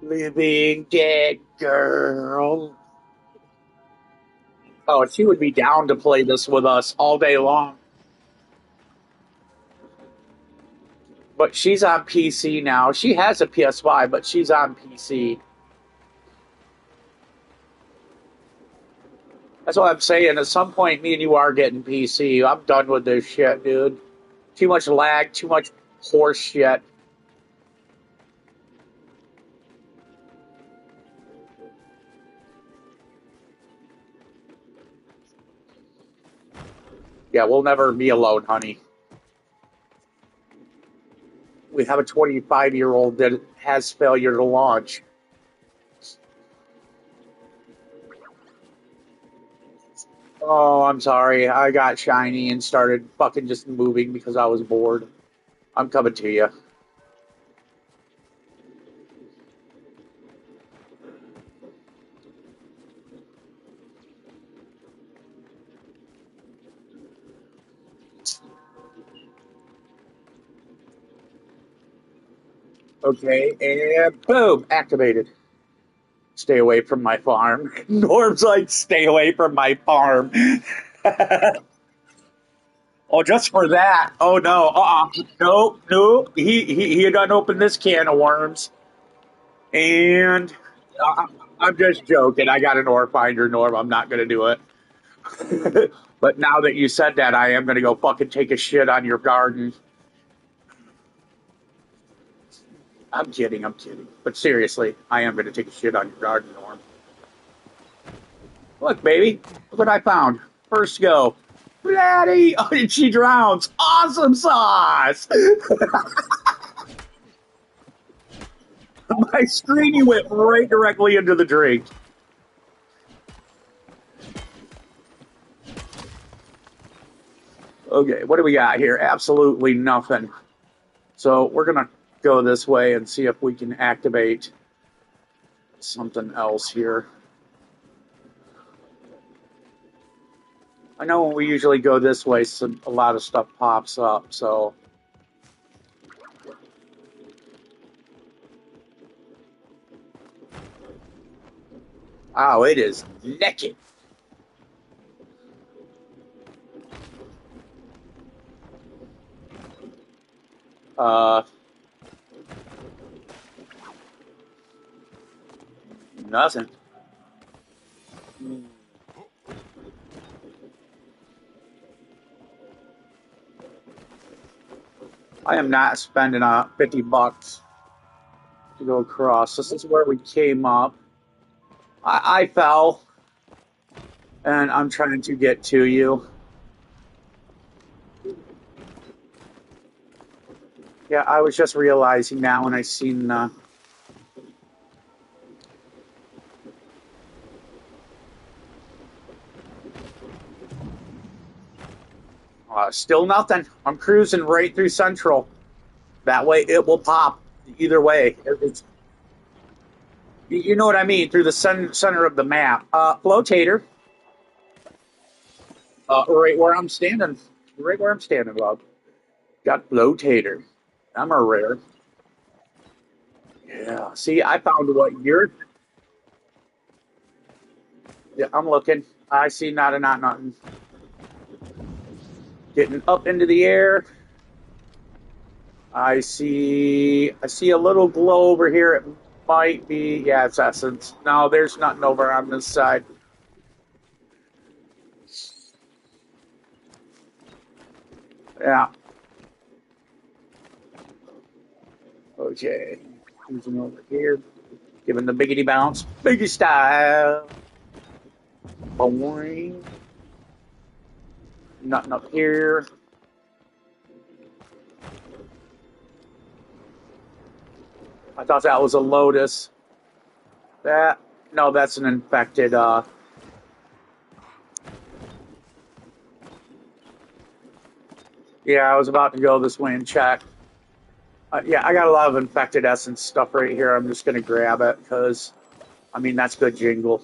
Living dead girl. Oh, she would be down to play this with us all day long. But she's on PC now. She has a PS5, but she's on PC. That's what I'm saying. At some point, me and you are getting PC. I'm done with this shit, dude. Too much lag, too much horse shit. Yeah, we'll never be alone, honey. We have a 25-year-old that has failure to launch. Oh, I'm sorry. I got shiny and started fucking just moving because I was bored. I'm coming to you. Okay, and boom, activated. Stay away from my farm. Norm's like, stay away from my farm. Oh, just for that. Oh no. Nope, nope. He done opened this can of worms. And uh, I'm just joking. I got an ore finder, Norm. I'm not gonna do it. But now that you said that, I am gonna go fucking take a shit on your garden. I'm kidding, I'm kidding. But seriously, I am gonna take a shit on your garden, Norm. Look, baby, look what I found. First go. Daddy! Oh, and she drowns. Awesome sauce! My screen, you went right directly into the drink. Okay, what do we got here? Absolutely nothing. So we're gonna go this way and see if we can activate something else here. I know when we usually go this way, a lot of stuff pops up, so. Oh, it is naked. Uh, nothing. I am not spending 50 bucks to go across. This is where we came up. I fell, and I'm trying to get to you. Yeah, I was just realizing that when I seen still nothing. I'm cruising right through Central. That way it will pop either way. You know what I mean? Through the center of the map. Flotator, right where I'm standing. Right where I'm standing, love. Got flotator. I'm a rare. Yeah. See, I found what you're. Yeah, I'm looking. I see not nothing. Getting up into the air. I see a little glow over here. It might be, yeah, it's essence. No, there's nothing over on this side. Yeah. Okay. Using over here. Giving the biggity bounce. Biggie style. Boing. Nothing up here. I thought that was a lotus. That, no, that's an infected, yeah, I was about to go this way and check. Yeah, I got a lot of infected essence stuff right here. I'm just gonna grab it because, I mean, that's good jingle.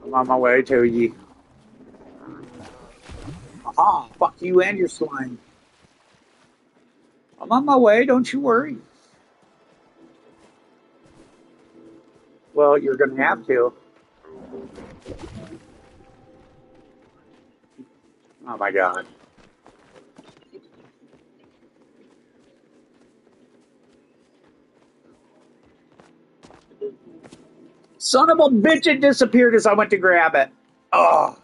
I'm on my way to you. Aha! Fuck you and your slime. I'm on my way, don't you worry. Well, you're going to have to. Oh my God. Son of a bitch, it disappeared as I went to grab it. Oh.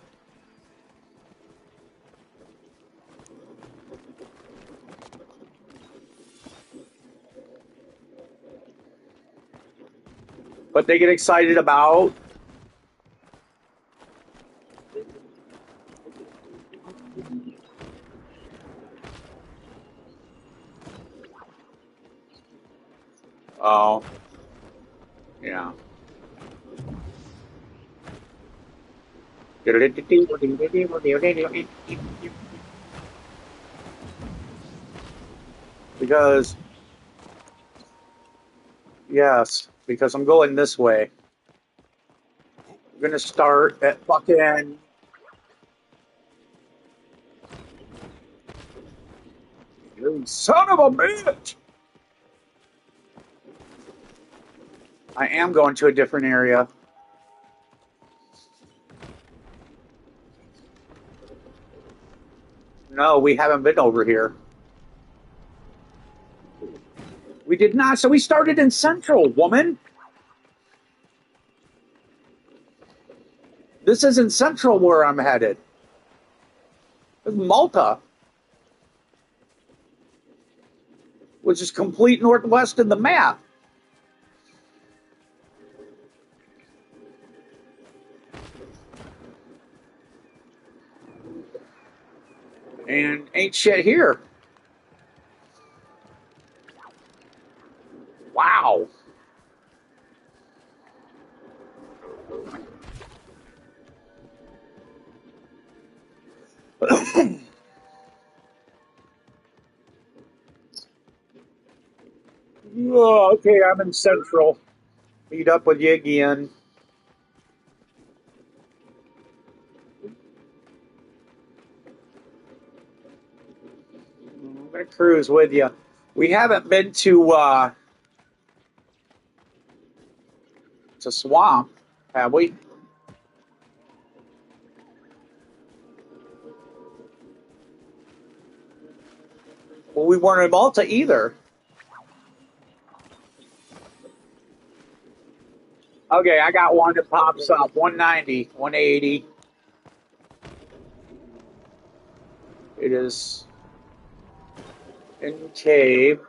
But they get excited about. Oh. Yeah. Because, yes, because I'm going this way. I'm going to start at fucking. You son of a bitch! I am going to a different area. No, we haven't been over here. We did not. So we started in Central, woman. This isn't Central where I'm headed. This is Malta, which is complete northwest in the map. And ain't shit here. Wow. Oh, okay, I'm in Central. Meet up with you again. I'm gonna cruise with you. We haven't been to Swamp, have we? Well, we weren't in Malta either. Okay, I got one that pops up. 190, 180. It is in cave.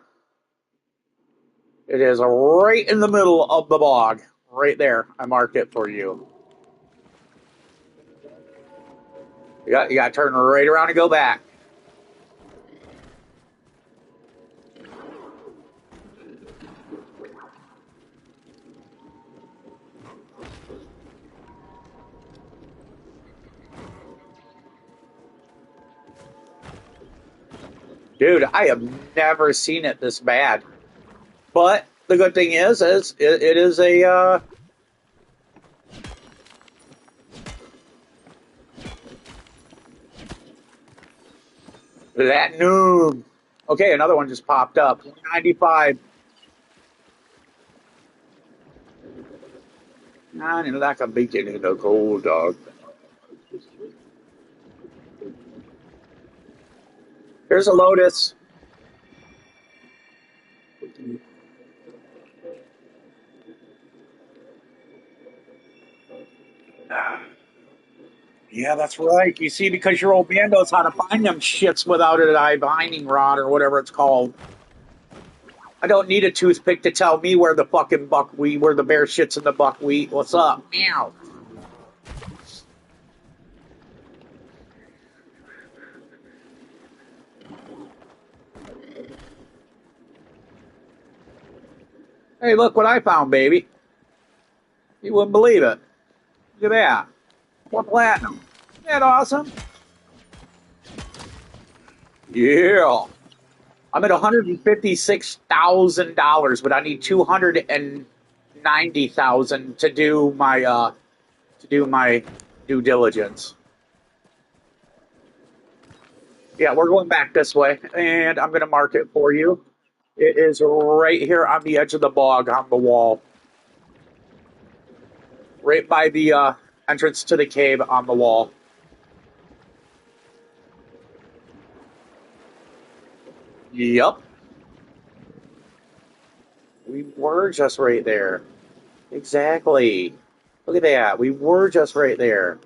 It is right in the middle of the bog. Right there. I marked it for you. You got to turn right around and go back. Dude, I have never seen it this bad. But the good thing is it is a that noob. Okay, another one just popped up. 95. Nah, like a beacon in the cold, dog. Here's a Lotus. Yeah, that's right. You see, because your old man knows how to find them shits without an eye binding rod or whatever it's called. I don't need a toothpick to tell me where the fucking buckwheat, where the bear shits in the buckwheat. What's up? Meow. Hey, look what I found, baby. You wouldn't believe it. Look at that. More platinum. Isn't that awesome? Yeah. I'm at $156,000, but I need 290,000 to do my due diligence. Yeah, we're going back this way, and I'm going to mark it for you. It is right here on the edge of the bog on the wall, right by the entrance to the cave on the wall. Yep, we were just right there. Exactly. Look at that. We were just right there.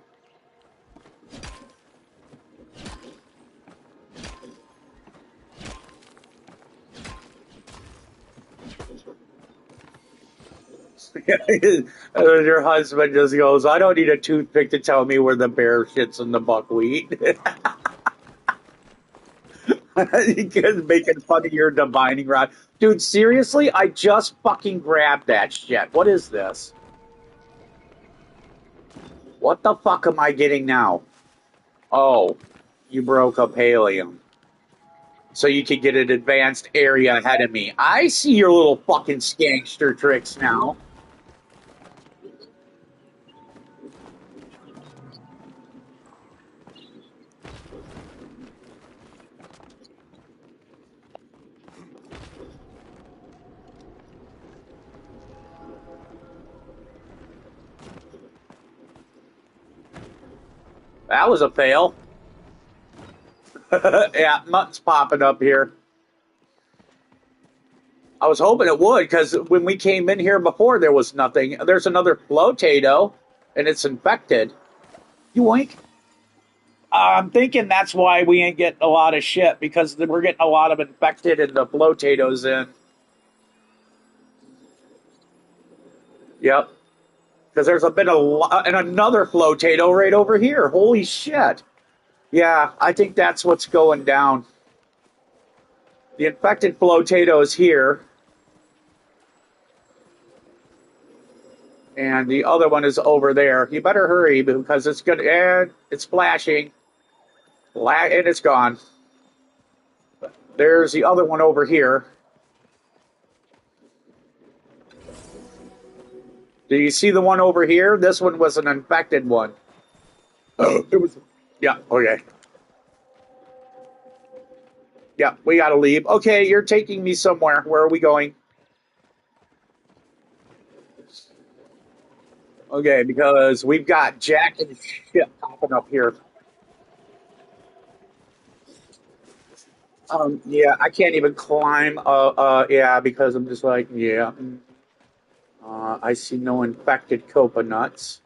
Your husband just goes, I don't need a toothpick to tell me where the bear shits in the buckwheat. He's making fun of your divining rod. Dude, seriously? I just fucking grabbed that shit. What is this? What the fuck am I getting now? Oh, you broke up Halium. So you could get an advanced area ahead of me. I see your little fucking skankster tricks now. That was a fail. Yeah, nothing's popping up here. I was hoping it would because when we came in here before, there was nothing. There's another flotato, and it's infected. Yoink. I'm thinking that's why we ain't getting a lot of shit because we're getting a lot of infected and the flotatoes in. Yep. Because there's a bit of and another flotato right over here. Holy shit. Yeah, I think that's what's going down. The infected flotato is here, and the other one is over there. You better hurry because it's good. And it's flashing, and it's gone. There's the other one over here. Do you see the one over here? This one was an infected one. Oh, it was. Yeah. Okay. Yeah, we gotta leave. Okay, you're taking me somewhere. Where are we going? Okay, because we've got Jack and shit popping up here. Yeah, I can't even climb. Yeah, because I'm just like, yeah. I see no infected coconuts.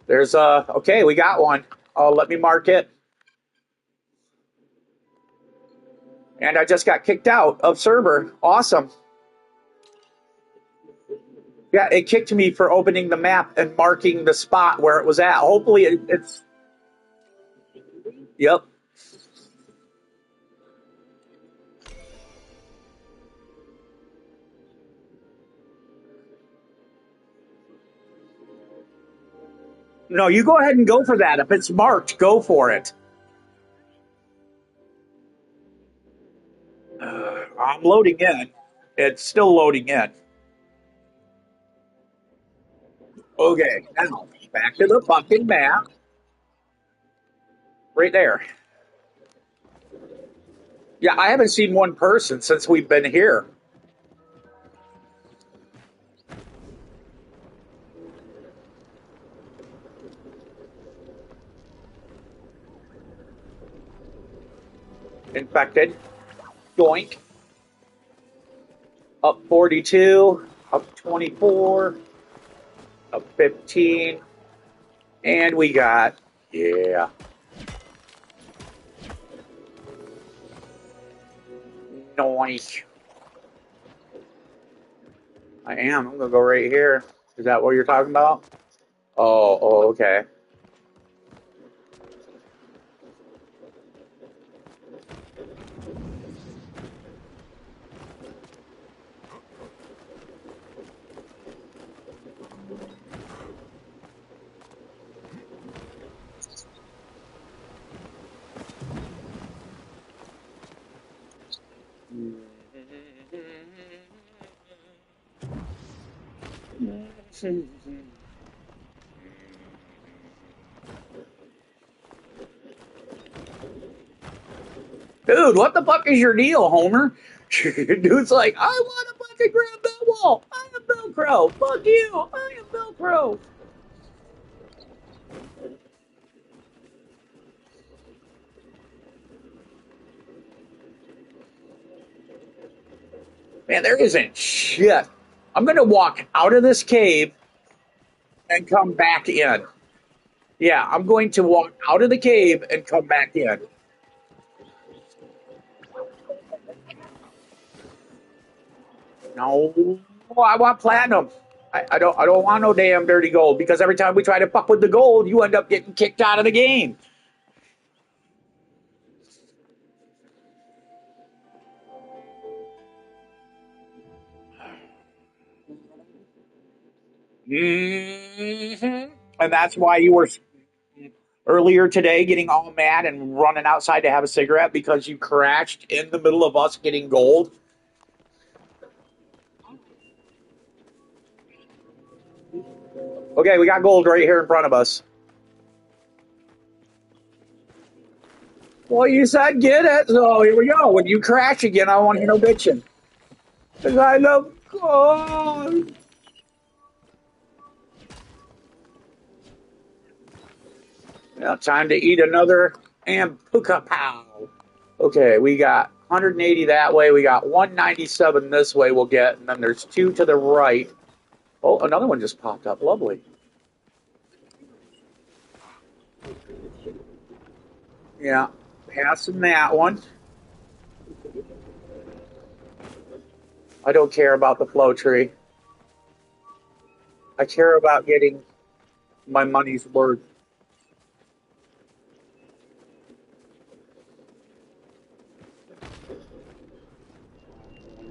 There's okay, we got one. Let me mark it. And I just got kicked out of server. Awesome. Yeah, it kicked me for opening the map and marking the spot where it was at. Hopefully, it's. Yep. No, you go ahead and go for that. If it's marked, go for it. I'm loading in. It's still loading in. Okay, now back to the fucking map. Right there. Yeah, I haven't seen one person since we've been here. Infected. Doink. Up 42. Up 24. Up 15. And we got, yeah, noise. I am. I'm going to go right here. Is that what you're talking about? Oh, okay. Dude, what the fuck is your deal, Homer? Dude's like, I want to fucking grab that wall. I am Velcro. Fuck you. I am Velcro. Man, there isn't shit. I'm going to walk out of this cave and come back in. Yeah, I'm going to walk out of the cave and come back in. No, I want platinum. I don't want no damn dirty gold because every time we try to fuck with the gold, you end up getting kicked out of the game. Hmm. And that's why you were earlier today getting all mad and running outside to have a cigarette because you crashed in the middle of us getting gold. Okay, we got gold right here in front of us. Well, you said get it, so here we go. When you crash again, I don't want to hear no bitching. Because I love gold. Now, time to eat another Ampuka Pow. Okay, we got 180 that way. We got 197 this way we'll get. And then there's two to the right. Oh, another one just popped up. Lovely. Yeah, passing that one. I don't care about the flow tree. I care about getting my money's worth.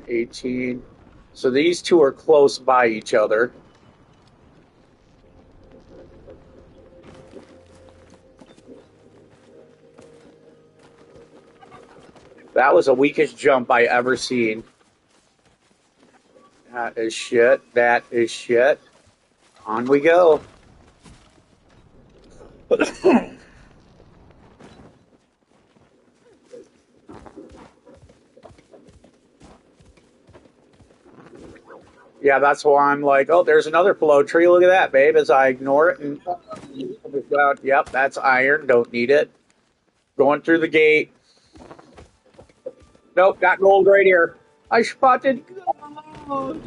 18. So these two are close by each other. That was the weakest jump I ever seen. That is shit. That is shit. On we go. Yeah, that's why I'm like, oh, there's another flow tree. Look at that, babe. As I ignore it and yep, that's iron. Don't need it. Going through the gate. Nope, got gold right here. I spotted gold.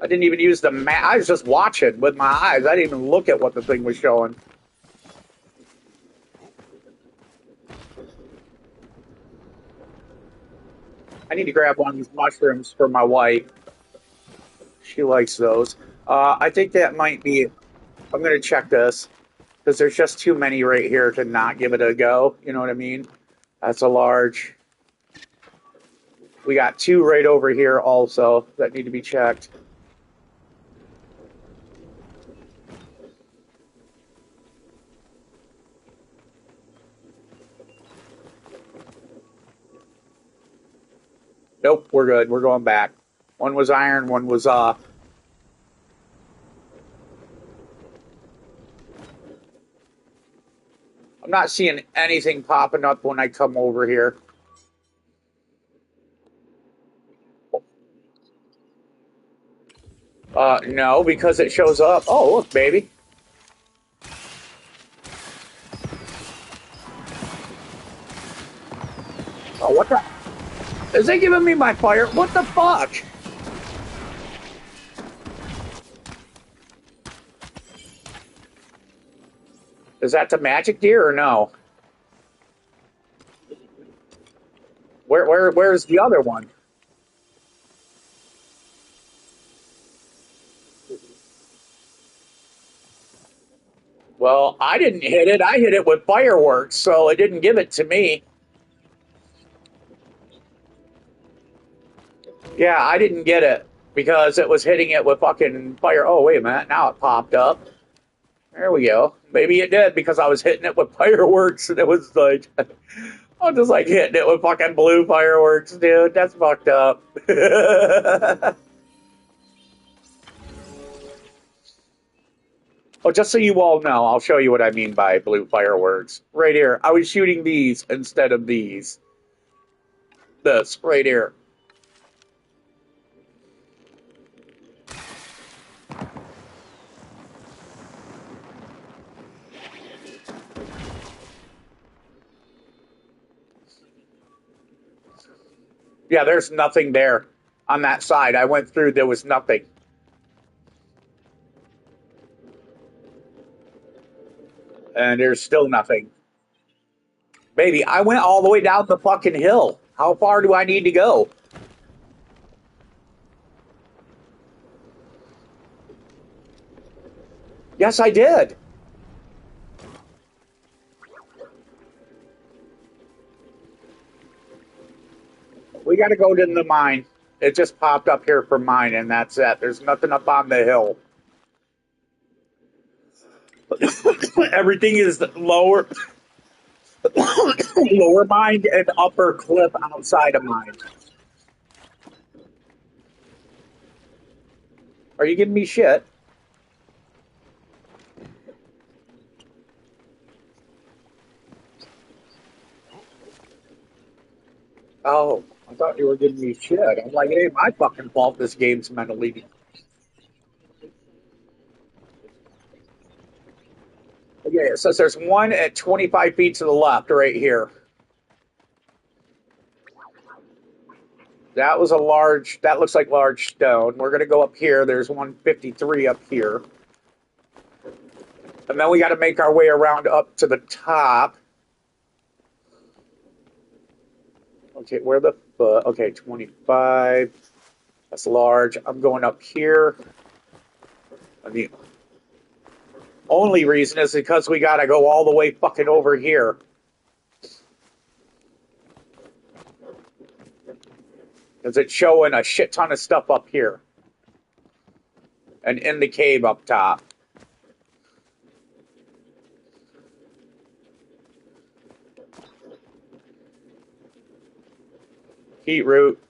I didn't even use the map. I was just watching with my eyes. I didn't even look at what the thing was showing. I need to grab one of these mushrooms for my wife. She likes those. I think that might be. I'm going to check this because there's just too many right here to not give it a go. You know what I mean? That's a large. We got two right over here also that need to be checked. Nope, we're good. We're going back. One was iron, one was I'm not seeing anything popping up when I come over here. No, because it shows up. Oh, look, baby. Oh, what the? Is they giving me my fire? What the fuck? Is that the magic deer or no? Where's the other one? Well, I didn't hit it. I hit it with fireworks, so it didn't give it to me. Yeah, I didn't get it because it was hitting it with fucking fire. Oh, wait a minute. Now it popped up. There we go. Maybe it did because I was hitting it with fireworks and it was like, I'm just like hitting it with fucking blue fireworks, dude. That's fucked up. Oh, just so you all know, I'll show you what I mean by blue fireworks. Right here. I was shooting these instead of these. This, right here. Yeah, there's nothing there on that side. I went through, there was nothing. And there's still nothing. Baby, I went all the way down the fucking hill. How far do I need to go? Yes, I did. We got to go to the mine. It just popped up here for mine, and that's it. There's nothing up on the hill. Everything is lower, lower mine and upper cliff outside of mine. Are you giving me shit? Oh, I thought you were giving me shit. I'm like, it ain't my fucking fault this game's mentally. Okay, it says there's one at 25 feet to the left, right here. That was a large, that looks like large stone. We're going to go up here. There's 153 up here. And then we got to make our way around up to the top. Okay, where the fuck? Okay, 25. That's large. I'm going up here. And the only reason is because we got to go all the way fucking over here. Because it's showing a shit ton of stuff up here. And in the cave up top. Heat root.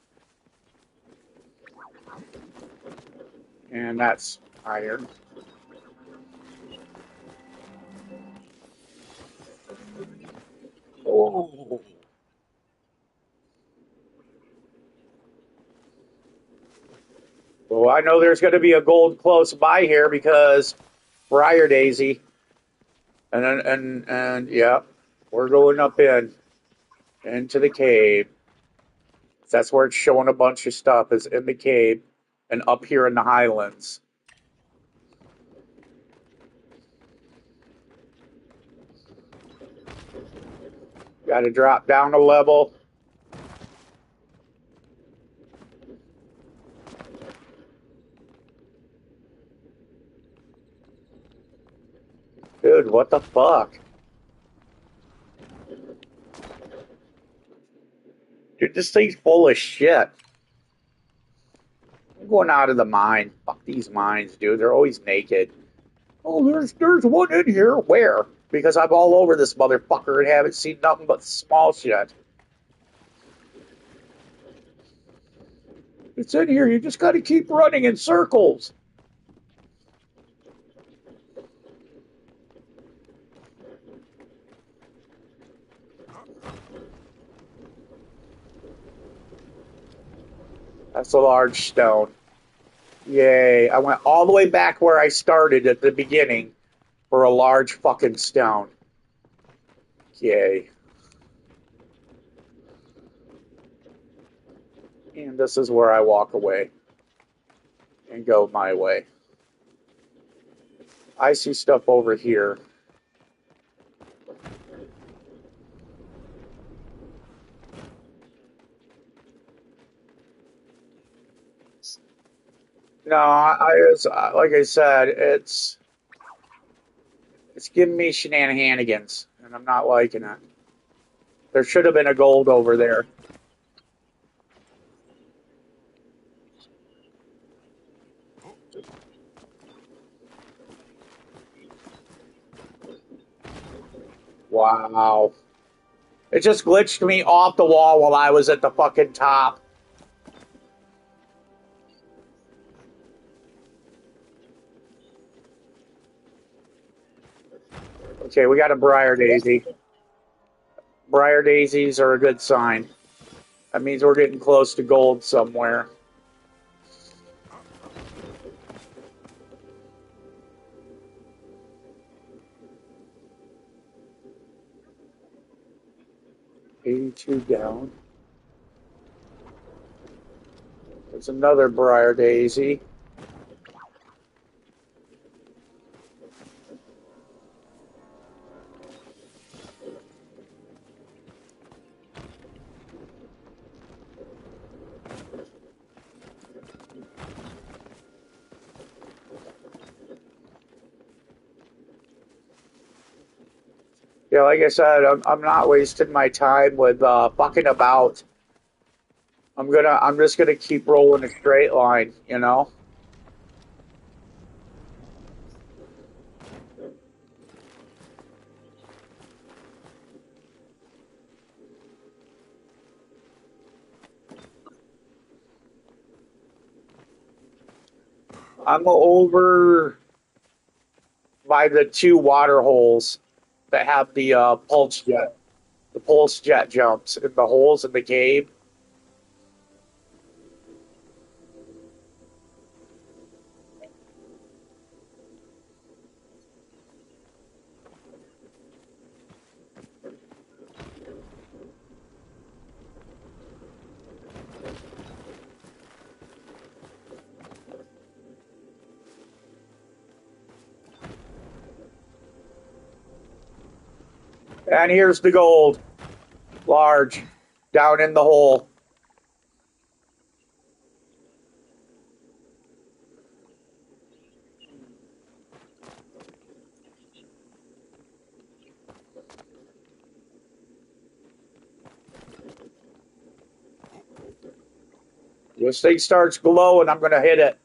And that's iron. Oh. Well, I know there's going to be a gold close by here because Briar Daisy. And yeah, we're going up into the cave. That's where it's showing a bunch of stuff is in the cave and up here in the highlands. Got to drop down a level. Dude, what the fuck? Dude, this thing's full of shit. I'm going out of the mine. Fuck these mines, dude. They're always naked. Oh, there's one in here. Where? Because I'm all over this motherfucker and haven't seen nothing but small shit. It's in here. You just got to keep running in circles. That's a large stone. Yay. I went all the way back where I started at the beginning for a large fucking stone. Yay. And this is where I walk away and go my way. I see stuff over here. No, like I said, it's giving me shenanigans, and I'm not liking it. There should have been a gold over there. Wow. It just glitched me off the wall while I was at the fucking top. Okay, we got a briar daisy. Briar daisies are a good sign. That means we're getting close to gold somewhere. $82 down. There's another briar daisy. Yeah, like I said, I'm not wasting my time with fucking about. I'm just gonna keep rolling a straight line, you know. I'm over by the two water holes that have the pulse jet jumps in the holes in the cave. And here's the gold, large, down in the hole. This thing starts glowing, I'm gonna hit it.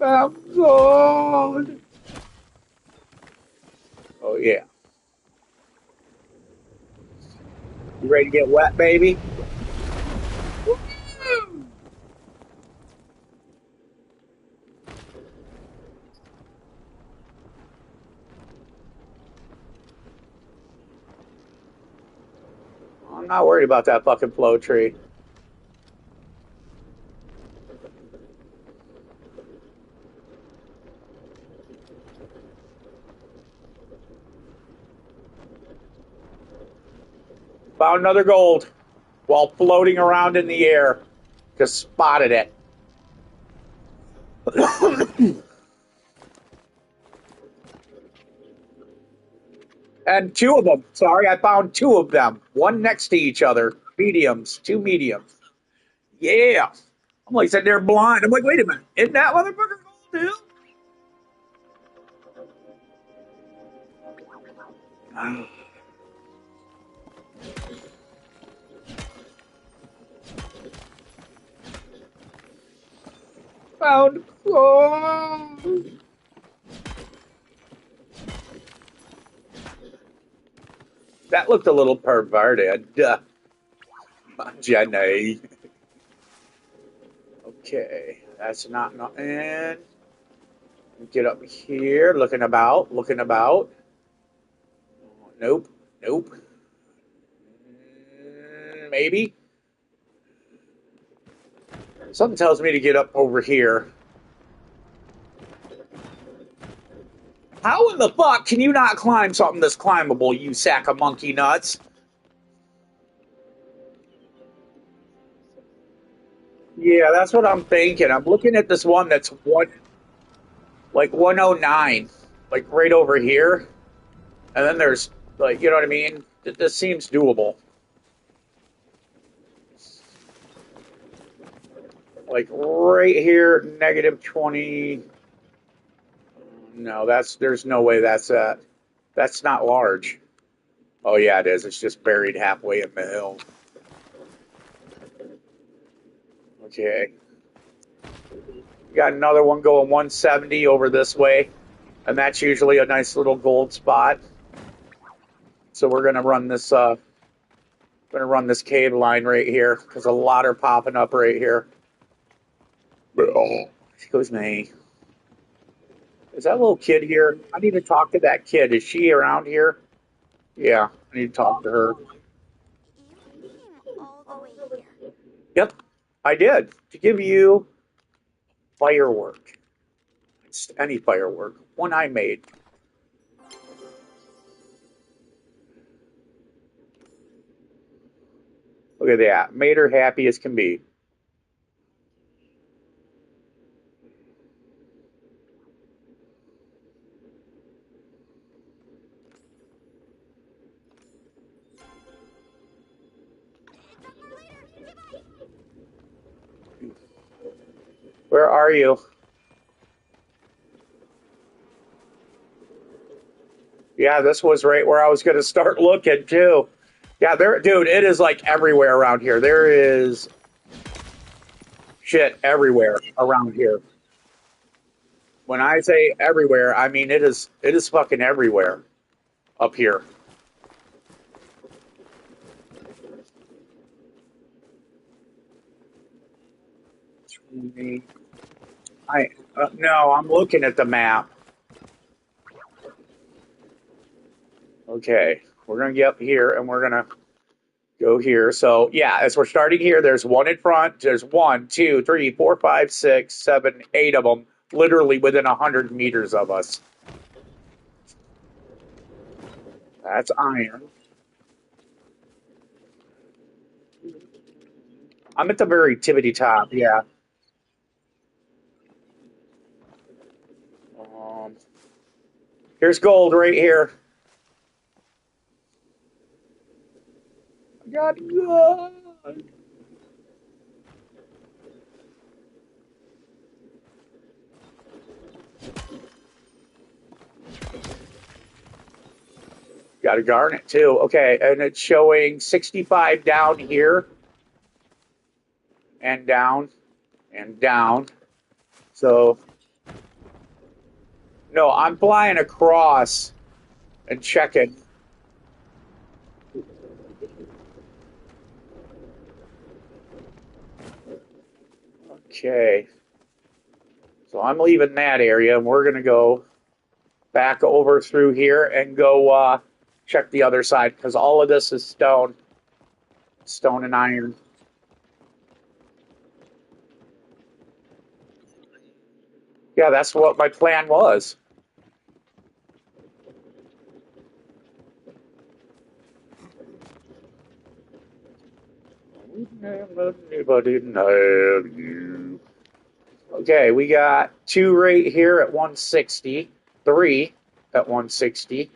I'm gold. Oh yeah. You ready to get wet, baby? I'm not worried about that fucking flow tree. Found another gold while floating around in the air. Just spotted it. And two of them. Sorry, I found two of them. One next to each other. Mediums. Two mediums. Yeah. I'm like sitting there blind. I'm like, wait a minute. Isn't that motherfucker gold too? Found gold. That looked a little perverted. Jenny. Okay. That's not nothing. Get up here. Looking about. Looking about. Nope. Nope. Maybe. Something tells me to get up over here. How in the fuck can you not climb something that's climbable, you sack of monkey nuts? Yeah, that's what I'm thinking. I'm looking at this one that's like 109, like right over here. And then there's like, you know what I mean? This seems doable. Like right here, negative 20. No, there's no way that's that. That's not large. Oh yeah, it is. It's just buried halfway in the hill. Okay. Got another one going 170 over this way, and that's usually a nice little gold spot. So we're gonna run this cave line right here because a lot are popping up right here. Oh, excuse me. Is that little kid here? I need to talk to that kid. Is she around here? Yeah, I need to talk to her. You came all the way here. Yep, I did. To give you firework. It's any firework. One I made. Look at that. Made her happy as can be. It's up for later. Goodbye. Where are you? Yeah, this was right where I was going to start looking too. Yeah, there, dude. It is like everywhere around here. There is shit everywhere around here. When I say everywhere, I mean it is fucking everywhere up here. I no, I'm looking at the map. Okay, we're gonna get up here and we're gonna go here. So yeah, as we're starting here, there's one in front. There's one, two, three, four, five, six, seven, eight of them, literally within 100 meters of us. That's iron. I'm at the very tippity top. Yeah. Um, Here's gold right here. I got gold. Got a garnet too. Okay, and it's showing 65 down here and down and down. So no, I'm flying across and checking. Okay, so I'm leaving that area and we're gonna go back over through here and go check the other side because all of this is stone, stone and iron. Yeah, that's what my plan was. Anybody know you? Okay, we got two right here at 160, three at 160.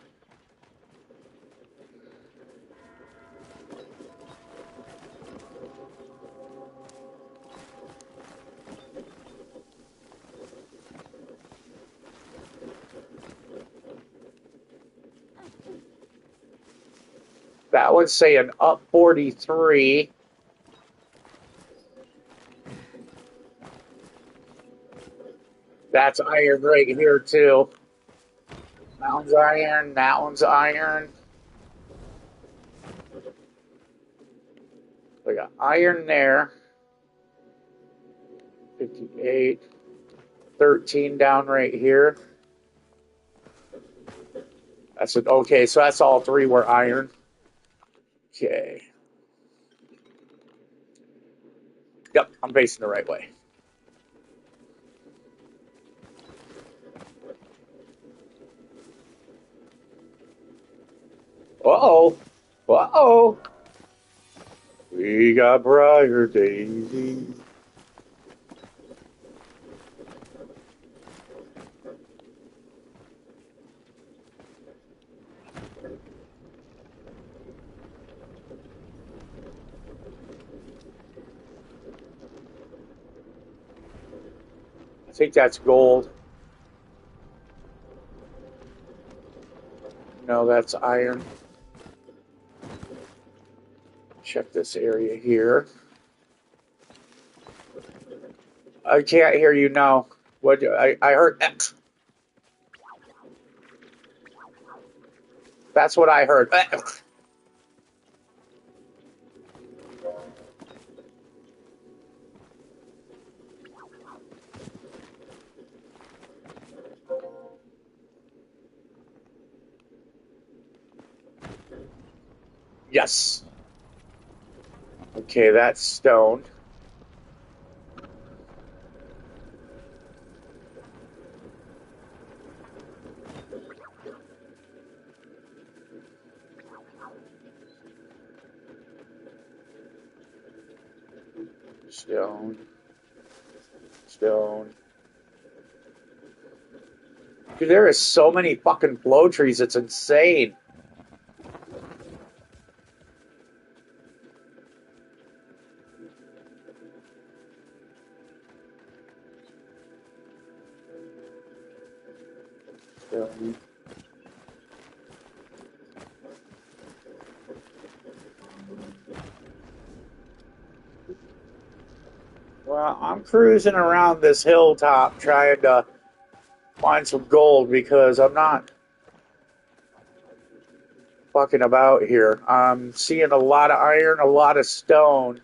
That one's saying up 43. That's iron right here too. That one's iron. That one's iron. We got iron there. 58. 13 down right here. That's it. Okay, so that's all three were iron. Okay. Yep, I'm facing the right way. Uh-oh. Uh-oh. We got briar daisies. I think that's gold. No, that's iron. Check this area here. I can't hear you now. What I heard X. That's what I heard. Yes. Okay, that's stone. Stone. Stone. Dude, there is so many fucking flow trees. It's insane. Stone. Well, I'm cruising around this hilltop trying to find some gold because I'm not fucking about here. I'm seeing a lot of iron, a lot of stone.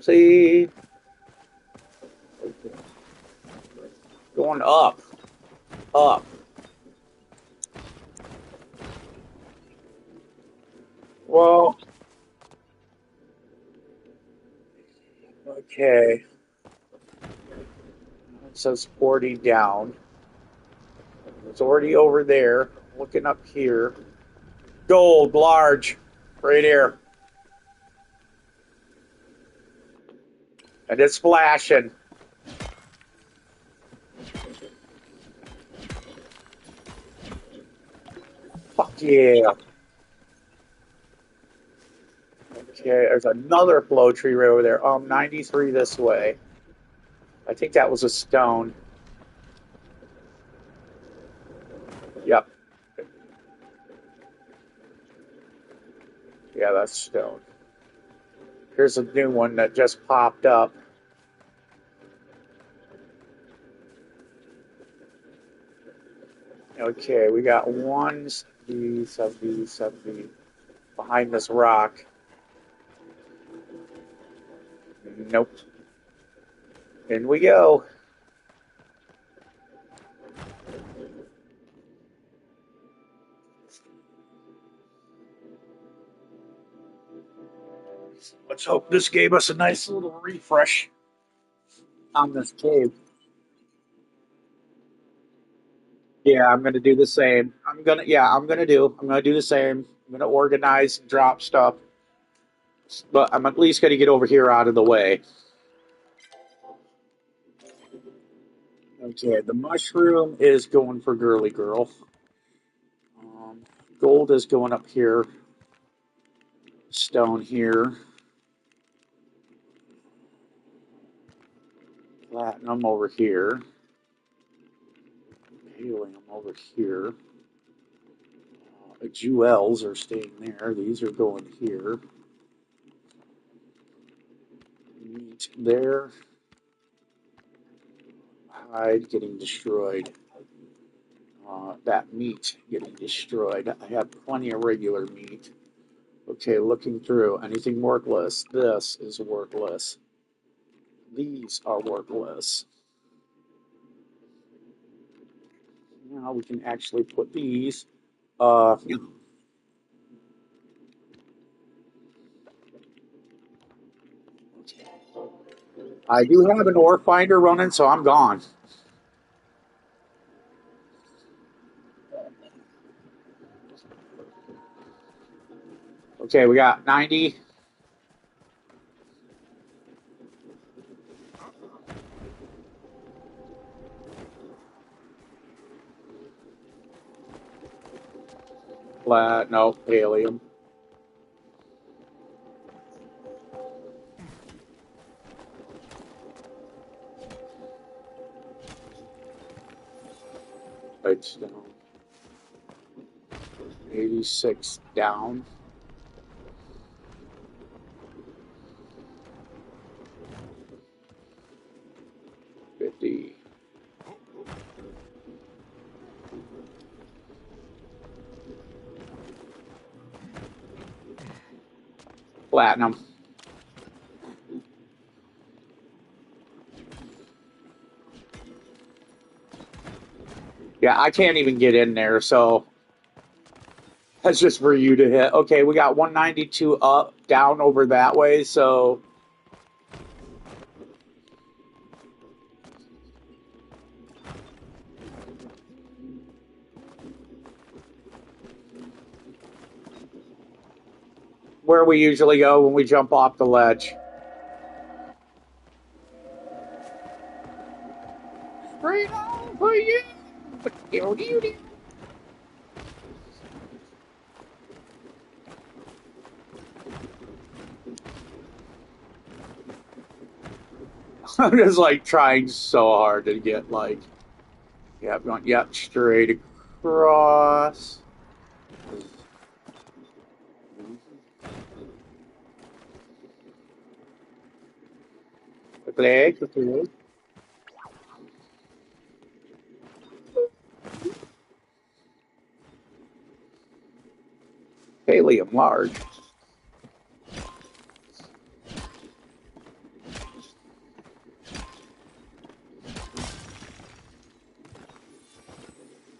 See, going up, up. Well, okay. It says 40 down. It's already over there. Looking up here. Gold, large, right here. And it's flashing. Fuck yeah. Okay, there's another flow tree right over there. 93 this way. I think that was a stone. Yep. Yeah, that's stone. Here's a new one that just popped up. Okay, we got 170, 70, 70 behind this rock. Nope. In we go. Let's hope this gave us a nice little refresh on this cave. Yeah, I'm gonna do the same. I'm gonna do the same. I'm gonna organize and drop stuff. But I'm at least gonna get over here out of the way. Okay, the mushroom is going for girly girl. Um, Gold is going up here. Stone here. Platinum over here. Helium over here. Jewels are staying there. These are going here. Meat there. Hide getting destroyed. That meat getting destroyed. I have plenty of regular meat. Okay, looking through. Anything worthless? This is worthless. These are worthless. Now we can actually put these. Uh, I do have an ore finder running, so I'm gone. Okay, we got 90. No, helium. Lights down. 86 down. 50. platinum. Yeah, I can't even get in there, so that's just for you to hit. Okay, we got 192 up, down over that way, so where we usually go when we jump off the ledge. Straight on for you! I'm just like trying so hard to get like, yeah, going, yep, straight across. Click, click. Helium large.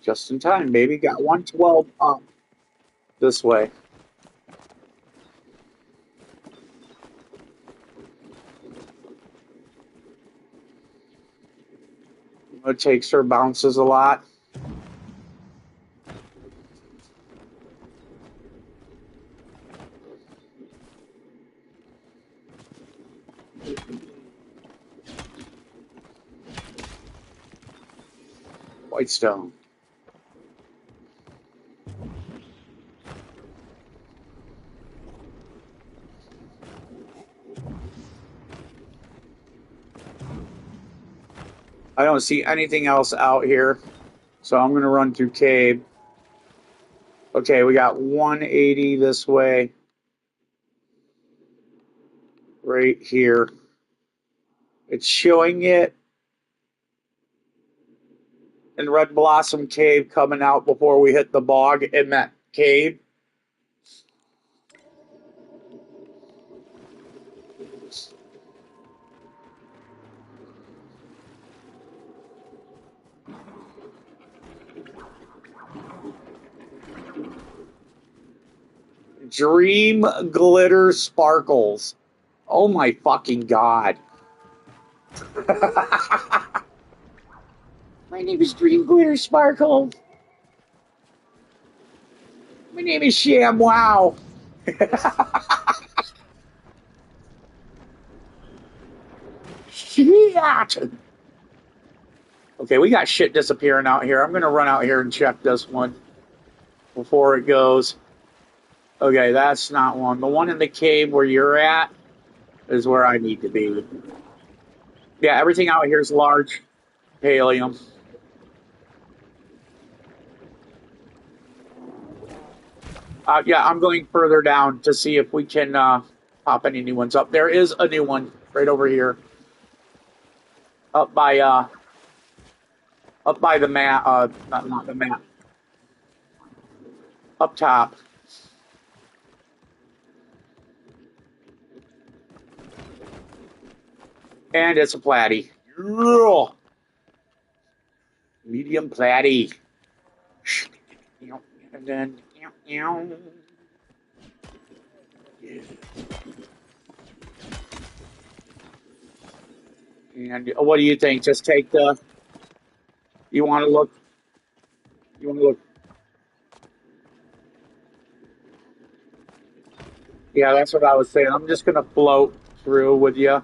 Just in time, baby. Got 112 up this way. It takes her bounces a lot. Whitestone. I don't see anything else out here, so I'm going to run through cave. Okay, we got 180 this way, right here. It's showing it in Red Blossom Cave coming out before we hit the bog in that cave. Dream Glitter Sparkles. Oh my fucking god. My name is Dream Glitter Sparkles. My name is Sham Wow. Shit. Okay, we got shit disappearing out here. I'm gonna run out here and check this one before it goes. Okay, that's not one. The one in the cave where you're at is where I need to be. Yeah, everything out here is large helium. Yeah, I'm going further down to see if we can pop any new ones up. There is a new one right over here, up by the map. Not the map. Up top, and it's a platy. Ugh. Medium platy. And then, yeah. And what do you think? Just take the. You want to look? You want to look? Yeah, that's what I was saying. I'm just gonna float through with you.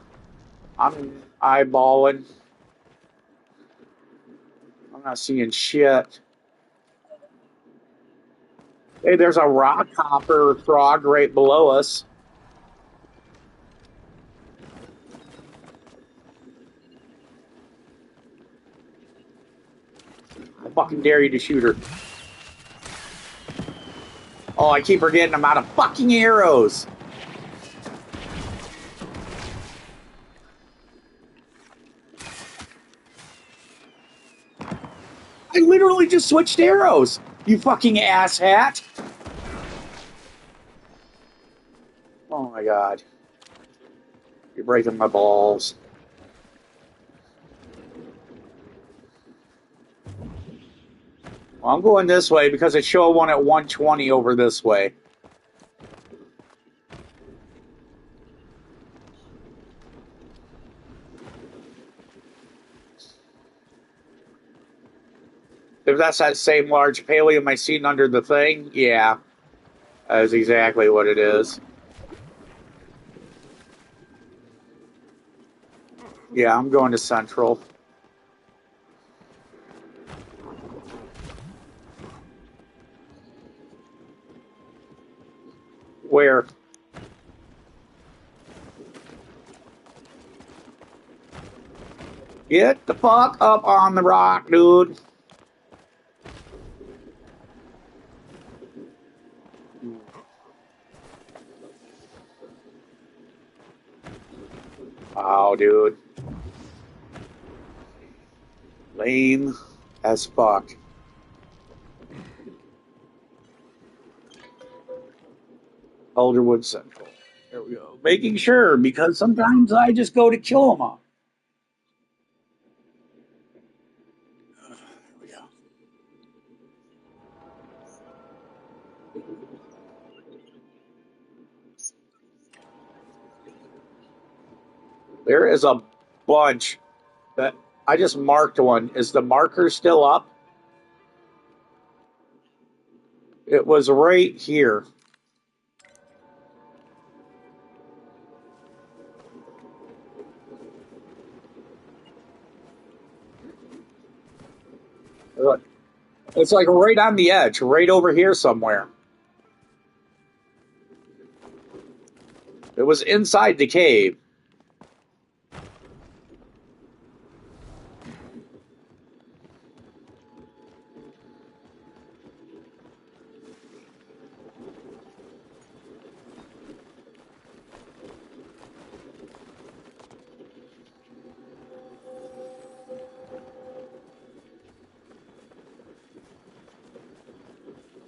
I'm eyeballing. I'm not seeing shit. Hey, there's a rock hopper frog right below us. I fucking dare you to shoot her. Oh, I keep forgetting I'm out of fucking arrows. I literally just switched arrows. You fucking asshat. Oh my god. You're breaking my balls. Well, I'm going this way because it showed one at 120 over this way. If that's that same large pallium I seen under the thing, yeah, that is exactly what it is. Yeah, I'm going to Central. Where? Get the fuck up on the rock, dude. Wow, dude. Lame as fuck. Elderwood Central. There we go. Making sure, because sometimes I just go to kill them all. There we go. There is a bunch that I just marked one. Is the marker still up? It was right here. Look, it's like right on the edge, right over here somewhere. It was inside the cave.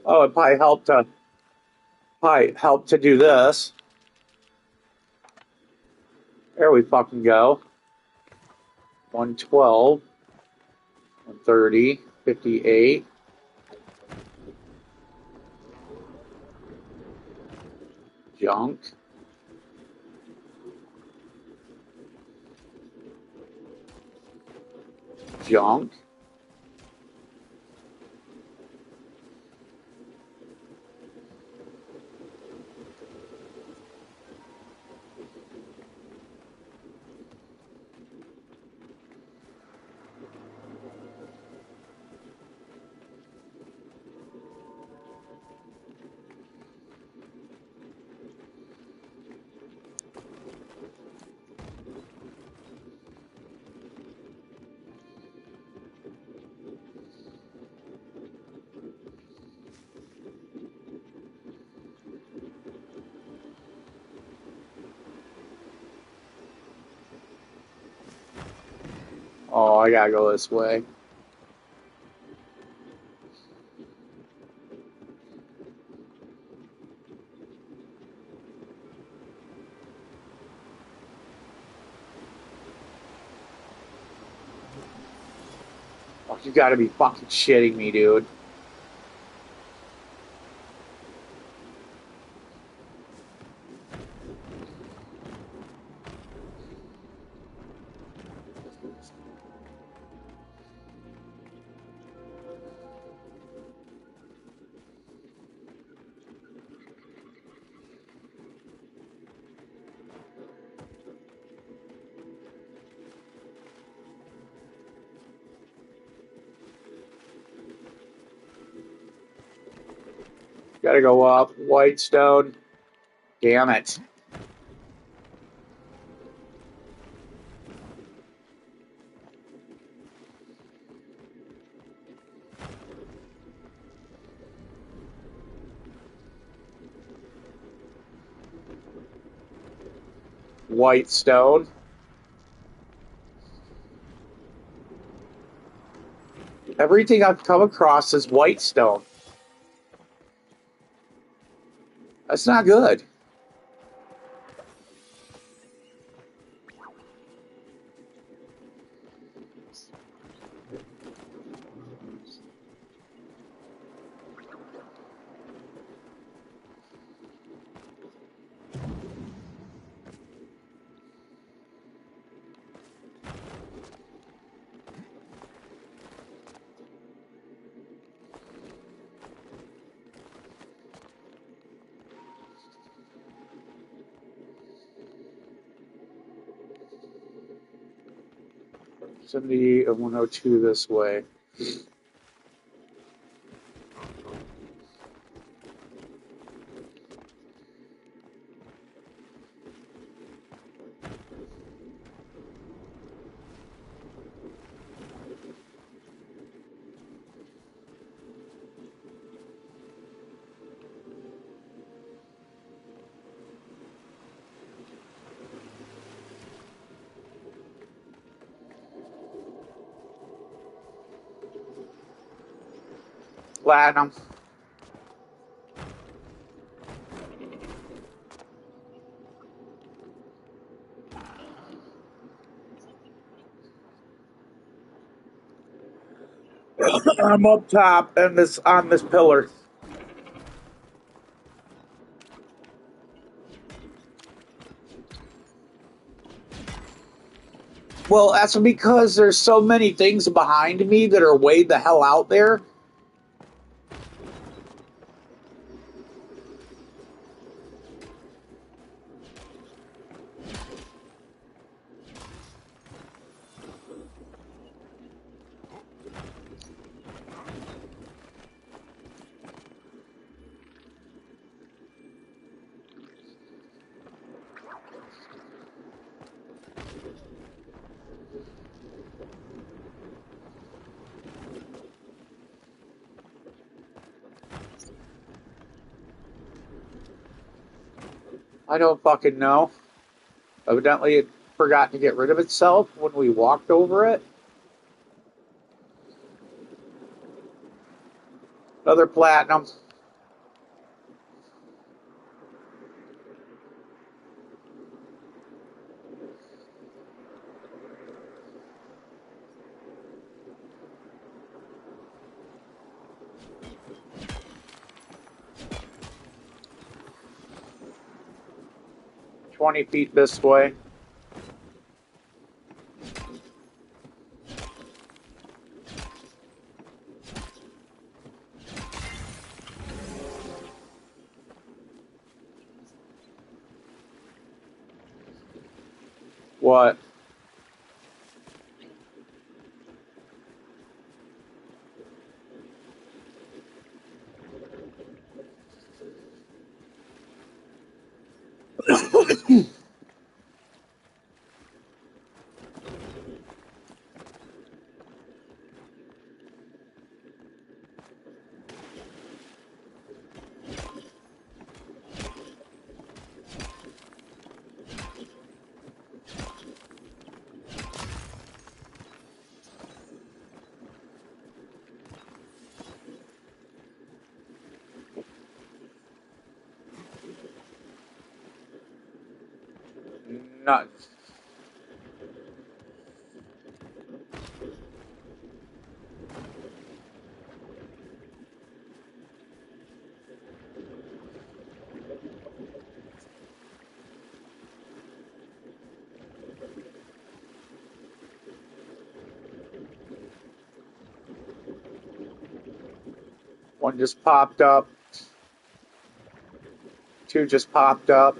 Oh, it probably helped to do this. There we fucking go. 112, 130, 58. Junk. Junk. Oh, I gotta go this way. Oh, you gotta be fucking shitting me, dude. Gotta go up. Whitestone. Damn it. Whitestone. Everything I've come across is whitestone. That's not good. 70 and 102 this way. Platinum. I'm up top and this on this pillar. Well, that's because there's so many things behind me that are way the hell out there. I don't fucking know. Evidently, it forgot to get rid of itself when we walked over it. Another platinum. $20 this way. What? Not. One just popped up. Two just popped up.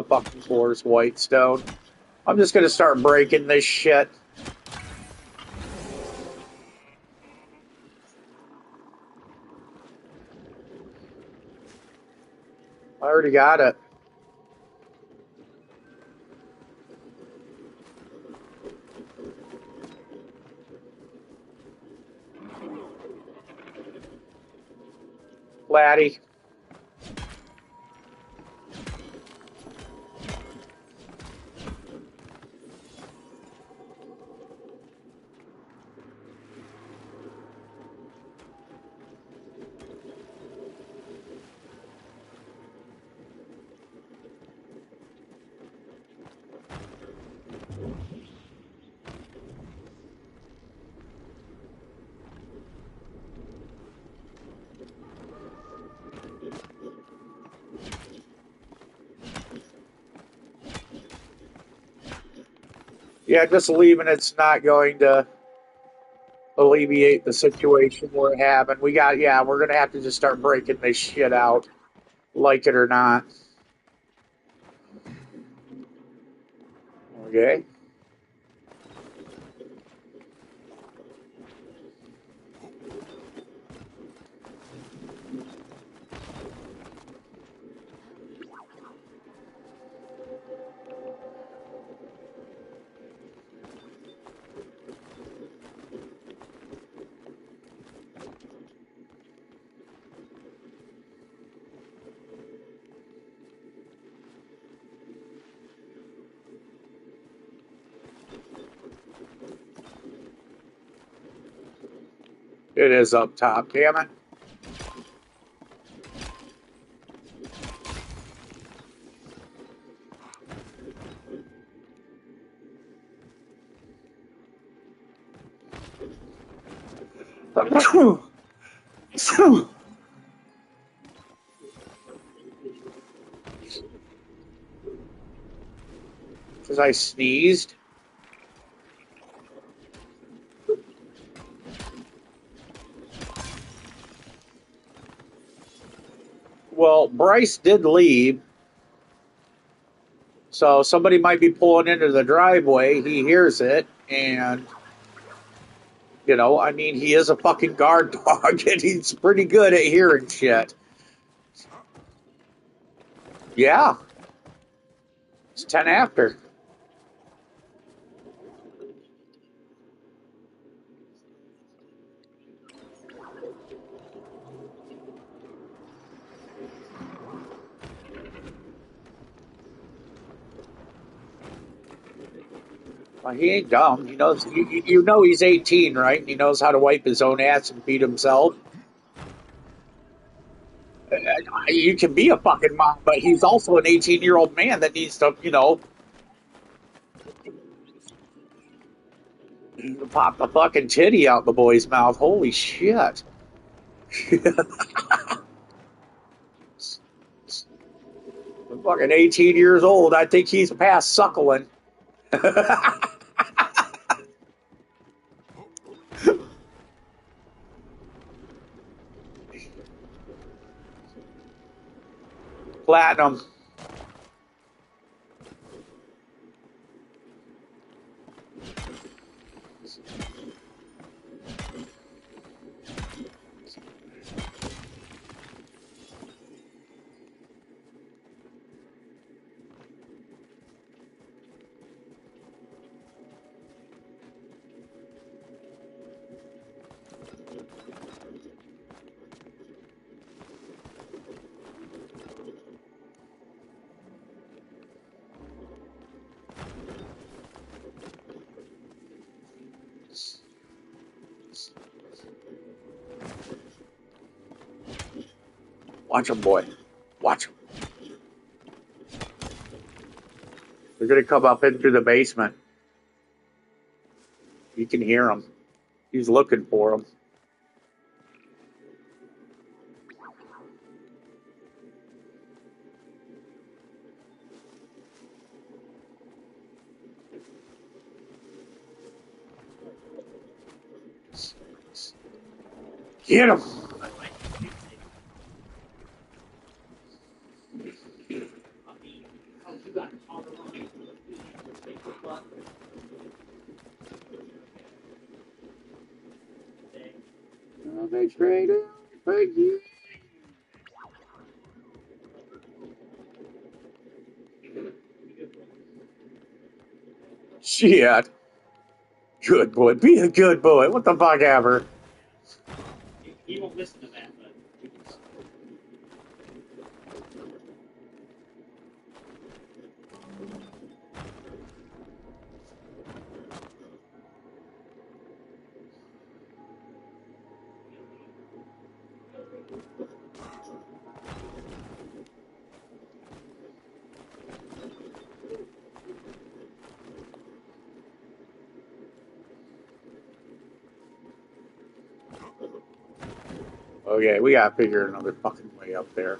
Bucking floors, white stone. I'm just gonna start breaking this shit. I already got it. Laddie. Yeah, just leaving it's not going to. alleviate the situation we're having. We're gonna have to just start breaking this shit out, like it or not. Okay. It is up top, damn it. Because I sneezed. Well, Bryce did leave, so somebody might be pulling into the driveway. He hears it, and I mean, he is a fucking guard dog, and he's pretty good at hearing shit. Yeah, it's 10 after. Well, he ain't dumb. He knows. You know he's 18, right? He knows how to wipe his own ass and feed himself. You can be a fucking mom, but he's also an 18-year-old man that needs to, pop the fucking titty out the boy's mouth. Holy shit. Fucking 18 years old. I think he's past suckling. Platinum. Watch him, boy. Watch him. They're going to come up in through the basement. You can hear him. He's looking for him. Get him. Thank you. Shit. Good boy. Be a good boy. What the fuck ever. He won't listen to that, but Okay, we gotta figure another fucking way up there.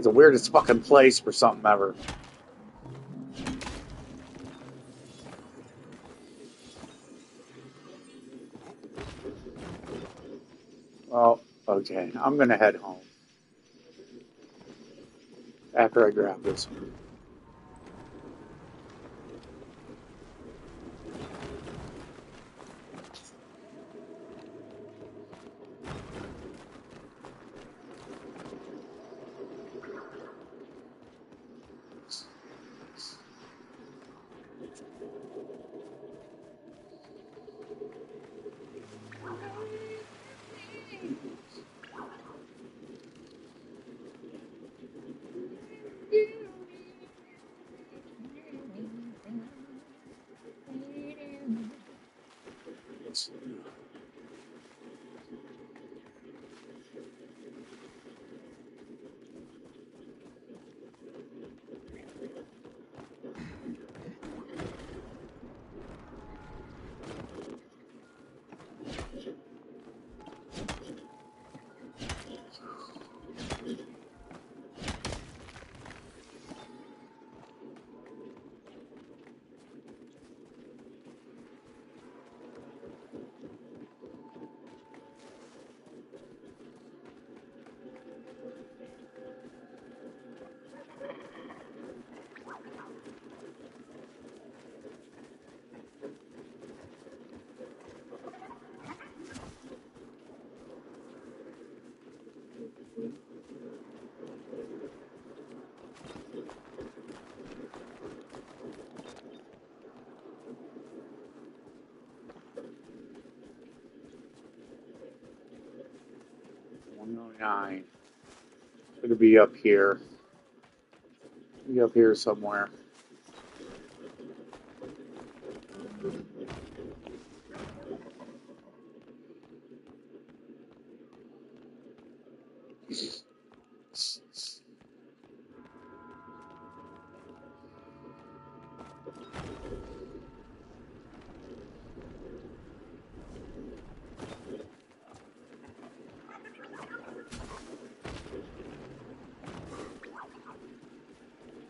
It's the weirdest fucking place for something ever. Well, okay. I'm gonna head home after I grab this. Nine. It's gonna be up here. Be up here somewhere.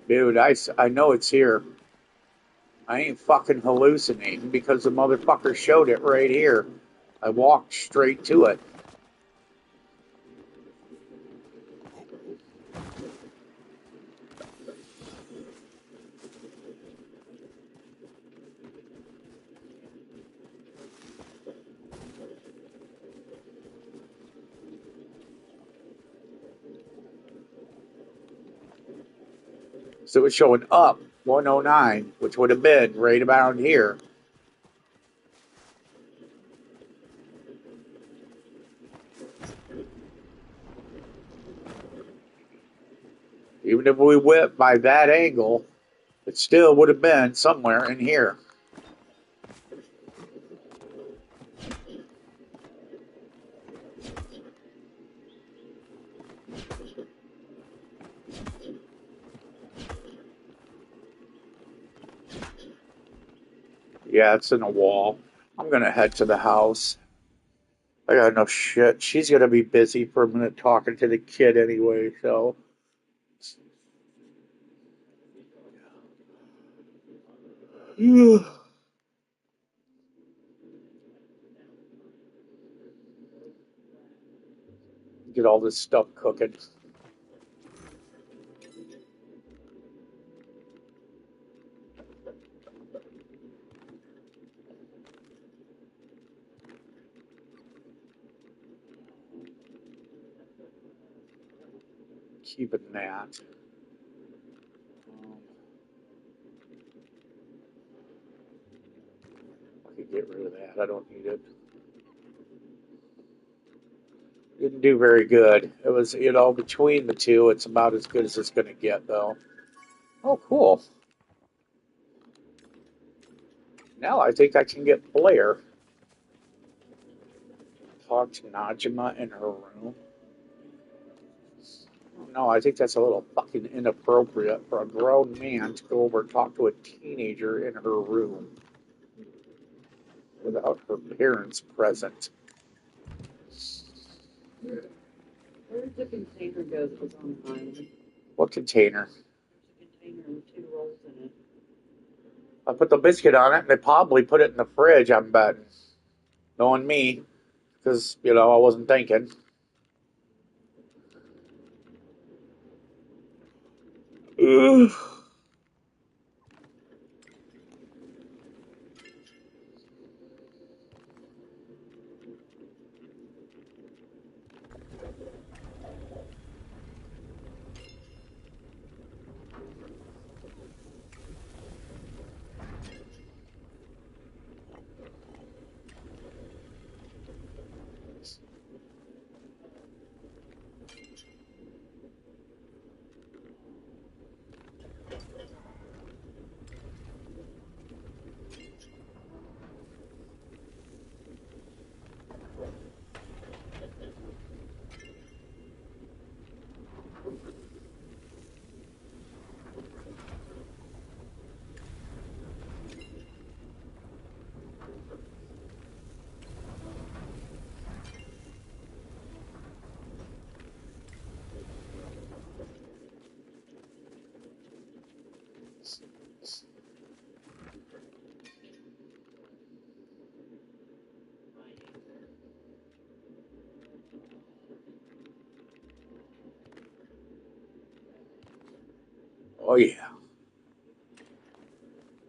Dude, I know it's here. I ain't fucking hallucinating because the motherfucker showed it right here. I walked straight to it. So it was showing up 109, which would have been right about here. Even if we went by that angle, it still would have been somewhere in here. Yeah, it's in a wall. I'm gonna head to the house. I got enough shit. She's gonna be busy for a minute talking to the kid anyway, so get all this stuff cooking. Keeping that. Um, I could get rid of that. I don't need it. Didn't do very good. It was, between the two, it's about as good as it's going to get, though. Oh, cool. Now I think I can get Blair. Talk to Najima in her room. Oh, no, I think that's a little fucking inappropriate for a grown man to go over and talk to a teenager in her room without her parents present. Where did the container go that was on the island? What container? There's a container with 2 rolls in it. I put the biscuit on it, and they probably put it in the fridge, I'm betting. Knowing me, because, I wasn't thinking. Ugh. Oh, yeah.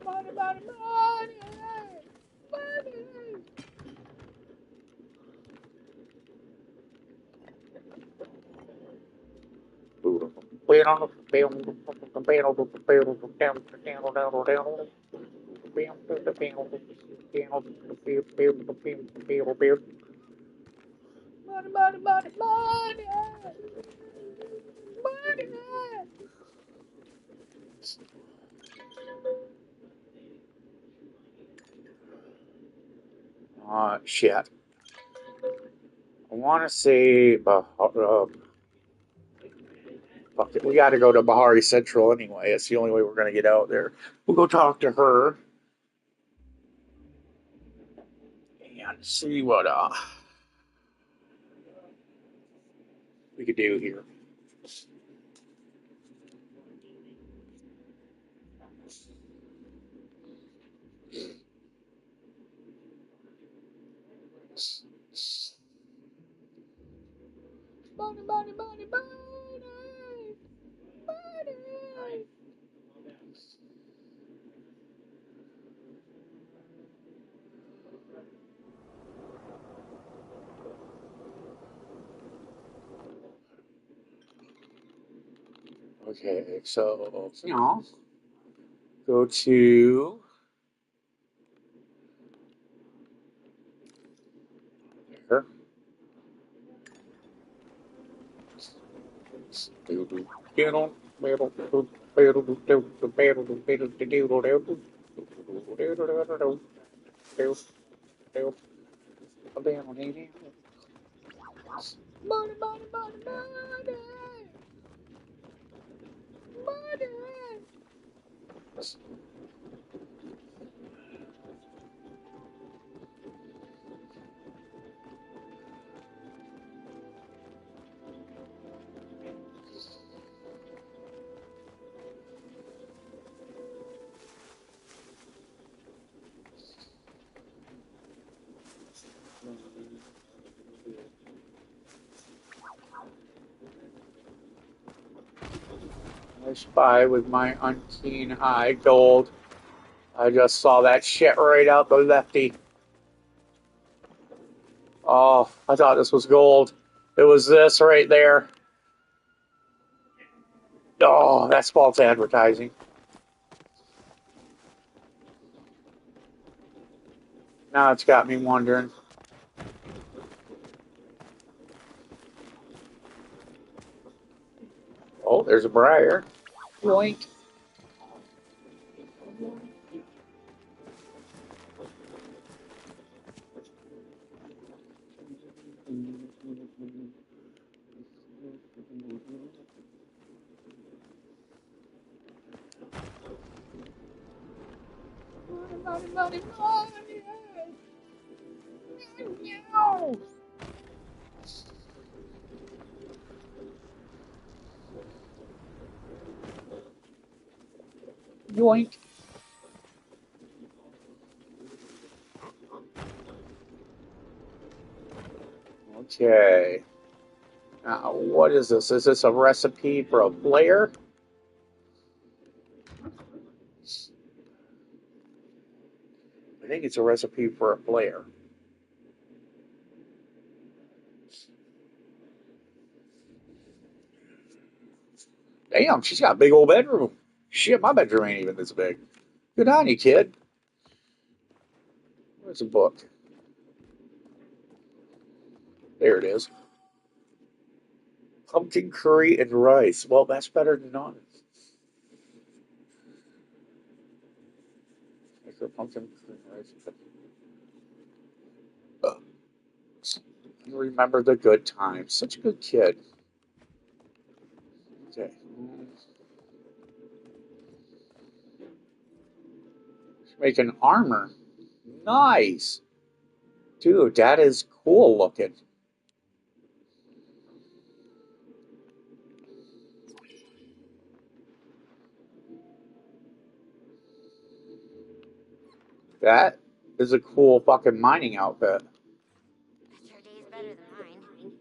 Money, money, money, money. Money, money, money, money. Money. Shit. I want to say, fuck it. We got to go to Bahari Central anyway. It's the only way we're going to get out there. We'll go talk to her and see what we could do here. Money, money, money, money, money. Okay, so go to there. Money, money, money, money, money. I spy with my unkeen eye gold. I just saw that shit right out the lefty. Oh, I thought this was gold. It was this right there. Oh, that's false advertising. Now it's got me wondering. Oh, there's a briar. Yoink. Money, money, money, money. No. Yoink. Okay. Now, what is this? Is this a recipe for a flare? I think it's a recipe for a flare. Damn, she's got a big old bedroom. Shit, my bedroom ain't even this big. Good on you, kid. Where's the book? There it is. Pumpkin curry and rice. Well, that's better than none. Make her pumpkin curry and rice. Remember the good times. Such a good kid. Okay. Making armor. Nice. Dude, that is cool looking. That is a cool fucking mining outfit. Bet your day's better than mine.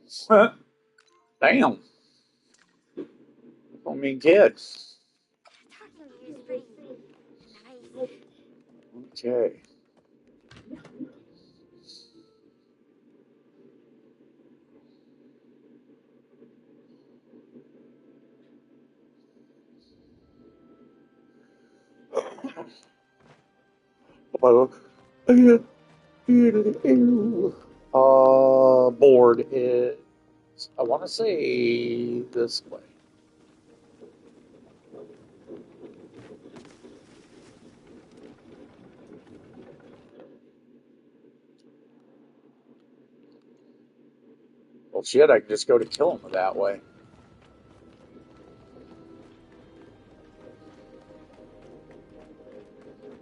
So, damn. I mean, kids. Talking to you is pretty nice. Okay. Board is, I want to say this way. Well, shit, I can just go to kill him that way.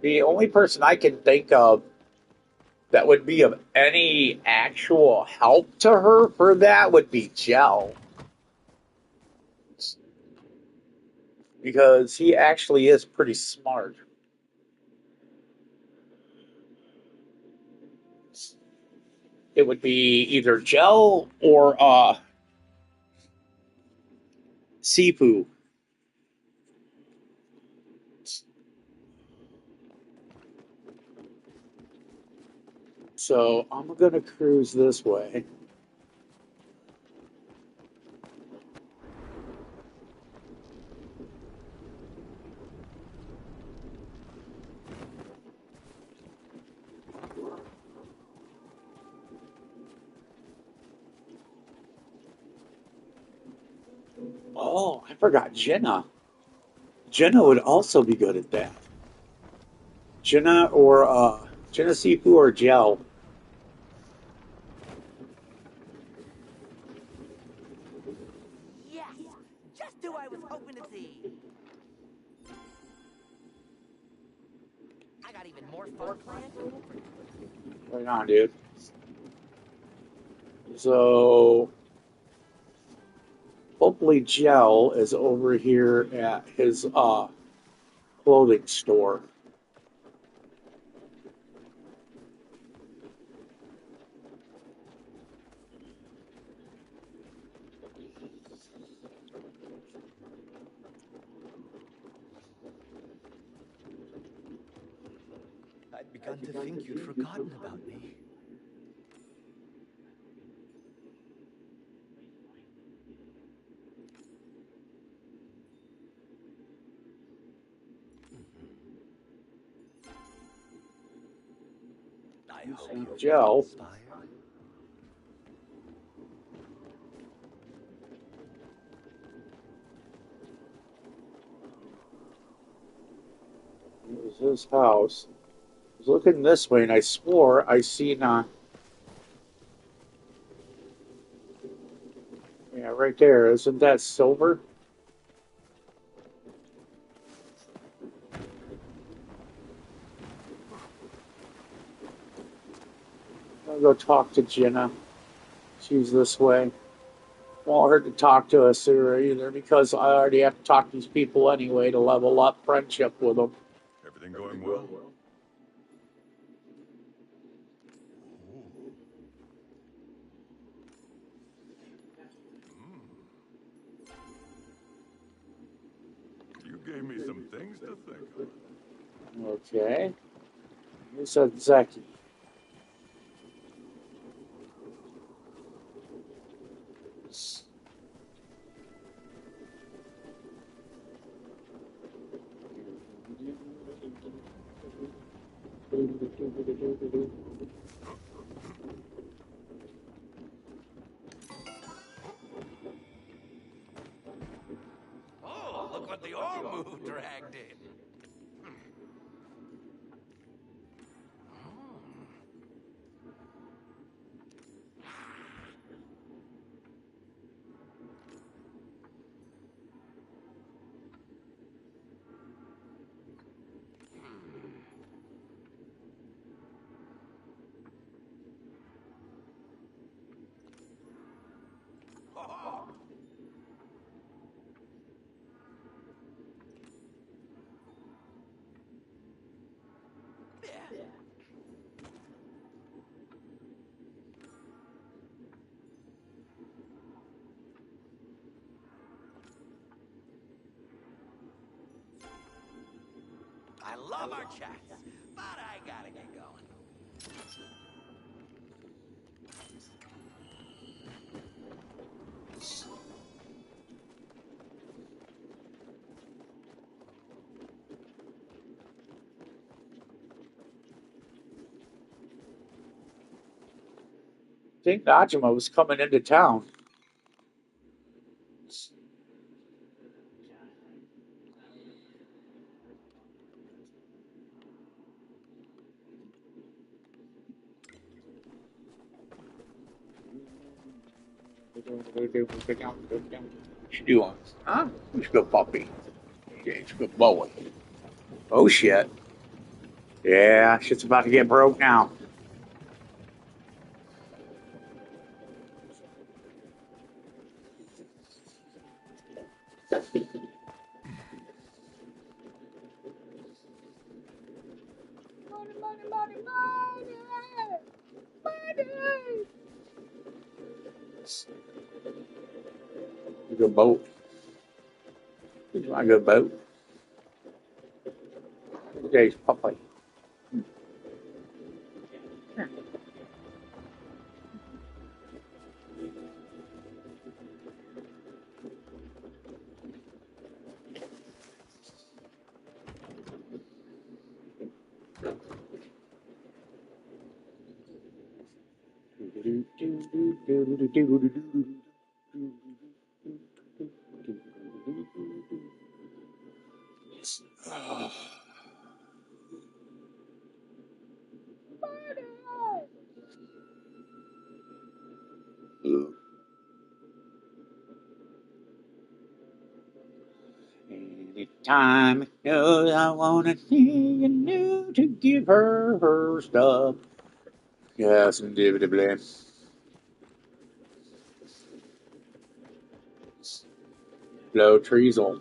The only person I can think of that would be of any actual help to her for that would be Gel. Because he actually is pretty smart. It would be either Gel or Sifu. So I'm gonna cruise this way. Oh, I forgot Jenna. Jenna would also be good at that. Jenna or Jenna Sifu or Gel. Yes! Just who I was hoping to see! I got even more fun planned. Right on, dude. So hopefully Gel is over here at his clothing store. I'd begun to think you'd forgotten about me. I hope Some you'll gel. get inspired. It was his house. I was looking this way, and I swore I seen. Yeah, right there. Isn't that silver? I'll go talk to Jenna. She's this way. Want her to talk to us either because I already have to talk to these people anyway to level up friendship with them. Everything going well? Ooh. You gave me some things to think on. Okay. Who said Zeki? Oh, look what the orb move dragged in. Oh. Yeah. I love our chats, but I gotta get going. I think Najima was coming into town. What you doing? Huh? Who's good puppy? Yeah, it's a good boy. Oh shit. Yeah, shit's about to get broke now. A good boat. He's my good boat. Today's puppy. Anytime knows I wanna see you new to give her stuff. Yes, indubitably. Blow treason.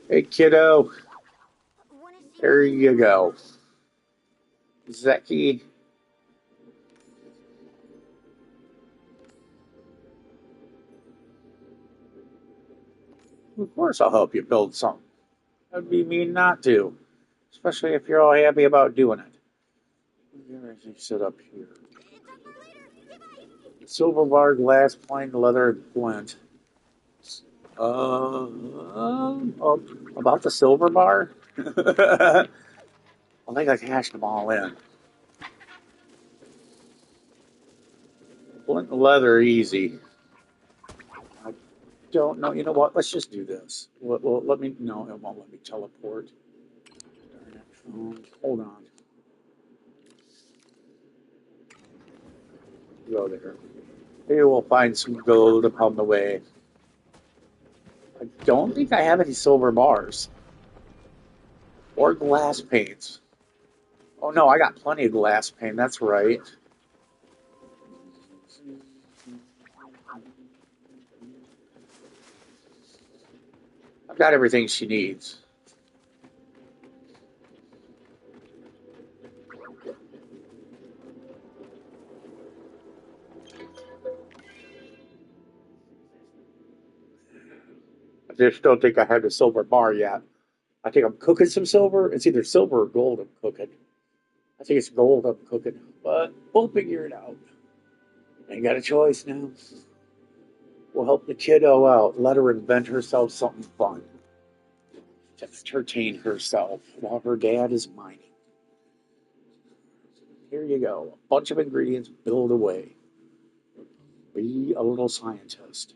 Hey kiddo, Wanna see there my you go. Zeki. Of course I'll help you build something. That'd be mean not to. Especially if you're all happy about doing it. Everything set up here. Talk more later. Okay, bye. Silver bar, glass, plain leather, and flint. About the silver bar? I think I cashed them all in. Flint and leather, easy. I don't know. You know what? Let's just do this. Well, let me. No, it won't let me teleport. Darn it. Hold on. Go there. Maybe we'll find some gold upon the way. I don't think I have any silver bars or glass panes. Oh no, I got plenty of glass pane. That's right. I've got everything she needs. I just don't think I have a silver bar yet. I think I'm cooking some silver. It's either silver or gold I'm cooking. I think it's gold I'm cooking, but we'll figure it out. Ain't got a choice now. We'll help the kiddo out. Let her invent herself something fun to entertain herself while her dad is mining. Here you go. A bunch of ingredients, build away. Be a little scientist.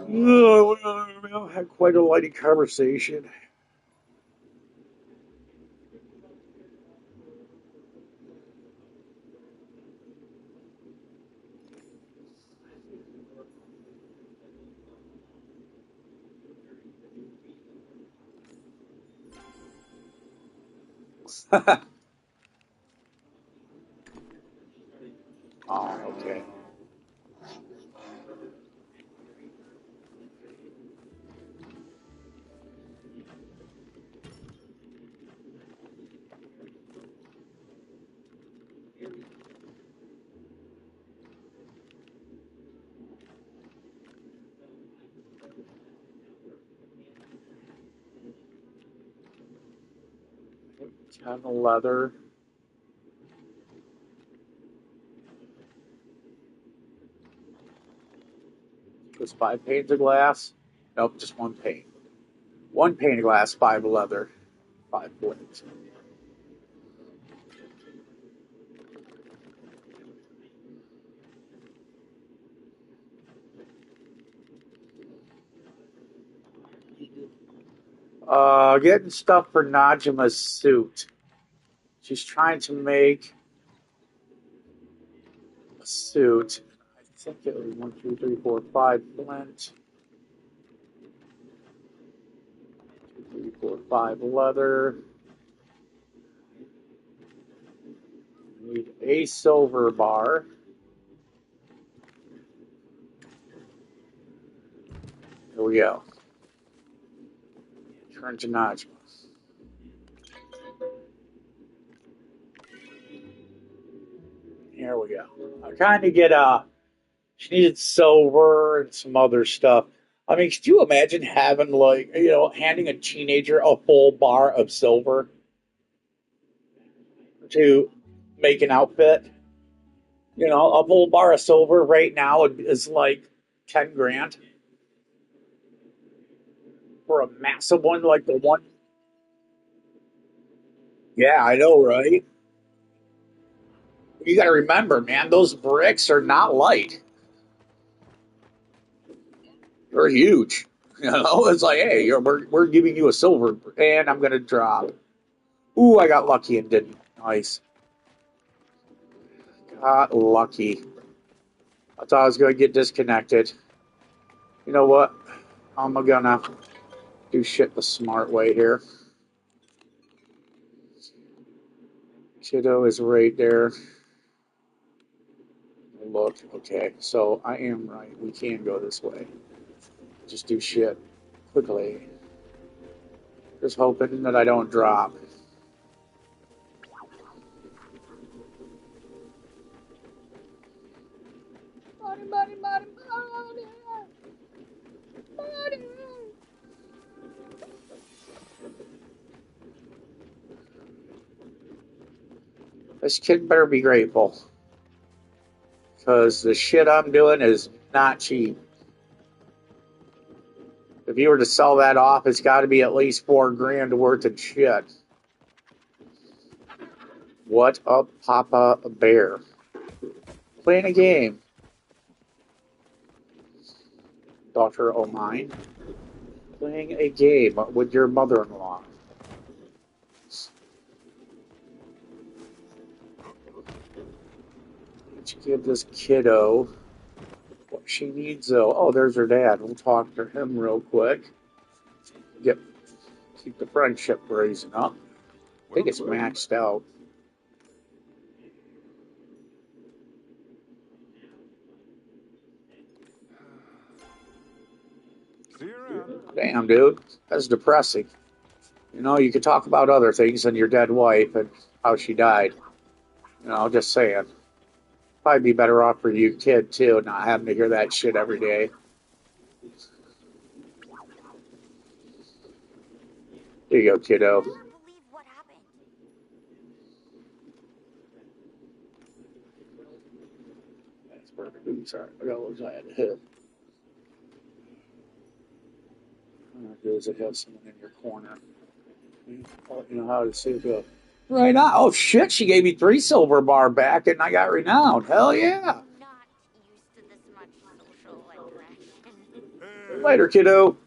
We had quite a lighty conversation. Oh, okay. Ton of leather. Just 5 panes of glass. Nope, just 1 pane. 1 pane of glass, 5 leather, 5 plates. Getting stuff for Najima's suit. She's trying to make a suit. I think it was 1, 2, 3, 4, 5 flint. 2, 3, 4, 5 leather. Need a silver bar. Here we go. Turn to Najma. Here we go. I'm trying to get she needed silver and some other stuff. I mean, could you imagine having handing a teenager a full bar of silver to make an outfit? A full bar of silver right now is like 10 grand for a massive one like the one. Yeah, I know, right? You got to remember, man, those bricks are not light. They're huge. It's like, hey, we're giving you a silver, and I'm gonna drop. Ooh, I got lucky and didn't. Nice. Got lucky. I thought I was gonna get disconnected. You know what? I'm gonna do shit the smart way here. Kiddo is right there. Look, okay, so I am right. We can go this way. Just do shit quickly. Just hoping that I don't drop. Money, money, money, money, money. This kid better be grateful. Because the shit I'm doing is not cheap. If you were to sell that off, it's got to be at least $4,000 worth of shit. What up, Papa Bear? Playing a game. Daughter o' mine. Playing a game with your mother-in-law. Let's give this kiddo what she needs, though. Oh, there's her dad. We'll talk to him real quick. Get Keep the friendship raising up. I think it's maxed out. See you around. Damn, dude. That's depressing. You know, you could talk about other things than your dead wife and how she died. You know, just saying. Probably be better off for you kid, too, not having to hear that shit every day. Here you go, kiddo. I'll never believe what happened. That's perfect. Ooh, sorry. I got what I had to hit. Does it have someone in your corner? I'll let you know how to see it go. Right on. Oh, shit. She gave me 3 silver bar back and I got renowned. Hell yeah. I'm not used to this much social interaction. Later, kiddo.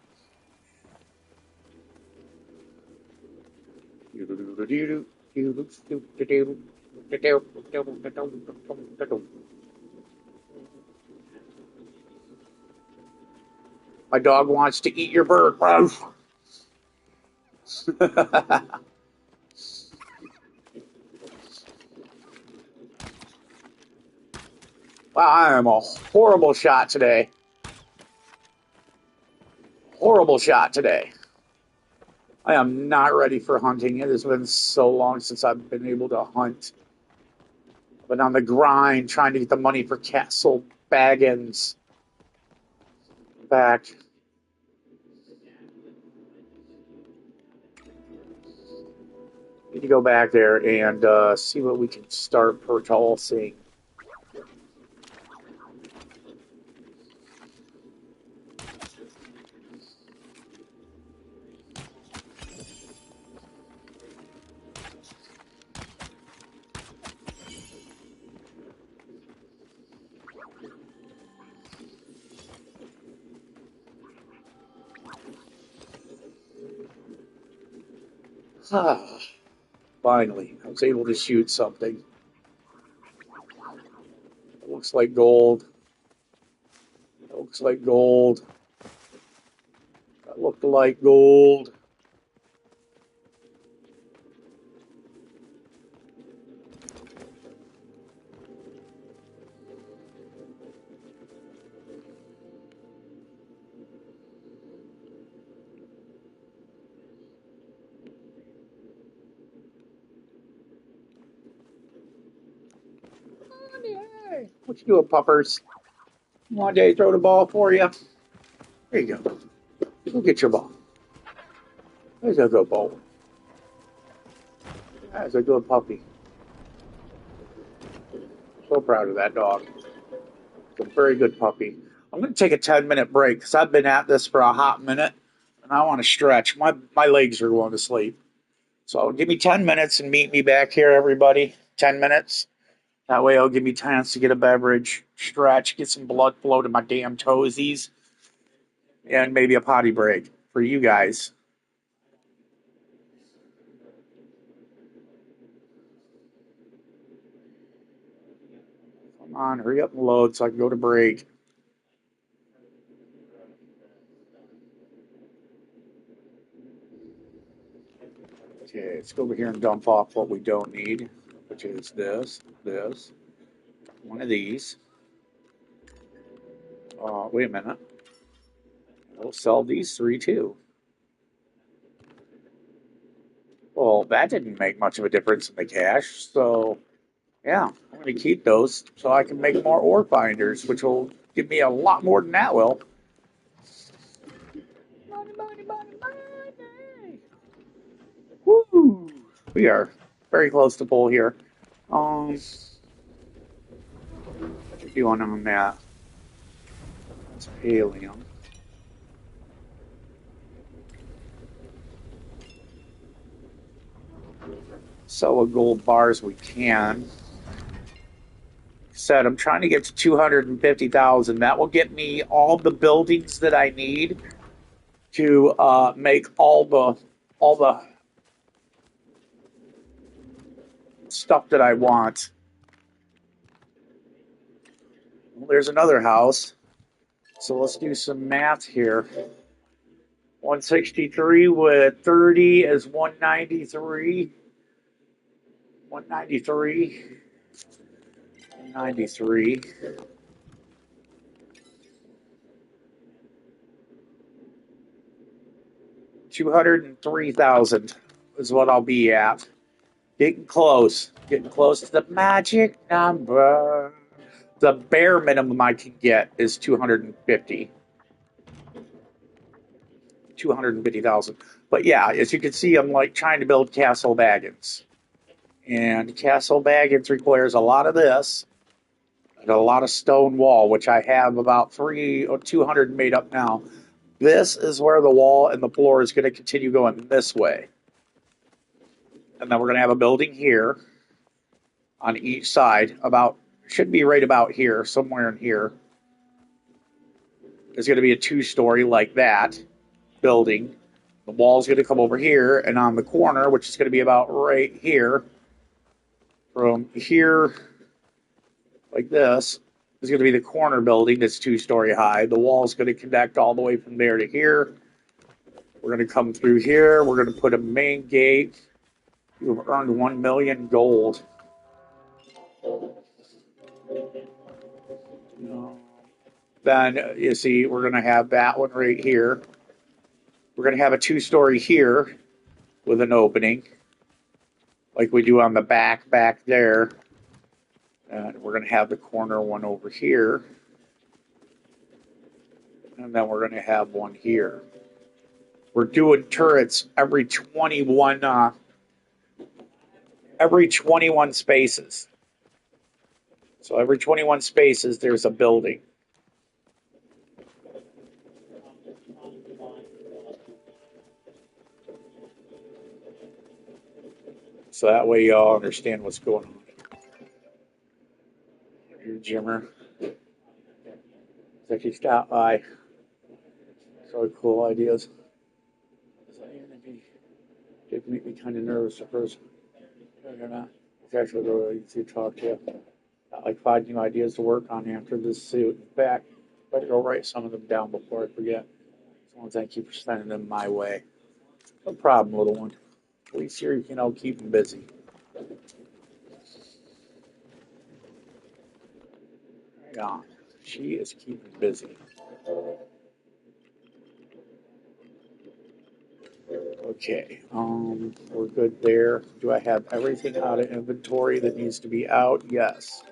My dog wants to eat your bird. Wow, I am a horrible shot today. Horrible shot today. I am not ready for hunting. It has been so long since I've been able to hunt. I've been on the grind trying to get the money for Castle Baggins back. Need to go back there and see what we can start purchasing. Finally, I was able to shoot something. It looks like gold. It looks like gold. That looked like gold. What you doing, puppers? One day, throw the ball for you. There you go. Go get your ball. There's a good ball. That's a good puppy. So proud of that dog. It's a very good puppy. I'm going to take a 10-minute break because I've been at this for a hot minute and I want to stretch. My legs are going to sleep. So give me 10 minutes and meet me back here, everybody. 10 minutes. That way it'll give me chance to get a beverage, stretch, get some blood flow to my damn toesies, and maybe a potty break for you guys. Come on, hurry up and load so I can go to break. Okay, let's go over here and dump off what we don't need, which is this, one of these. Wait a minute. We'll sell these 3 too. Well, that didn't make much of a difference in the cash, so yeah, I'm going to keep those so I can make more ore finders, which will give me a lot more than that will. Money, money, money, money. Woo! We are very close to full here. What you doing on that? That's helium. Sell a gold bars we can. Said I'm trying to get to 250,000. That will get me all the buildings that I need to make all the stuff that I want. Well, there's another house. So let's do some math here. 163 with 30 is 193. 193. 193. 203,000 is what I'll be at. Getting close. Getting close to the magic number. The bare minimum I can get is 250. 250,000. But yeah, as you can see, I'm like trying to build Castle Baggins. And Castle Baggins requires a lot of this and a lot of stone wall, which I have about 200 made up now. This is where the wall and the floor is going to continue going this way. And then we're going to have a building here on each side, about should be right about here, somewhere in here. There's going to be a two-story like that building. The wall's going to come over here, and on the corner, which is going to be about right here, from here like this, is going to be the corner building that's two-story high. The wall's going to connect all the way from there to here. We're going to come through here. We're going to put a main gate. You've earned 1 million gold. Then you see we're going to have that one right here. We're going to have a two-story here with an opening, like we do on the back there. And we're going to have the corner one over here. And then we're going to have one here. We're doing turrets every 21 spaces. So every 21 spaces, there's a building. So that way y'all understand what's going on. Your Jimmer. Actually stop by. Really cool ideas. It made me kind of nervous at first. You're not. It's actually really easy to talk to you. Got like 5 new ideas to work on after this suit. In fact, better go write some of them down before I forget. As long as I keep sending them my way. No problem, little one. At least here you can all keep them busy. Right on. She is keeping busy. Okay, we're good there. Do I have everything out of inventory that needs to be out? Yes.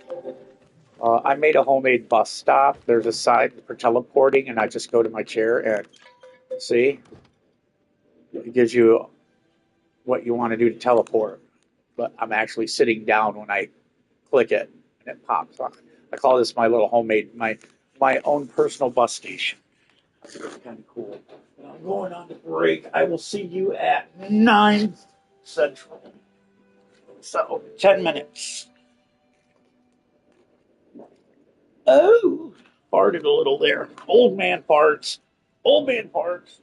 I made a homemade bus stop. There's a side for teleporting, and I just go to my chair and see. It gives you what you want to do to teleport. But I'm actually sitting down when I click it, and it pops on. I call this my little homemade, my own personal bus station. It's kind of cool. I'm going on to break. I will see you at 9 Central. So 10 minutes. Oh, farted a little there. Old man farts. Old man farts.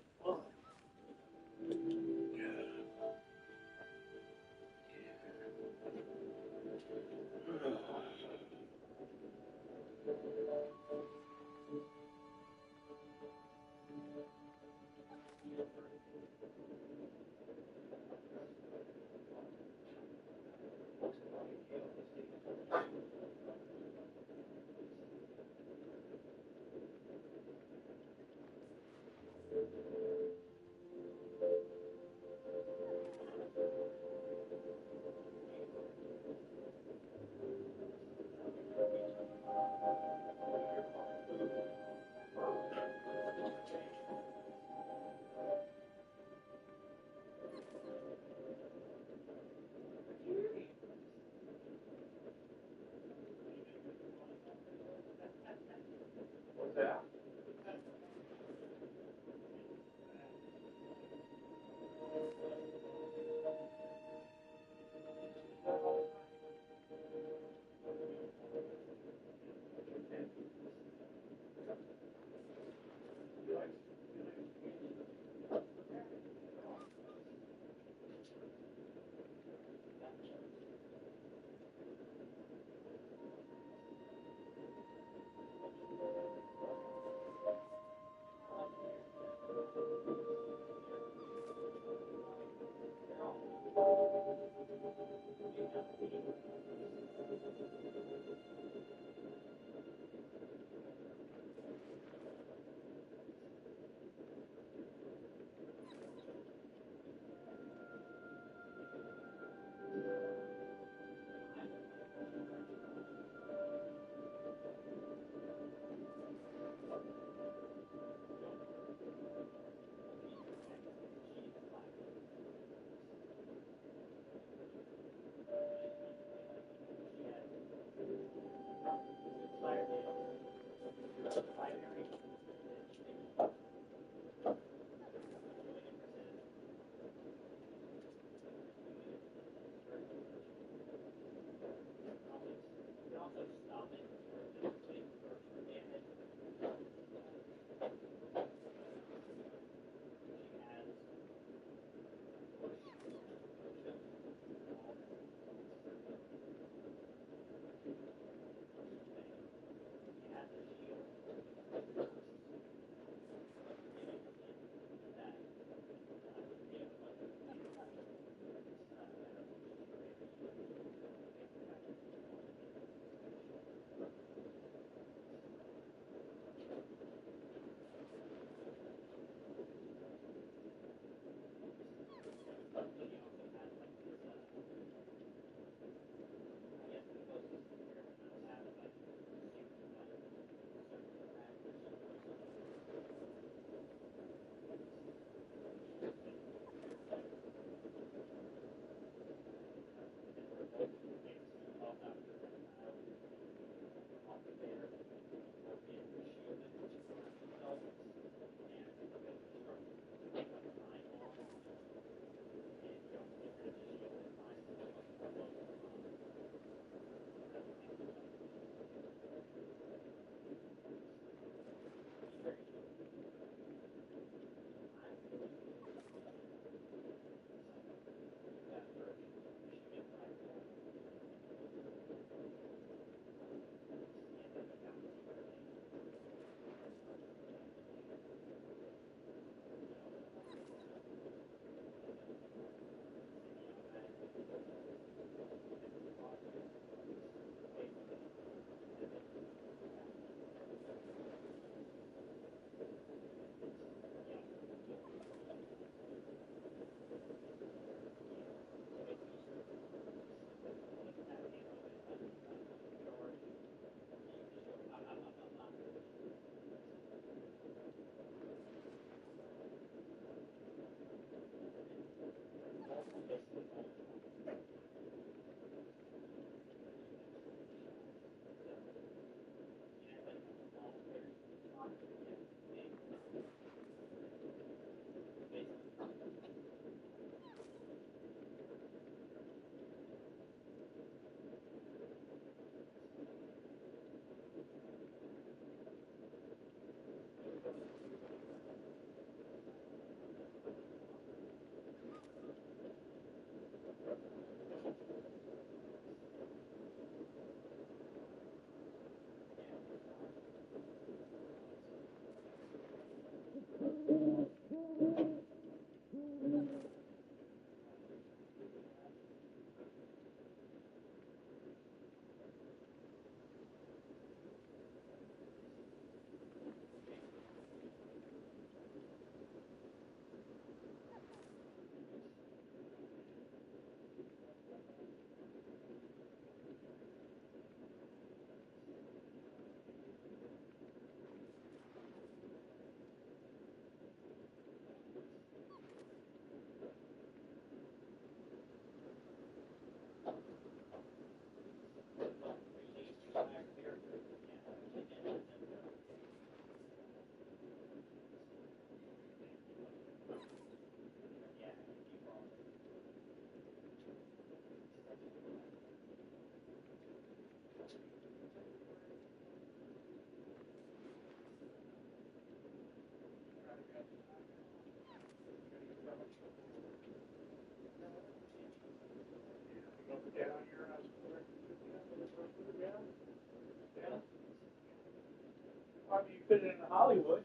Probably you fit in Hollywood.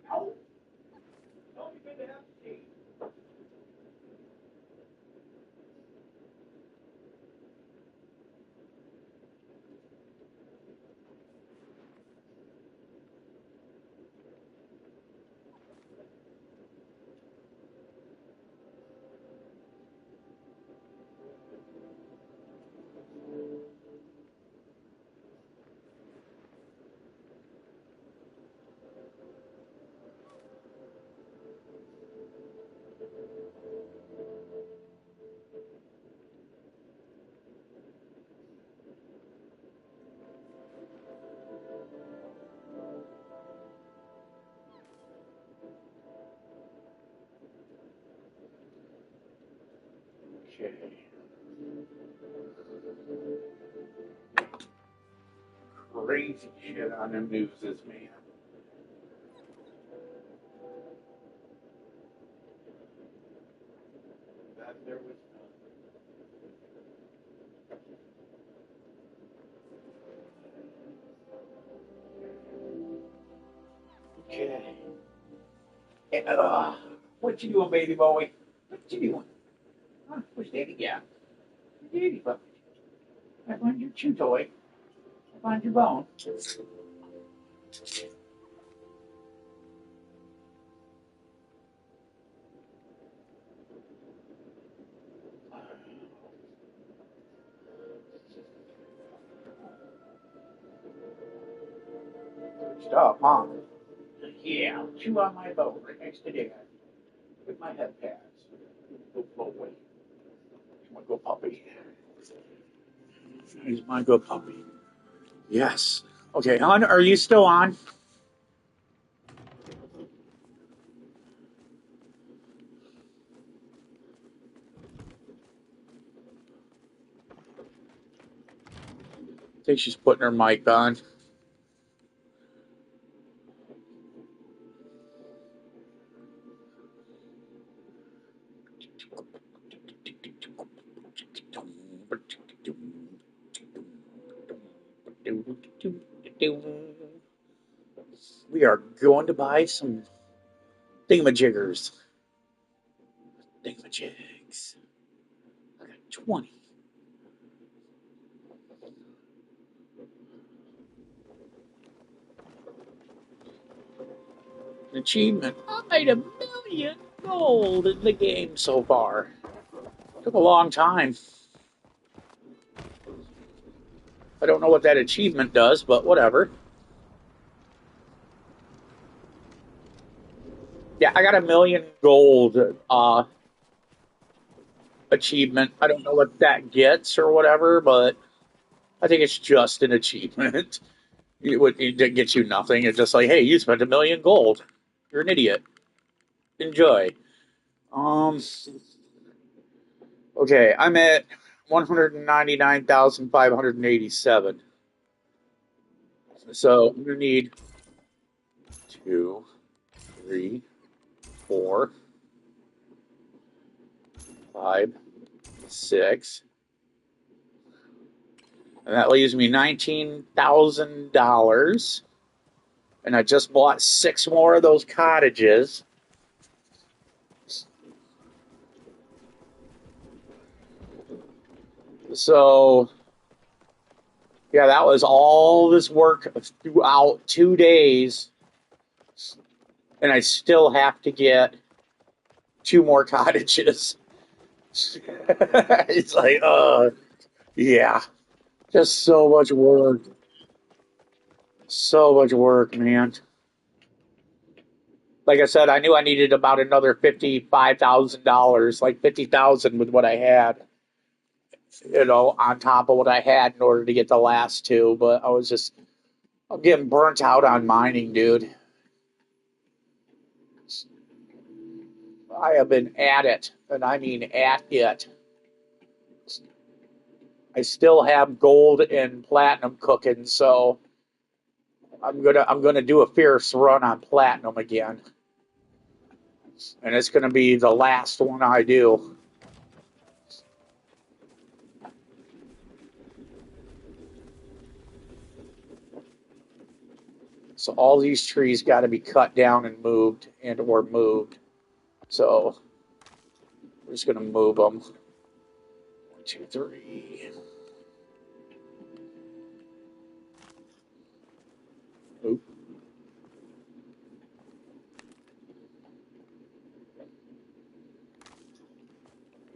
No, no, you've been to Epstein. Okay. Crazy shit on the news this man. That there was okay. What you doing, baby boy? What you doing? Huh? Where's Daddy at? Where's Daddy, puppy? I found your chew toy. I found your bone. Good stuff, huh? Yeah, chew on my bone right next to Dad with my head pads. Go boy. He's my good puppy. He's my good puppy. Yes. Okay, hon, are you still on? I think she's putting her mic on. We are going to buy some thingamajiggers. Thingamajigs. I got 20. Achievement. I made 1,000,000 gold in the game so far. Took a long time. I don't know what that achievement does, but whatever. Yeah, I got 1,000,000 gold achievement. I don't know what that gets or whatever, but I think it's just an achievement. It gets you nothing. It's just like, hey, you spent 1,000,000 gold. You're an idiot. Enjoy. Um. Okay, I'm at 199,587. So I'm gonna need two, three, four, five, six, and that leaves me $19,000. And I just bought six more of those cottages. So yeah, that was all this work throughout 2 days, and I still have to get two more cottages. It's like, yeah, just so much work, so much work, man. Like I said, I knew I needed about another $55,000, like 50,000 with what I had, on top of what I had in order to get the last two. But I'm getting burnt out on mining, dude. I have been at it, and I mean at it. I still have gold and platinum cooking, so I'm gonna do a fierce run on platinum again, and it's gonna be the last one I do. So all these trees got to be cut down and moved and or moved. So we're just gonna move them. 1, 2, 3. Oop.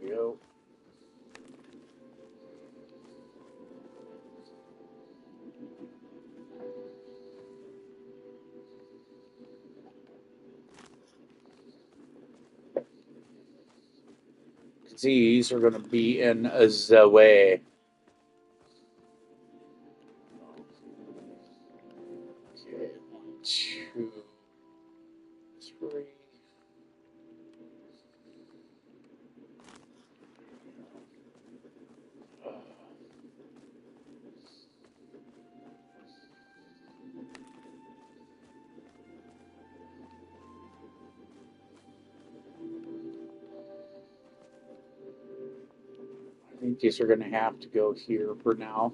There we go. These are gonna be in the way. Okay, 1, 2, 3. think these are going to have to go here for now.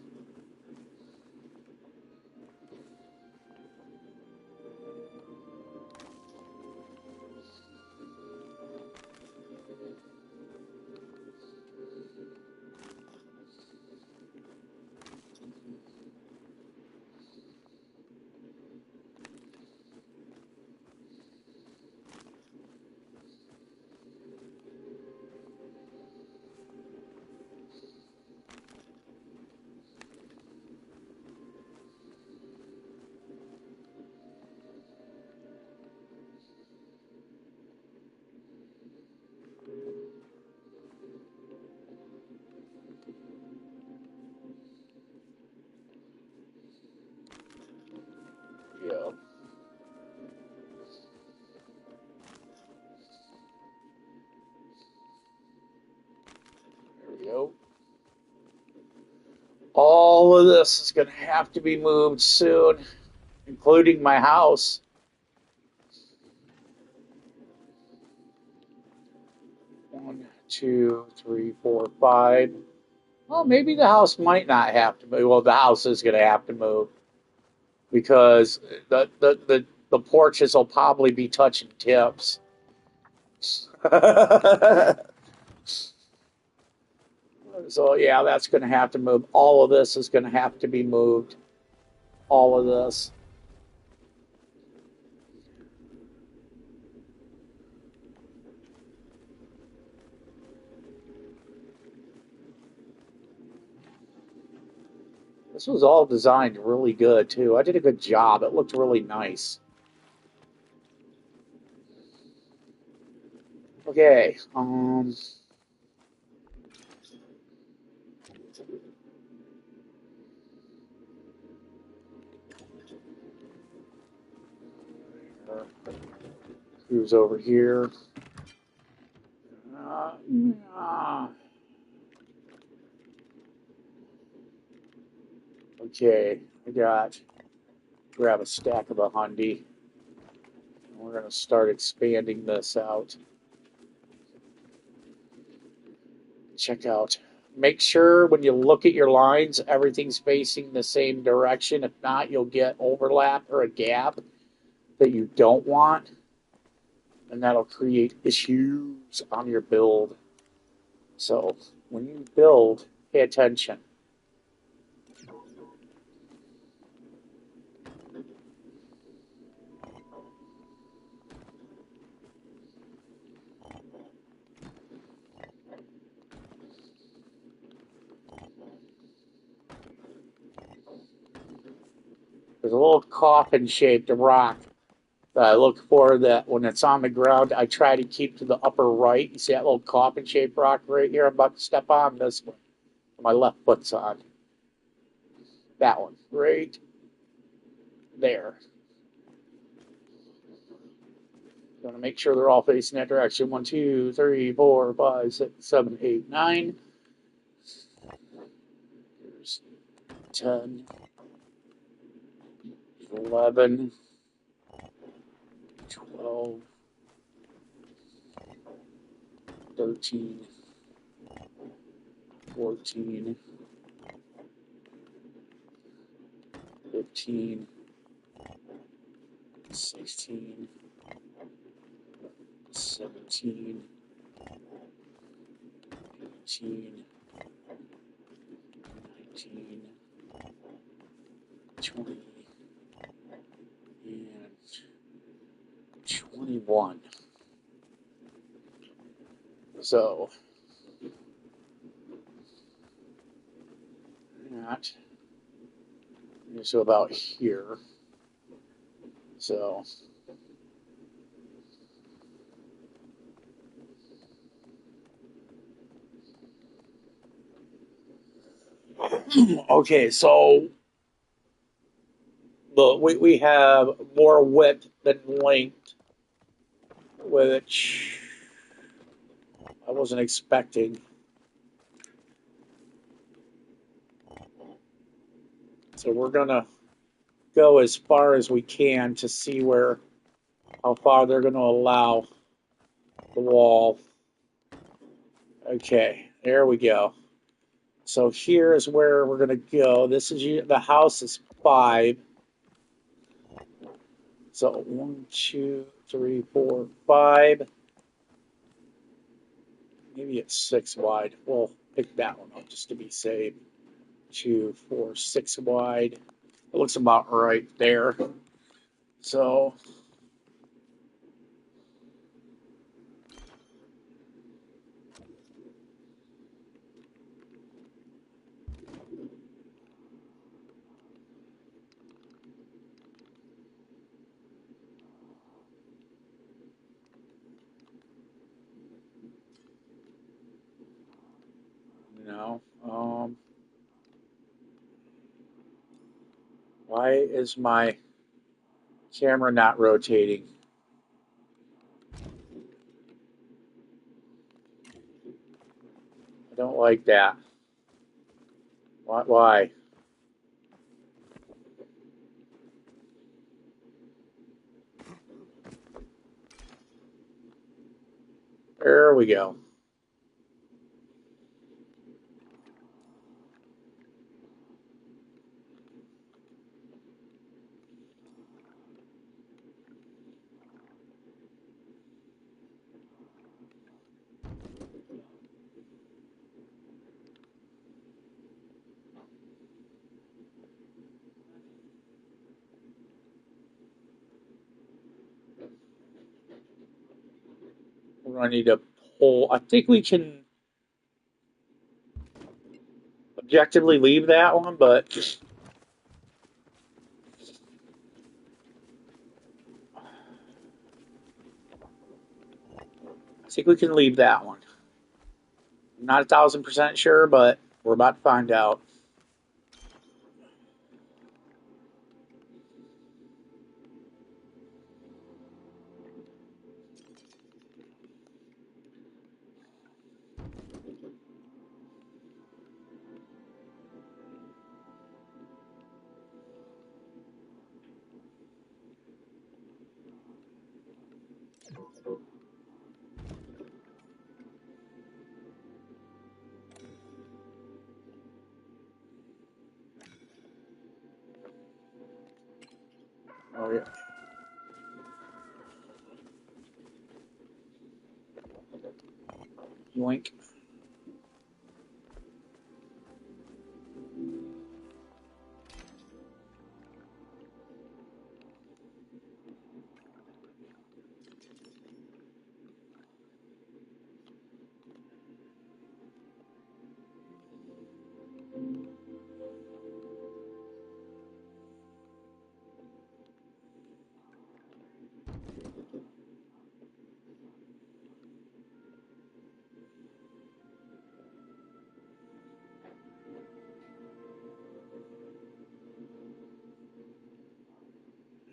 Yeah. There we go. All of this is going to have to be moved soon, including my house. One, two, three, four, five. Well, maybe the house might not have to move. Well, the house is going to have to move because the porches will probably be touching tips. So yeah, that's going to have to move. All of this is going to have to be moved. All of this. This was all designed really good too. I did a good job. It looked really nice. Okay. Who's over here? Uh, okay, I got grab a stack of a hundy. We're gonna start expanding this out. Check out. Make sure when you look at your lines, everything's facing the same direction. If not, you'll get overlap or a gap that you don't want, and that'll create issues on your build. So when you build, pay attention. There's a little coffin-shaped rock that I look for that when it's on the ground, I try to keep to the upper right. You see that little coffin-shaped rock right here? I'm about to step on this one. My left foot's on. That one, right there. You want to make sure they're all facing that direction. 1, 2, 3, 4, 5, 6, 7, 8, 9. Here's 10, 11, 12, 13, 14, 15, 16, 17, 18, 19, 20, and 21. So, that is about here. So, okay, so we have more width than length, which I wasn't expecting. So we're gonna go as far as we can to see how far they're gonna allow the wall. Okay, there we go. So here is where we're gonna go. This is the house is 5. So 1, 2, 3, 4, 5. Maybe it's 6 wide. We'll pick that one up just to be safe. 2, 4, 6 wide. It looks about right there. So you know, why is my camera not rotating? I don't like that. Why? There we go. I need to pull. I think we can objectively leave that one, but I think we can leave that one. I'm not 1,000% sure, but we're about to find out. Oh yeah. Yoink.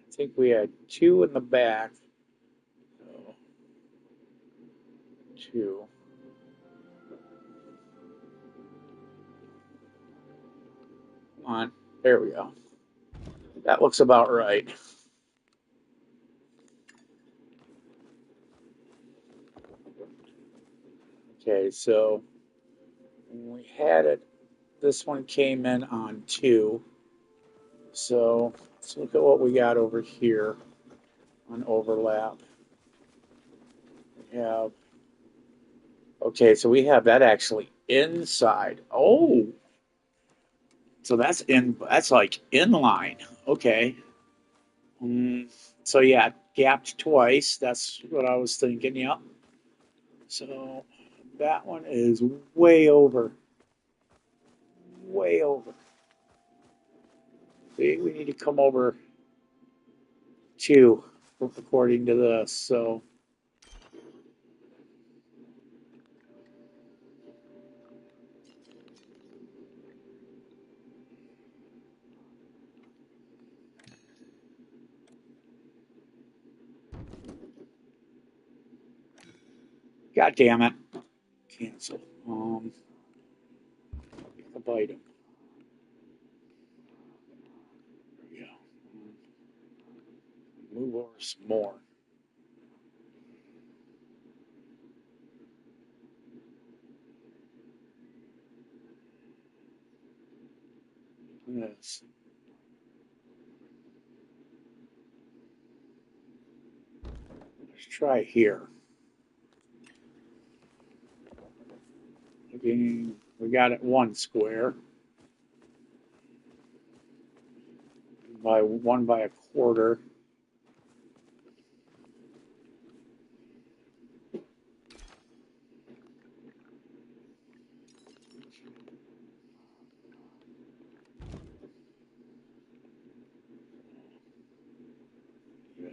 I think we had 2 in the back. So, 2. Come on. There we go. That looks about right. Okay, so when we had it, this one came in on 2. So let's look at what we got over here on overlap. We have, okay, so we have that actually inside. Oh, so that's like inline. Okay. So yeah, gapped twice. That's what I was thinking. Yep. So that one is way over. Way over. We need to come over 2 according to this. So God damn it. Cancel. Bite item. There we go. Move over some more. Yes. Let's try here. Again, we got it one square by one by a quarter. Yeah,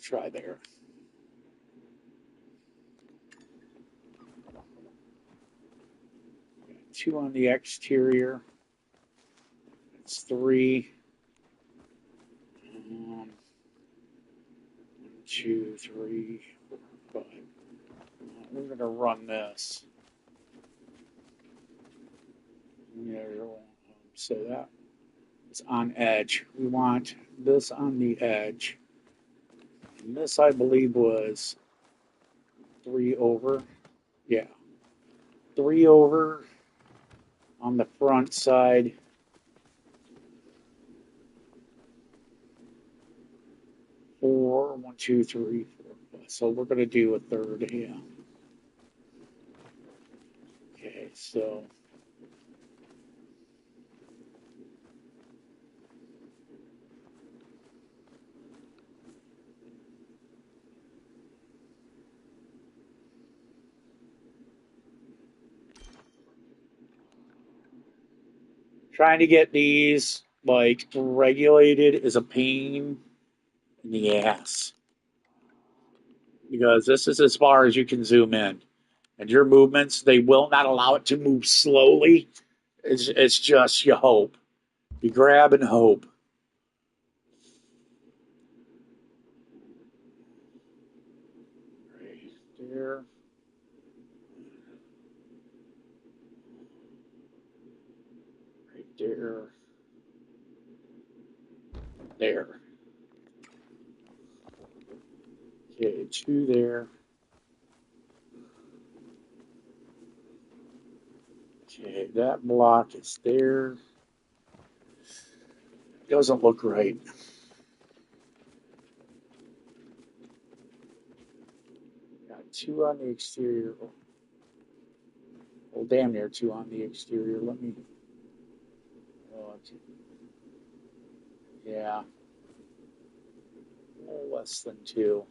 try there. Two on the exterior. It's three. 2, 3, 4, 5. We're going to run this. Yeah, so that is on edge. We want this on the edge. And this, I believe, was 3 over. Yeah. 3 over on the front side. 4, 1, 2, 3, 4, 5. So we're going to do a third, yeah. Okay, so trying to get these like regulated is a pain in the ass because this is as far as you can zoom in. And your movements, they will not allow it to move slowly. It's just you hope. You grab and hope. Right there. Right there. There. Okay, 2 there. Okay, that block is there. Doesn't look right. Got 2 on the exterior. Well, damn near 2 on the exterior. Let me. Oh, yeah. Less than 2.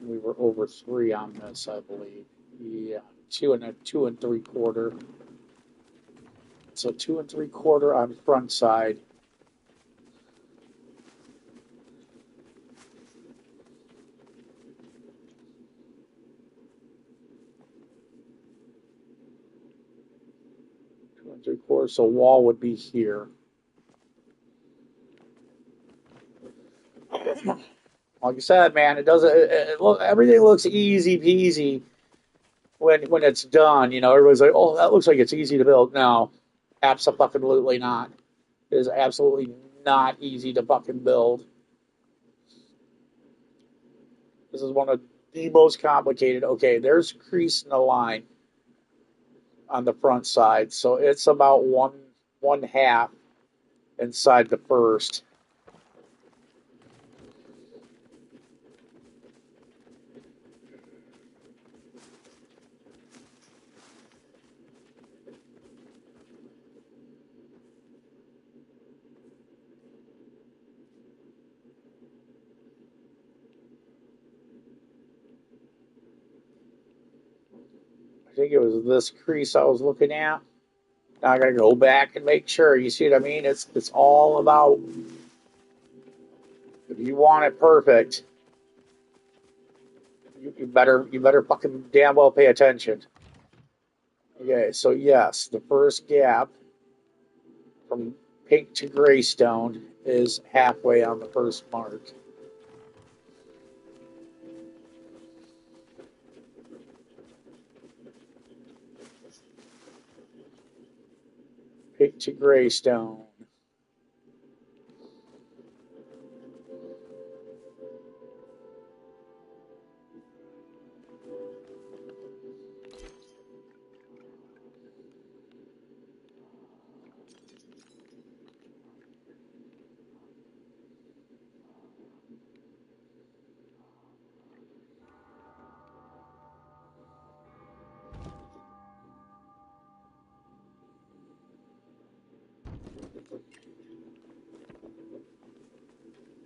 We were over 3 on this, I believe. Yeah, 2 and 3/4. So 2 and 3/4 on front side. Two and 3/4. So wall would be here. Like I said, man, it doesn't. Look, everything looks easy peasy when it's done. You know, everybody's like, "Oh, that looks like it's easy to build." No, absolutely not. It is absolutely not easy to fucking build. This is one of the most complicated. Okay, there's crease in the line on the front side, so it's about one half inside the first. I think it was this crease I was looking at. Now I gotta go back and make sure. You see what I mean? It's all about if you want it perfect, you better fucking damn well pay attention. Okay, so yes, the first gap from pink to gray stone is halfway on the first mark. Pink to gray stone.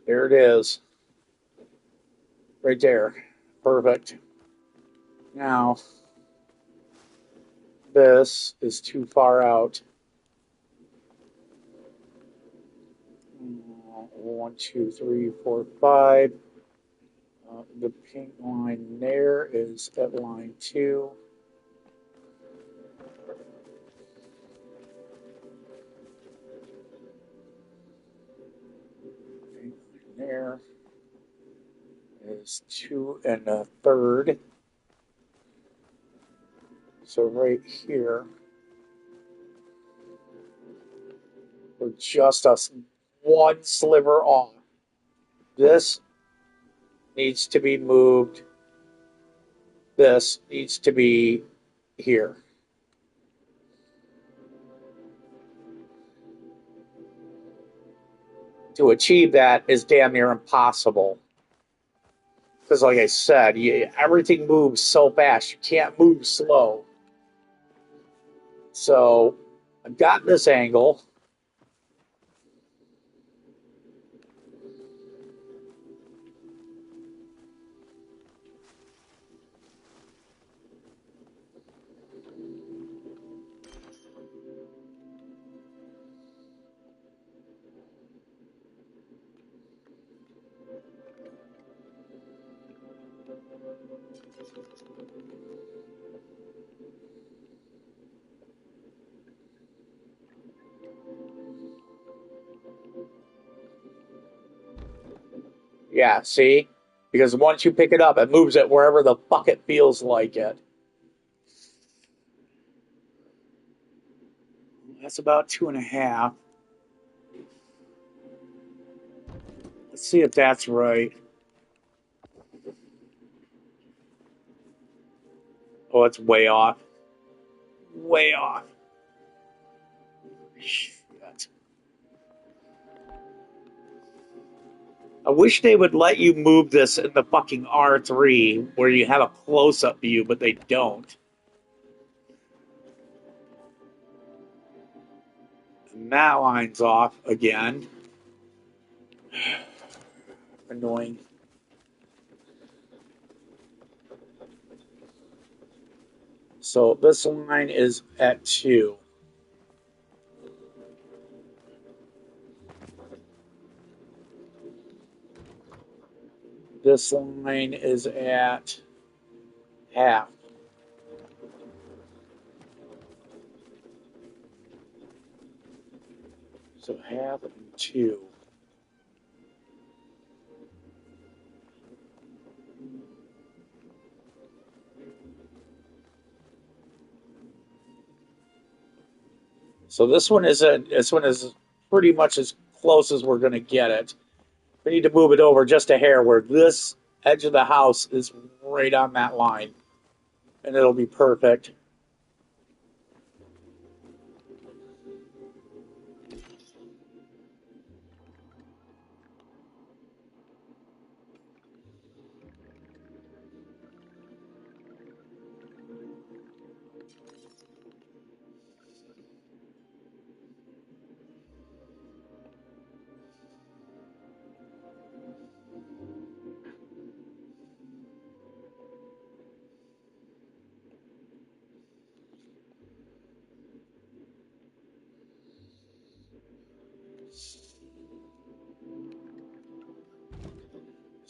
There it is. Right there. Perfect. Now, this is too far out. 1, 2, 3, 4, 5. The pink line there is at line 2. Pink line there is 2 1/3. So right here, we're just one sliver off. This needs to be moved. This needs to be here. To achieve that is damn near impossible. Because, like I said, everything moves so fast, you can't move slow. So, I've got this angle. Yeah, see? Because once you pick it up, it moves it wherever the fuck it feels like it. That's about 2.5. Let's see if that's right. Oh, it's way off. Way off. Shit. I wish they would let you move this in the fucking R3 where you have a close up view, but they don't. And that line's off again. Annoying. So this line is at 2. This line is at half. So half and 2. So this one is pretty much as close as we're going to get it. We need to move it over just a hair where this edge of the house is right on that line, and it'll be perfect.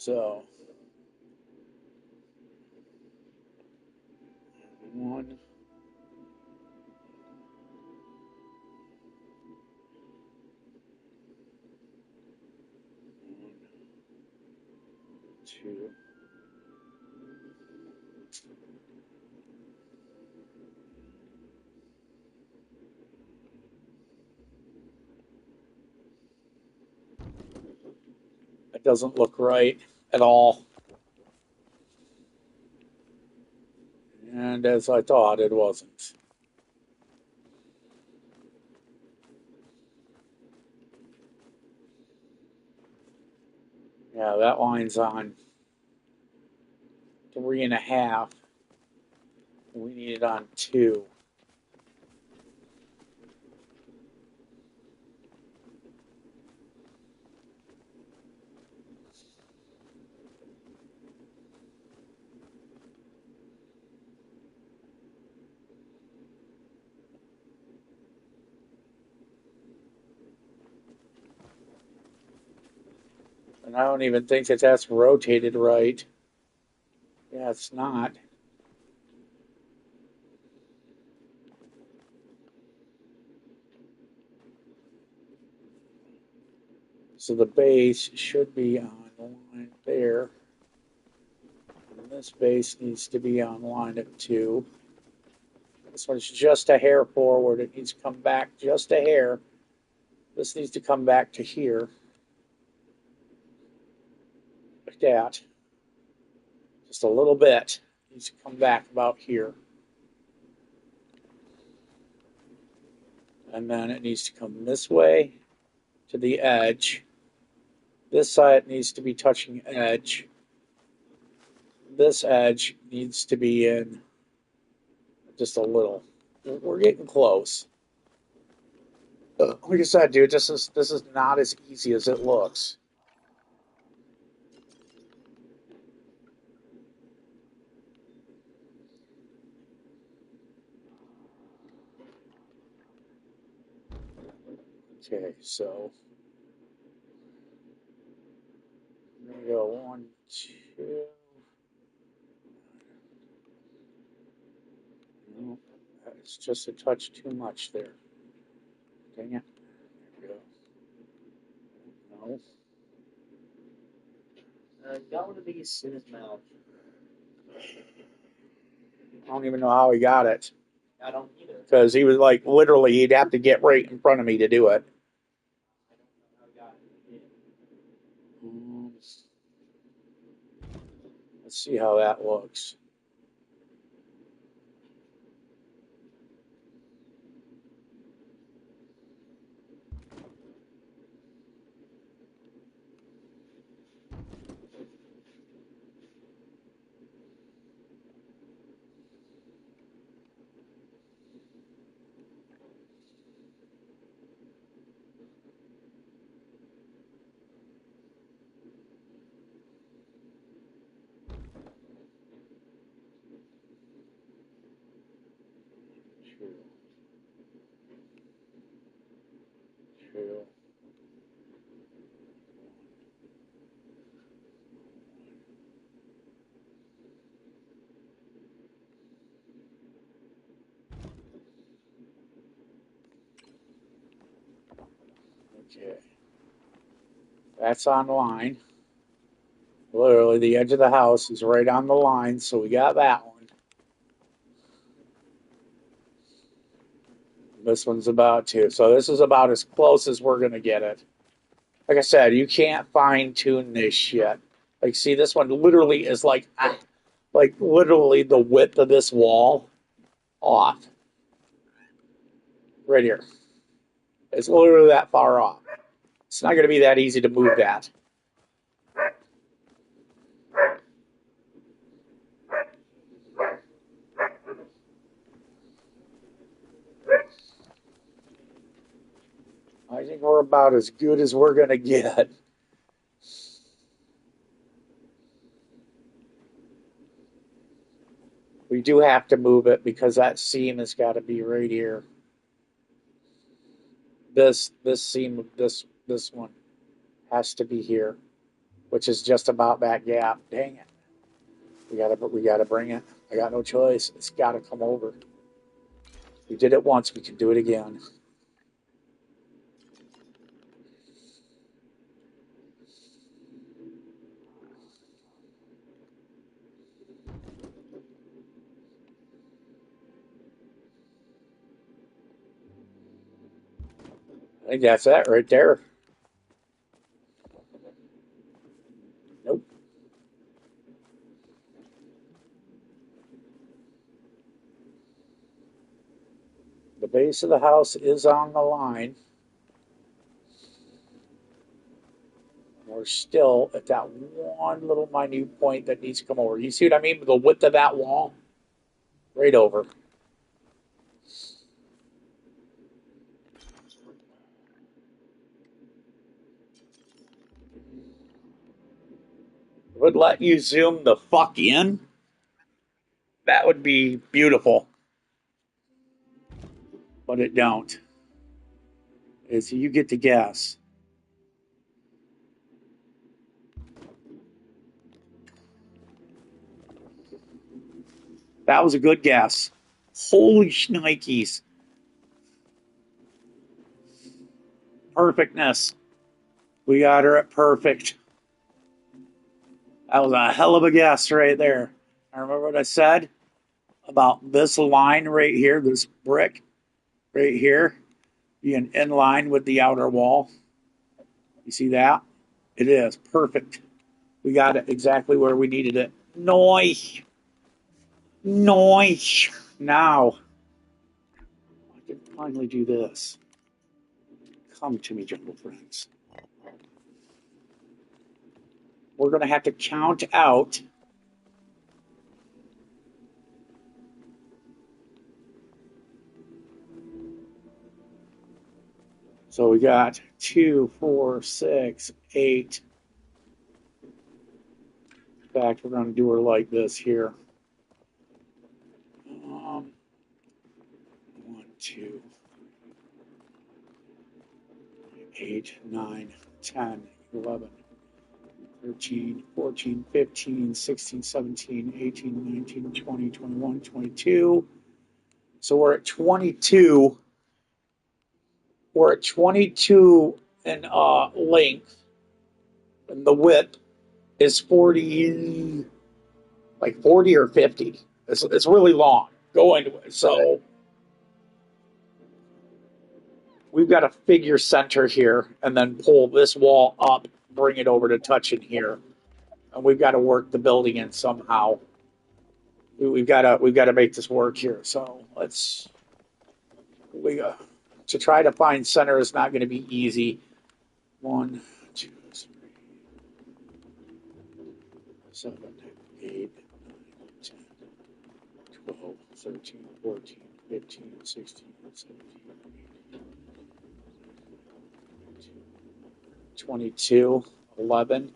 So 1, 2. It doesn't look right at all. And as I thought, it wasn't. Yeah, that line's on 3.5. We need it on 2. And I don't even think that that's rotated right. Yeah, it's not. So the base should be on the line there. And this base needs to be on line at 2. This one's just a hair forward. It needs to come back just a hair. This needs to come back to here. Like that. Just a little bit. It needs to come back about here. And then it needs to come this way to the edge. This side needs to be touching edge. This edge needs to be in just a little. We're getting close. Like I said, dude, this is not as easy as it looks. Okay, so there we go. 1, 2. No, it's just a touch too much there. Dang it. There we go. No. Got one of these in his mouth. I don't even know how he got it. I don't either. Because he was like, literally, he'd have to get right in front of me to do it. I don't know how he got it. Let's see how that looks. Two. Two. Okay. That's on line. Literally, the edge of the house is right on the line, so we got that one. This one's about to. So this is about as close as we're going to get it. Like I said, you can't fine tune this shit. Like, see, this one literally is like literally the width of this wall off. Right here. It's literally that far off. It's not going to be that easy to move that. I think we're about as good as we're going to get. We do have to move it because that seam has got to be right here. This seam, this one has to be here, which is just about that gap. Dang it. We gotta bring it. I got no choice. It's gotta come over. We did it once, we can do it again. I think that's that right there. Nope. The base of the house is on the line. We're still at that one little minute point that needs to come over. You see what I mean? The width of that wall? Right over. Would let you zoom the fuck in? That would be beautiful. But it don't. Is you get to guess. That was a good guess. Holy shnikes. Perfectness. We got her at perfect. That was a hell of a guess right there. I remember what I said about this line right here, this brick right here, being in line with the outer wall. You see that? It is perfect. We got it exactly where we needed it. Nice. Nice. Now, I can finally do this. Come to me, jungle friends. We're going to have to count out. So we got 2, 4, 6, 8. In fact, we're going to do her like this here. 1, 2, 8, 9, 10, 11, 13, 14, 15, 16, 17, 18, 19, 20, 21, 22. So we're at 22. We're at 22 in length, and the width is 40, like 40 or 50. It's really long going to it. So we've got to figure center here and then pull this wall up, bring it over to touch it here. And we've got to work the building in somehow. We've got to make this work here. So we to try to find center is not going to be easy. 1, 2, 3, 7, 8, 9, 10, 12, 13, 14, 15, 16, 17, 22, 11.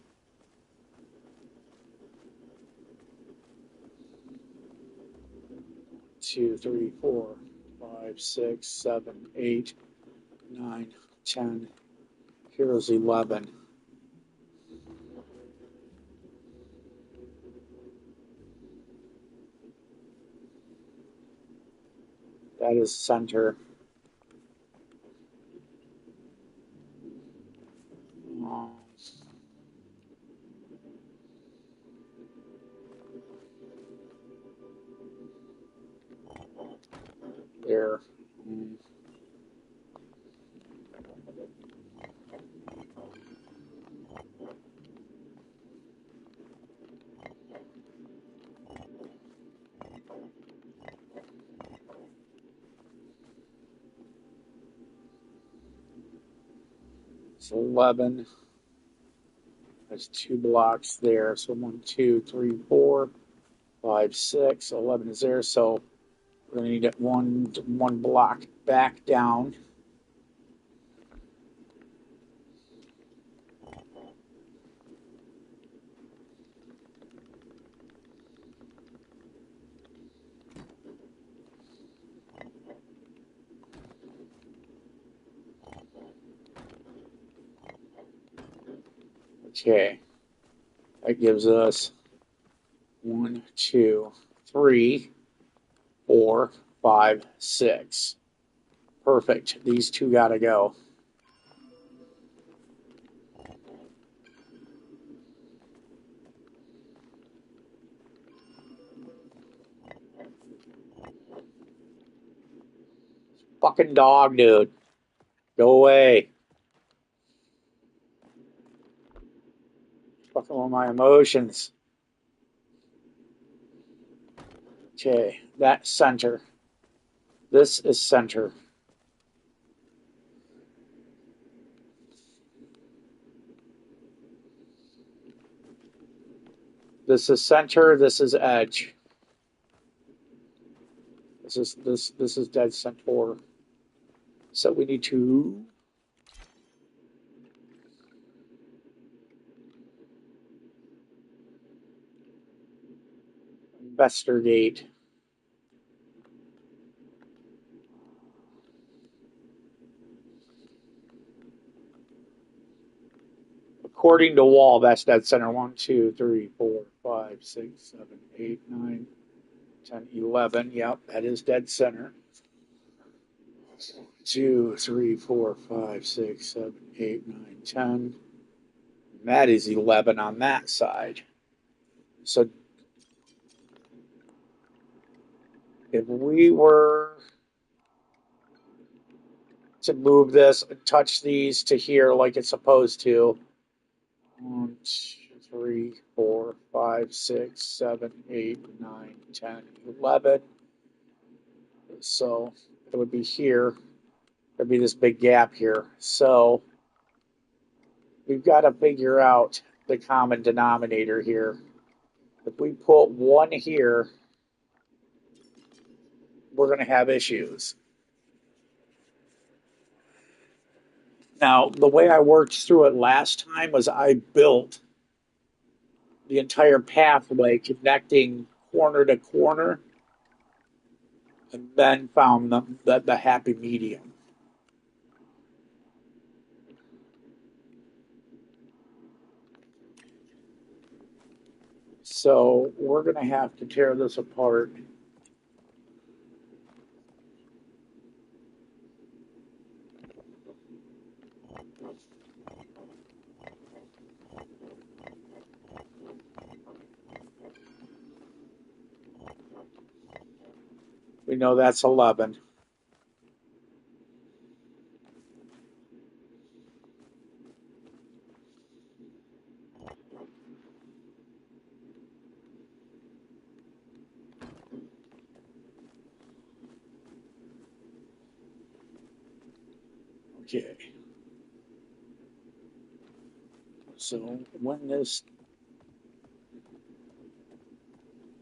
2, 3, 4, 5, 6, 7, 8, 9, 10. Here's 11. That is center. There. 11. That's 2 blocks there. So 1, 2, 3, 4, 5, 6. 11 is there. So we're going to need it one block back down. Okay. That gives us 1, 2, 3, 4, 5, 6. Perfect. These two got to go. Fucking dog, dude. Go away. Fucking with my emotions. Okay, that's center. This is center. This is center. This is edge. This is dead center. So we need to investigate. According to wall, that's dead center. 1, 2, 3, 4, 5, 6, 7, 8, 9. 10, 11. Yep, that is dead center. 2, 3, 4, 5, 6, 7, 8, 9, 10. That is 11 on that side. So if we were to move this, touch these to here like it's supposed to, 1, 2, 3, 4, 5, 6, 7, 8, 9, 10, 11. So it would be here. There'd be this big gap here. So we've got to figure out the common denominator here. If we put 1 here, we're going to have issues. Now, the way I worked through it last time was I built the entire pathway connecting corner to corner and then found the happy medium. So we're going to have to tear this apart. We know that's 11. Okay. So when this,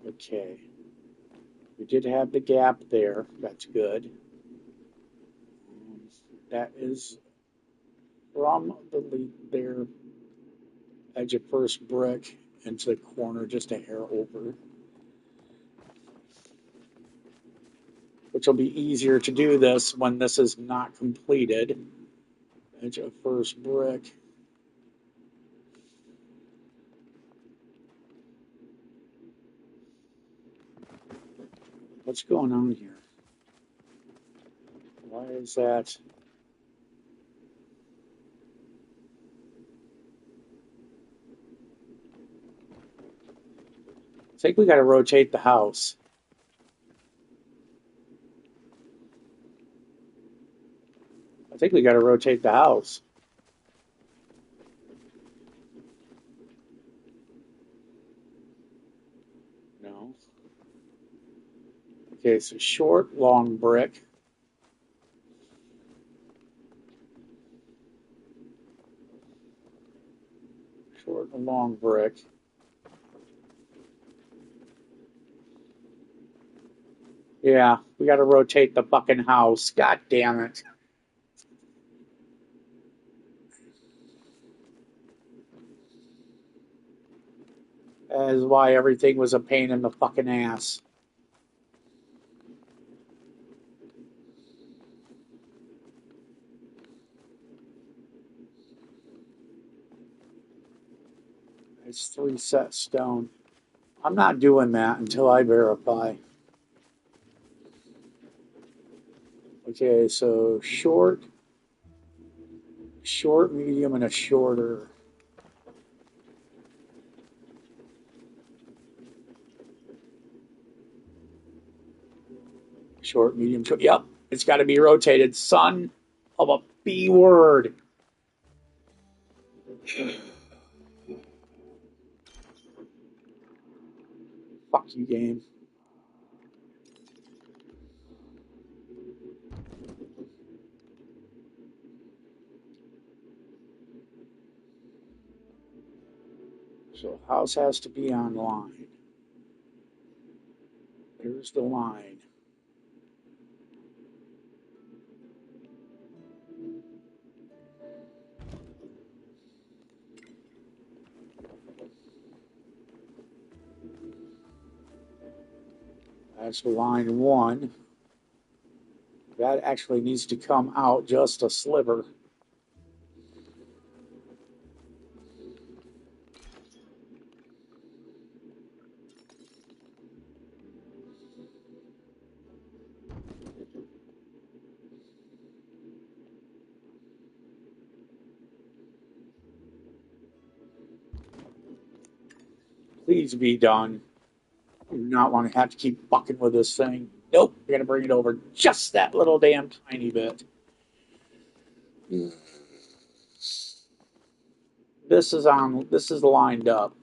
okay, we did have the gap there. That's good. That is from their edge of first brick into the corner, just a hair over, which will be easier to do this when this is not completed. Edge of first brick. What's going on here? Why is that? I think we got to rotate the house. I think we got to rotate the house. No. Okay, so short, long brick. Short and long brick. Yeah, we got to rotate the fucking house. God damn it. That is why everything was a pain in the fucking ass. It's 3 set stone. I'm not doing that until I verify. Okay, so short, medium, and a shorter. Short, medium, short. Yep, it's got to be rotated. Son of a B word. Fuck you, game. So house has to be online. Here's the line. That's line 1. That actually needs to come out just a sliver. Please be done. I do not want to have to keep fucking with this thing. Nope, we're gonna bring it over just that little damn tiny bit. This is on. This is lined up.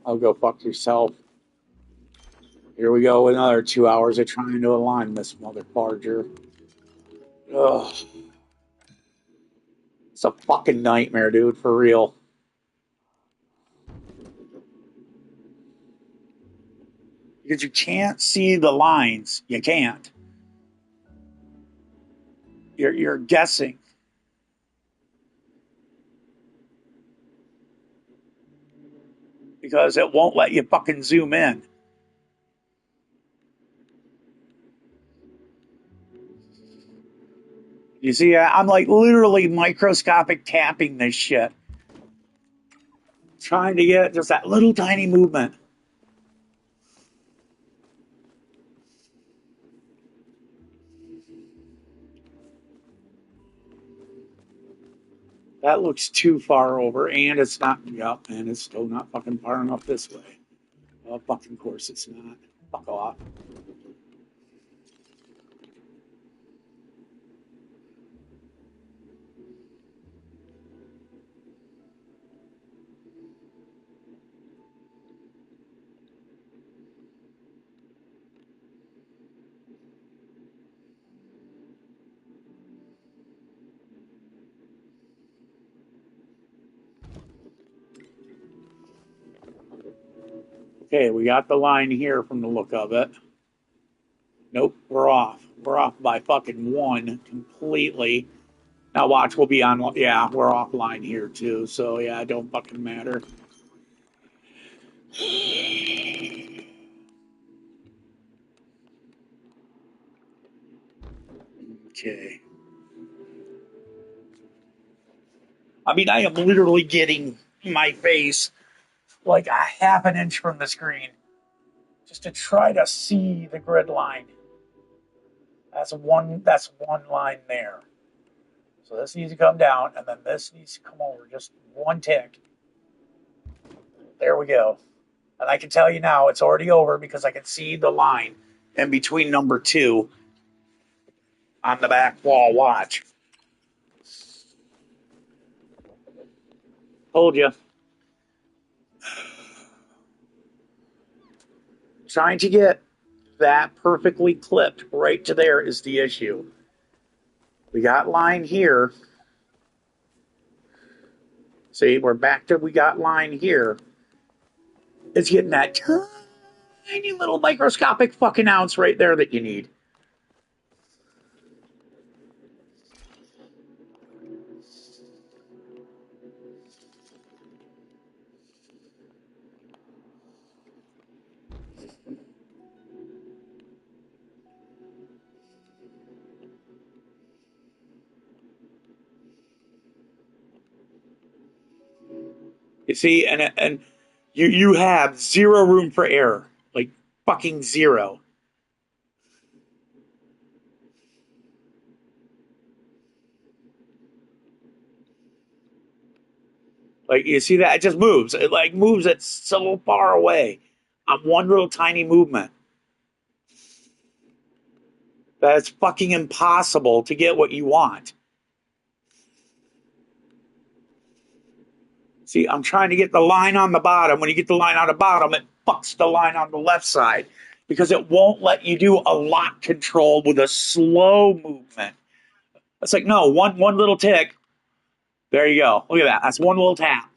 I'll go fuck yourself. Here we go. Another 2 hours of trying to align this motherfucker. Ugh. It's a fucking nightmare, dude, for real. Because you can't see the lines. You can't. You're guessing. Because it won't let you fucking zoom in. You see, I'm like literally microscopic tapping this shit. Trying to get just that little tiny movement. That looks too far over, and it's not. Yep, and it's still not fucking far enough this way. Oh, fucking course it's not. Fuck off. Okay, we got the line here from the look of it. Nope, we're off. We're off by fucking one completely. Now watch, we'll be on. Yeah, we're offline here too. So yeah, it don't fucking matter. Okay. I mean, I am literally getting my face like a half an inch from the screen just to try to see the grid line. That's one. That's one line there. So this needs to come down, and then this needs to come over just one tick. There we go. And I can tell you now it's already over because I can see the line in between number two on the back wall. Watch. Told you. Trying to get that perfectly clipped right to there is the issue. We got line here. See, we're back to we got line here. It's getting that tiny little microscopic fucking ounce right there that you need. You see, and you have zero room for error, like fucking zero. Like you see that it just moves. It like moves it so far away on one little tiny movement. That it's fucking impossible to get what you want. See, I'm trying to get the line on the bottom. When you get the line on the bottom, it fucks the line on the left side because it won't let you do a lock control with a slow movement. It's like, no, one little tick. There you go. Look at that. That's one little tap.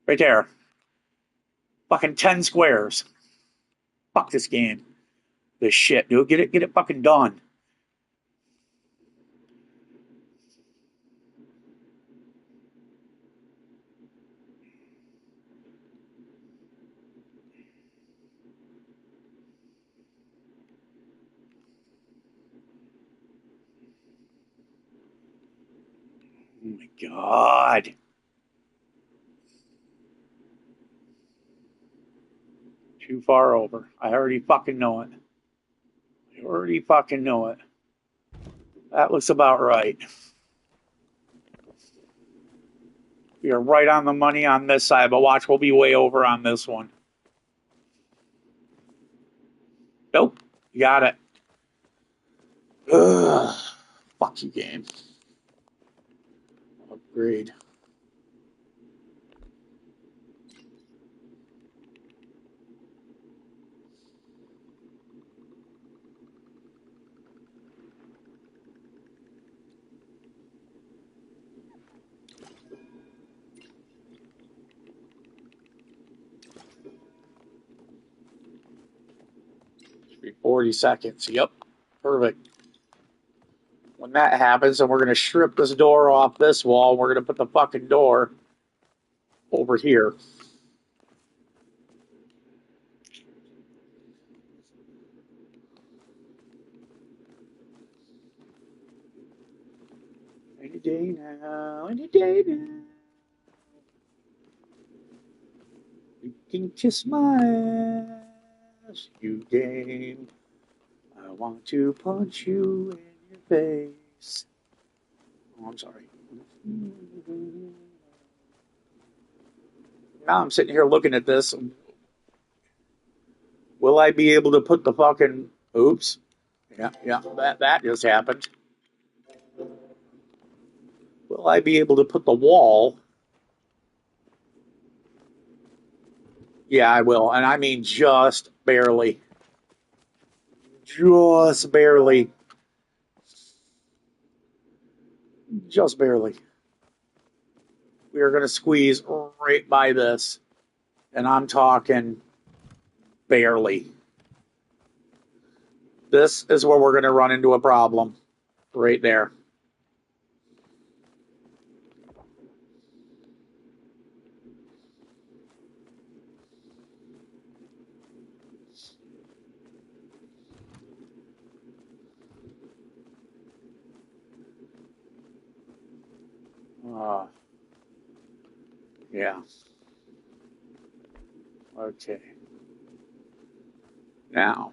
Right there. Fucking 10 squares. Fuck this game. This shit, dude. Get it fucking done. my God. Too far over. I already fucking know it. I already fucking know it. That looks about right. We are right on the money on this side, but watch, we'll be way over on this one. Nope. You got it. Ugh. Fuck you, game. Agreed. Should be 40 seconds. Yep. Perfect. When that happens, and we're going to strip this door off this wall, we're going to put the fucking door over here. Any day now, any day now. You can kiss my ass, you dame. I want to punch you in your face. Oh, I'm sorry. Now I'm sitting here looking at this. Will I be able to put the fucking... Oops. Yeah, that just happened. Will I be able to put the wall... Yeah, I will. And I mean just barely. Just barely. Just barely. We are going to squeeze right by this. And I'm talking barely. This is where we're going to run into a problem. Right there. Yeah. Okay. Now.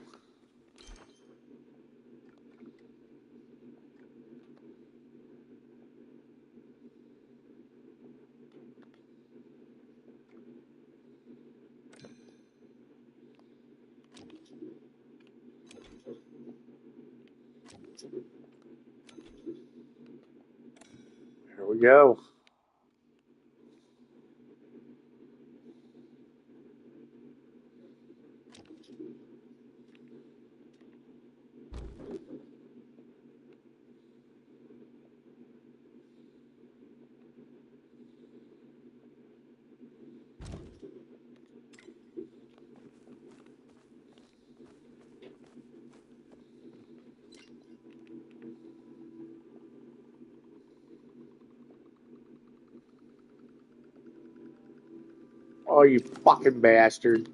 Here we go. Oh, you fucking bastard.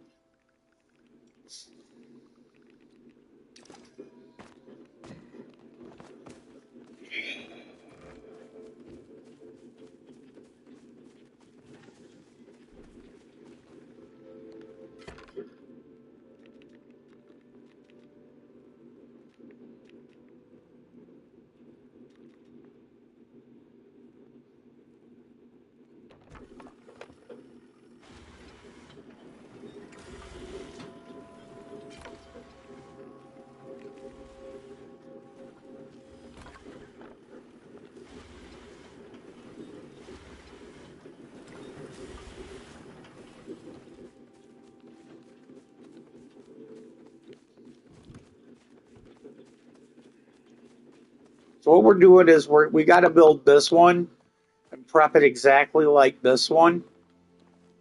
So what we're doing is we got to build this one and prep it exactly like this one,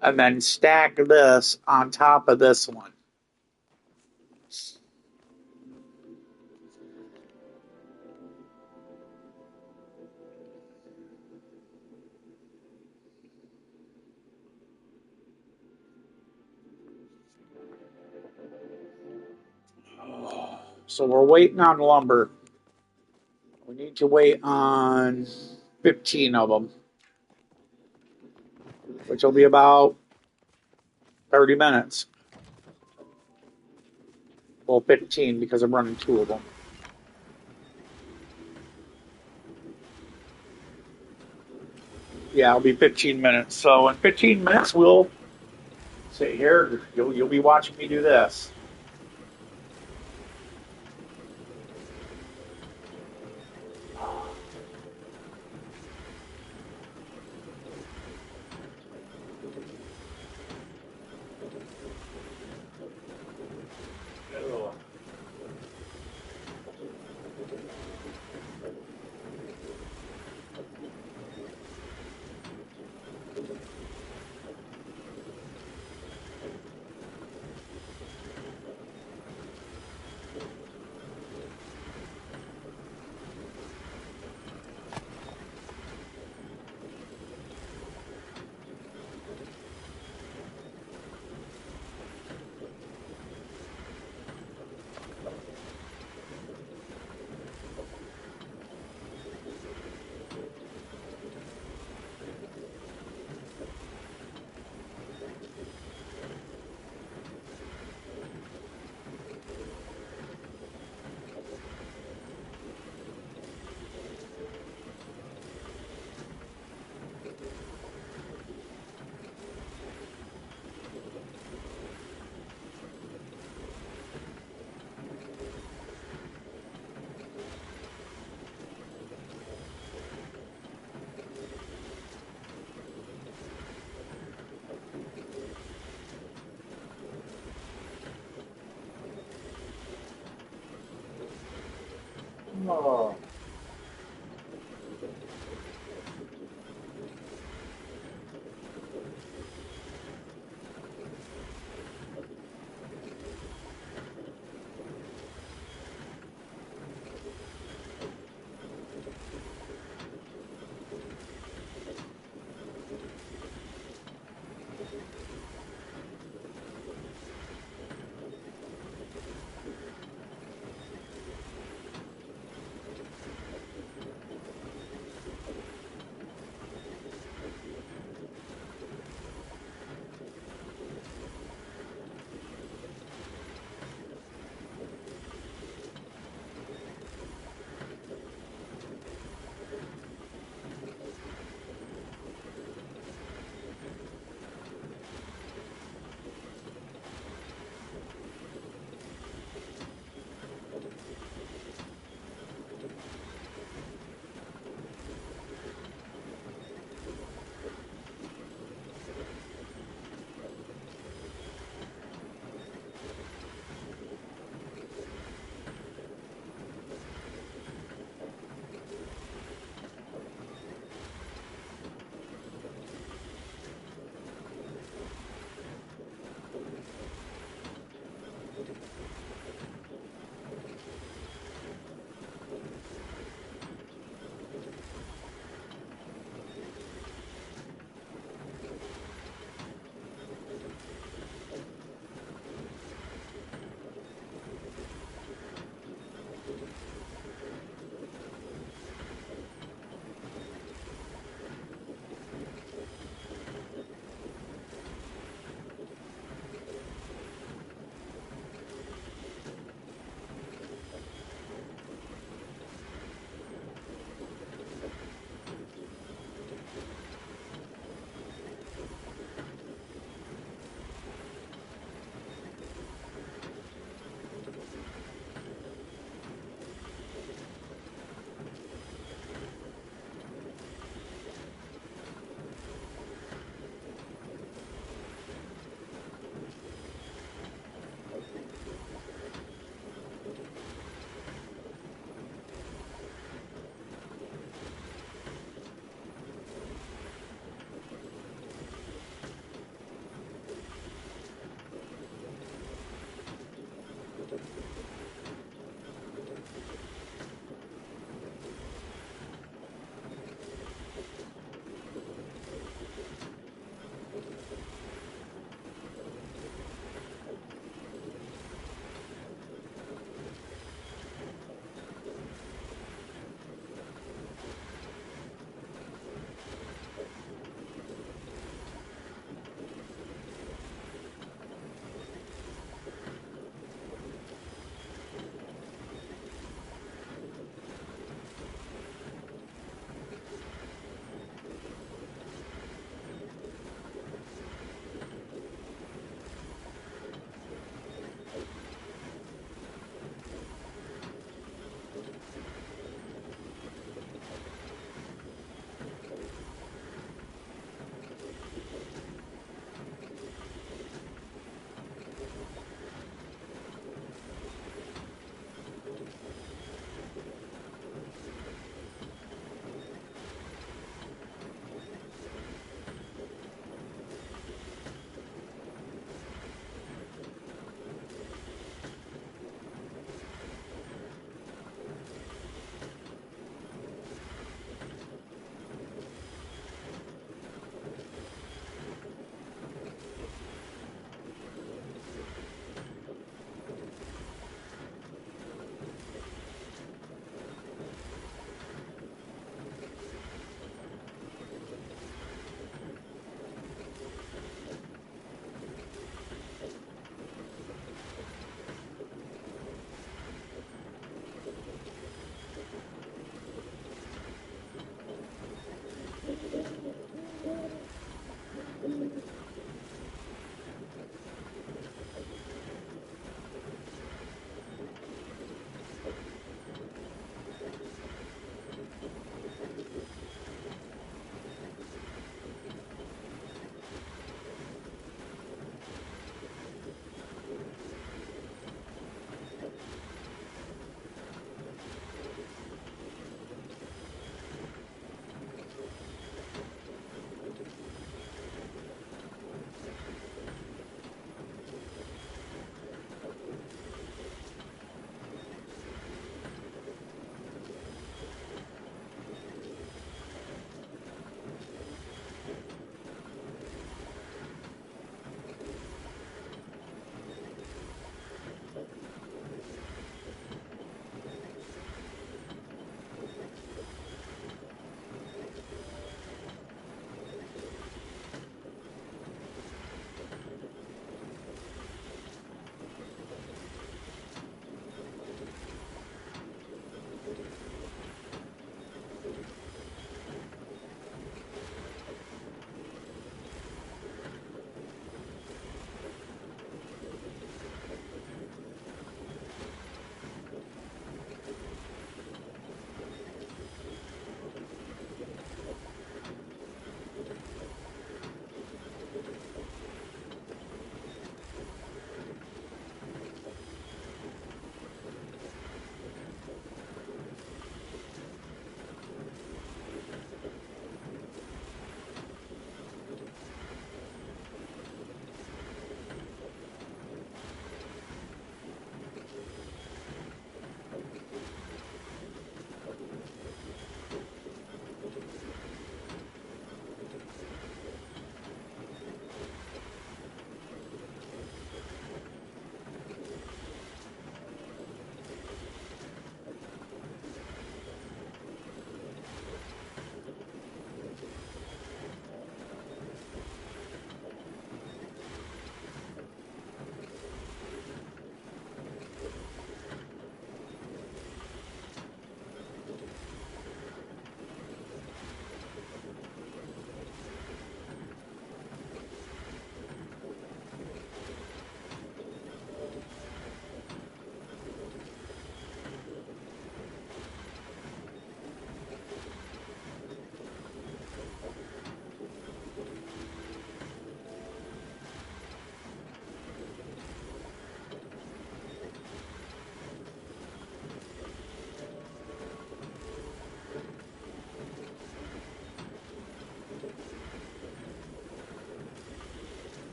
and then stack this on top of this one. So we're waiting on lumber. We need to wait on 15 of them, which will be about 30 minutes. Well, 15 because I'm running two of them. Yeah, it'll be 15 minutes. So in 15 minutes, we'll sit here. You'll be watching me do this. Oh.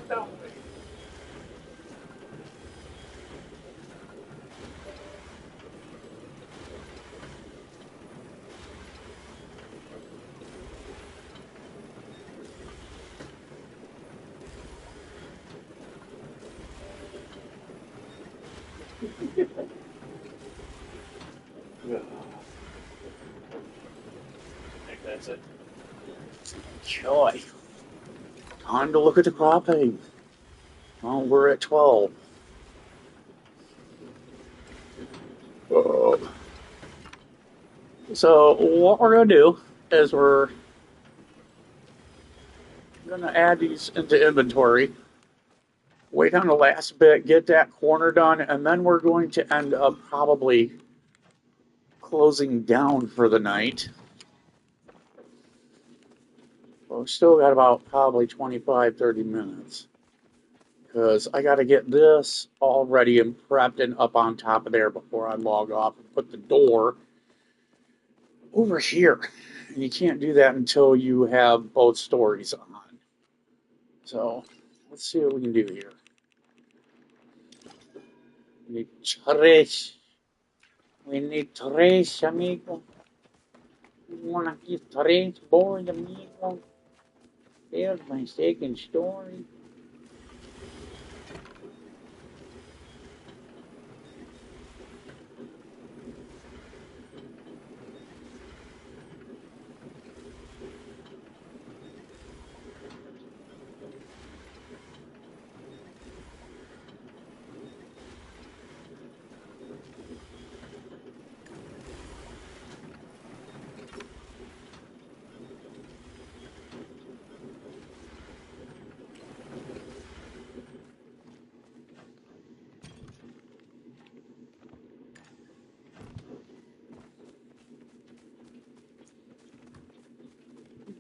Don't wait. I think that's it. Okay. Time to look at the cropping. Well, we're at 12. Oh. So what we're going to do is we're going to add these into inventory, wait on the last bit, get that corner done, and then we're going to end up probably closing down for the night. Well, we still got about probably 25, 30 minutes. Because I got to get this all ready and prepped and up on top of there before I log off and put the door over here. And you can't do that until you have both stories on. So let's see what we can do here. We need tres. We need tres, amigo. You want to get tres board, amigo? There's my second story.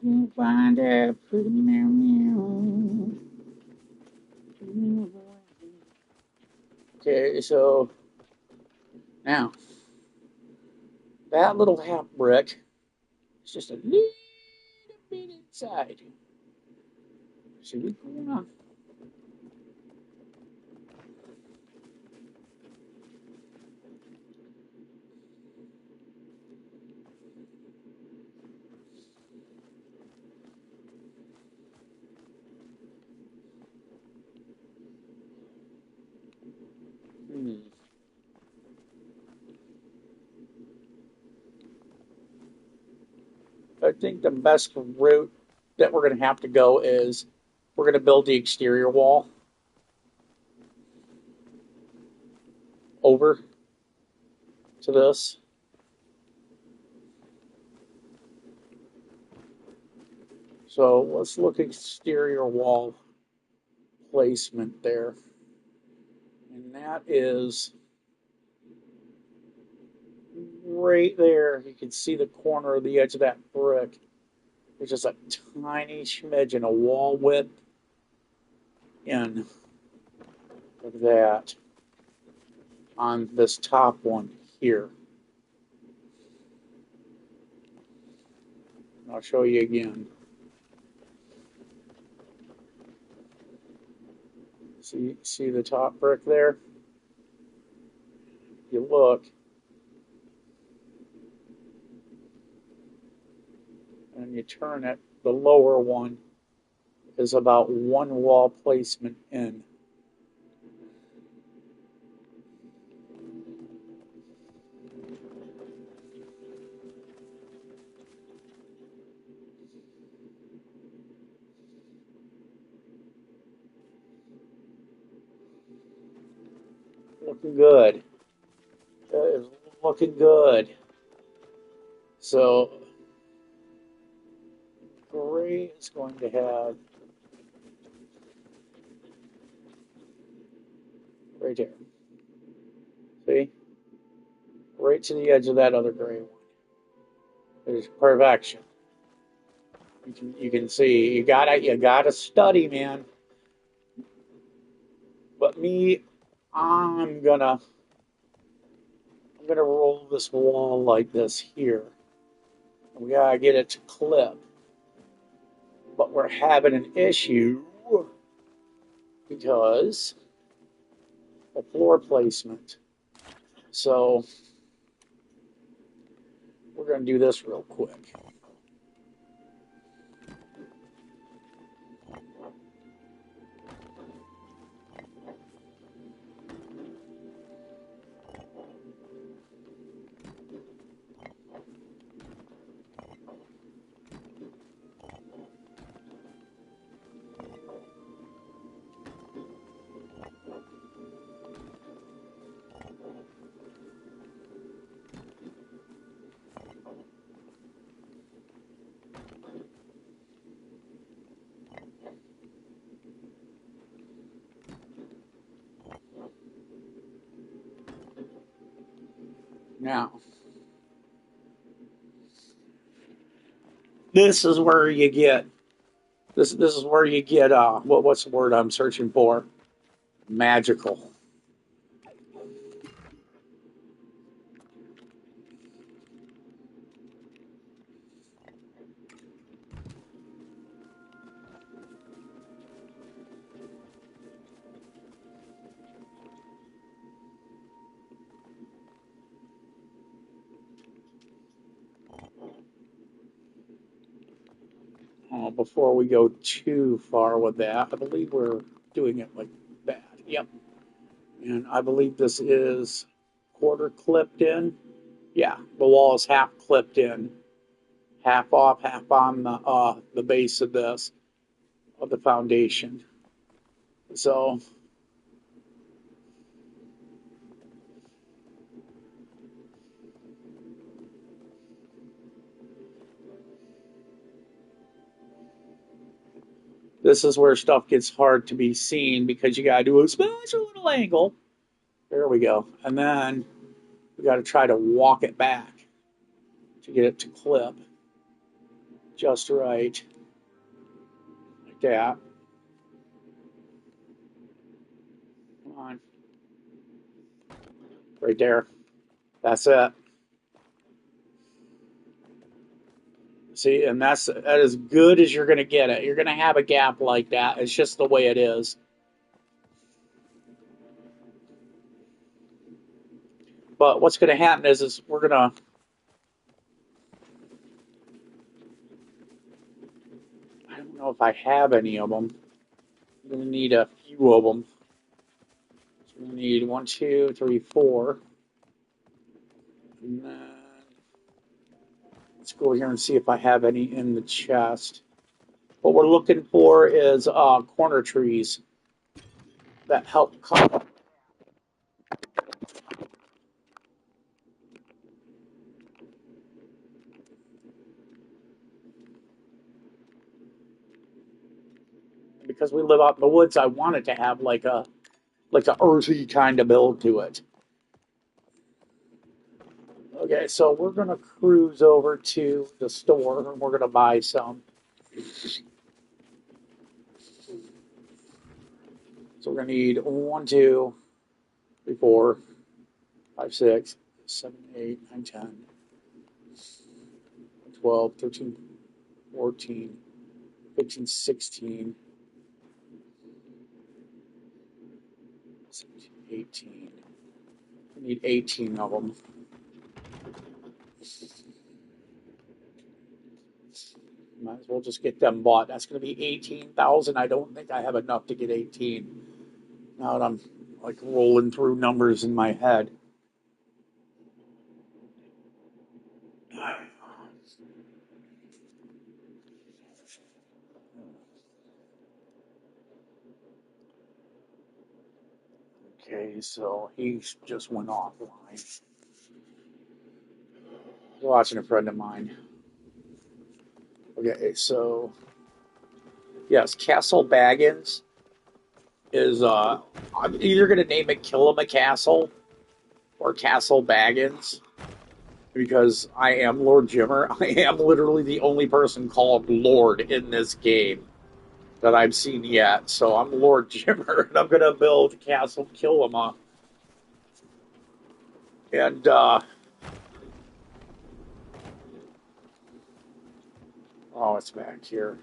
You find a pretty meow. Okay, so now that little half brick is just a little bit inside. So we're gonna I think the best route that we're gonna have to go is we're gonna build the exterior wall over to this. So let's look at exterior wall placement there. And that is right there. You can see the corner of the edge of that brick. There's just a tiny smidgen of wall width in of that on this top one here. I'll show you again. See the top brick there? If you look, and you turn it, the lower one is about one wall placement in. Looking good. That is looking good. So gray is going to have right there. See? Right to the edge of that other gray one. There's perfection. You can see you gotta study, man. But me, I'm gonna roll this wall like this here. We gotta get it to clip. But we're having an issue because of floor placement. So we're going to do this real quick. Now, this is where you get this is where you get what's the word I'm searching for? Magical. Before we go too far with that, I believe we're doing it like that. Yep. And I believe this is quarter clipped in. Yeah, the wall is half clipped in, half off, half on the base of this of the foundation. So this is where stuff gets hard to be seen because you gotta do a special little angle. There we go. And then we gotta try to walk it back to get it to clip just right. Like that. Come on. Right there. That's it. See, and that is as good as you're gonna get it. You're gonna have a gap like that. It's just the way it is. But what's gonna happen is we're gonna I don't know if I have any of them. I'm gonna need a few of them. So we need one, two, three, four. And then let's go here and see if I have any in the chest. What we're looking for is corner trees that help cover. Because we live out in the woods, I wanted to have like a earthy kind of build to it. Okay, so we're gonna cruise over to the store and we're gonna buy some. So we're gonna need one, two, three, four, five, six, seven, eight, nine, 10, 12, 13, 14, 15, 16, 17, 18. We need 18 of them. Might as well just get them bought. That's going to be 18,000. I don't think I have enough to get 18. Now that I'm like rolling through numbers in my head. Okay, so he just went offline. Watching a friend of mine. Okay, so yes, Castle Baggins is I'm either gonna name it Kill 'em a Castle or Castle Baggins because I am Lord Jimmer. I am literally the only person called Lord in this game that I've seen yet. So I'm Lord Jimmer and I'm gonna build Castle Kill 'em a. And oh, it's back here.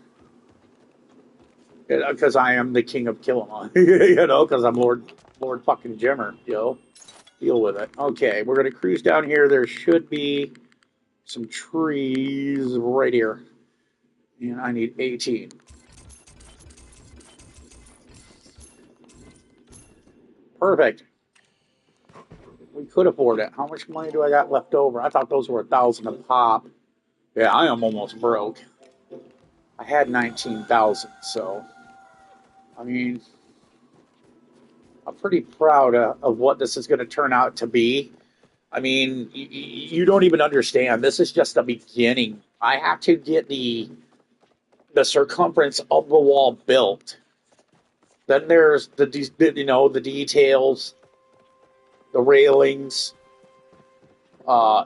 because I am the king of Killamon, you know, because I'm Lord fucking Jimmer, you know. Deal with it. Okay, we're gonna cruise down here. There should be some trees right here, and I need 18. Perfect. We could afford it. How much money do I got left over? I thought those were 1,000 a pop. Yeah, I am almost broke. I had 19,000, so I mean, I'm pretty proud of what this is going to turn out to be. I mean, you don't even understand. This is just the beginning. I have to get the circumference of the wall built. Then there's the details, the railings, uh,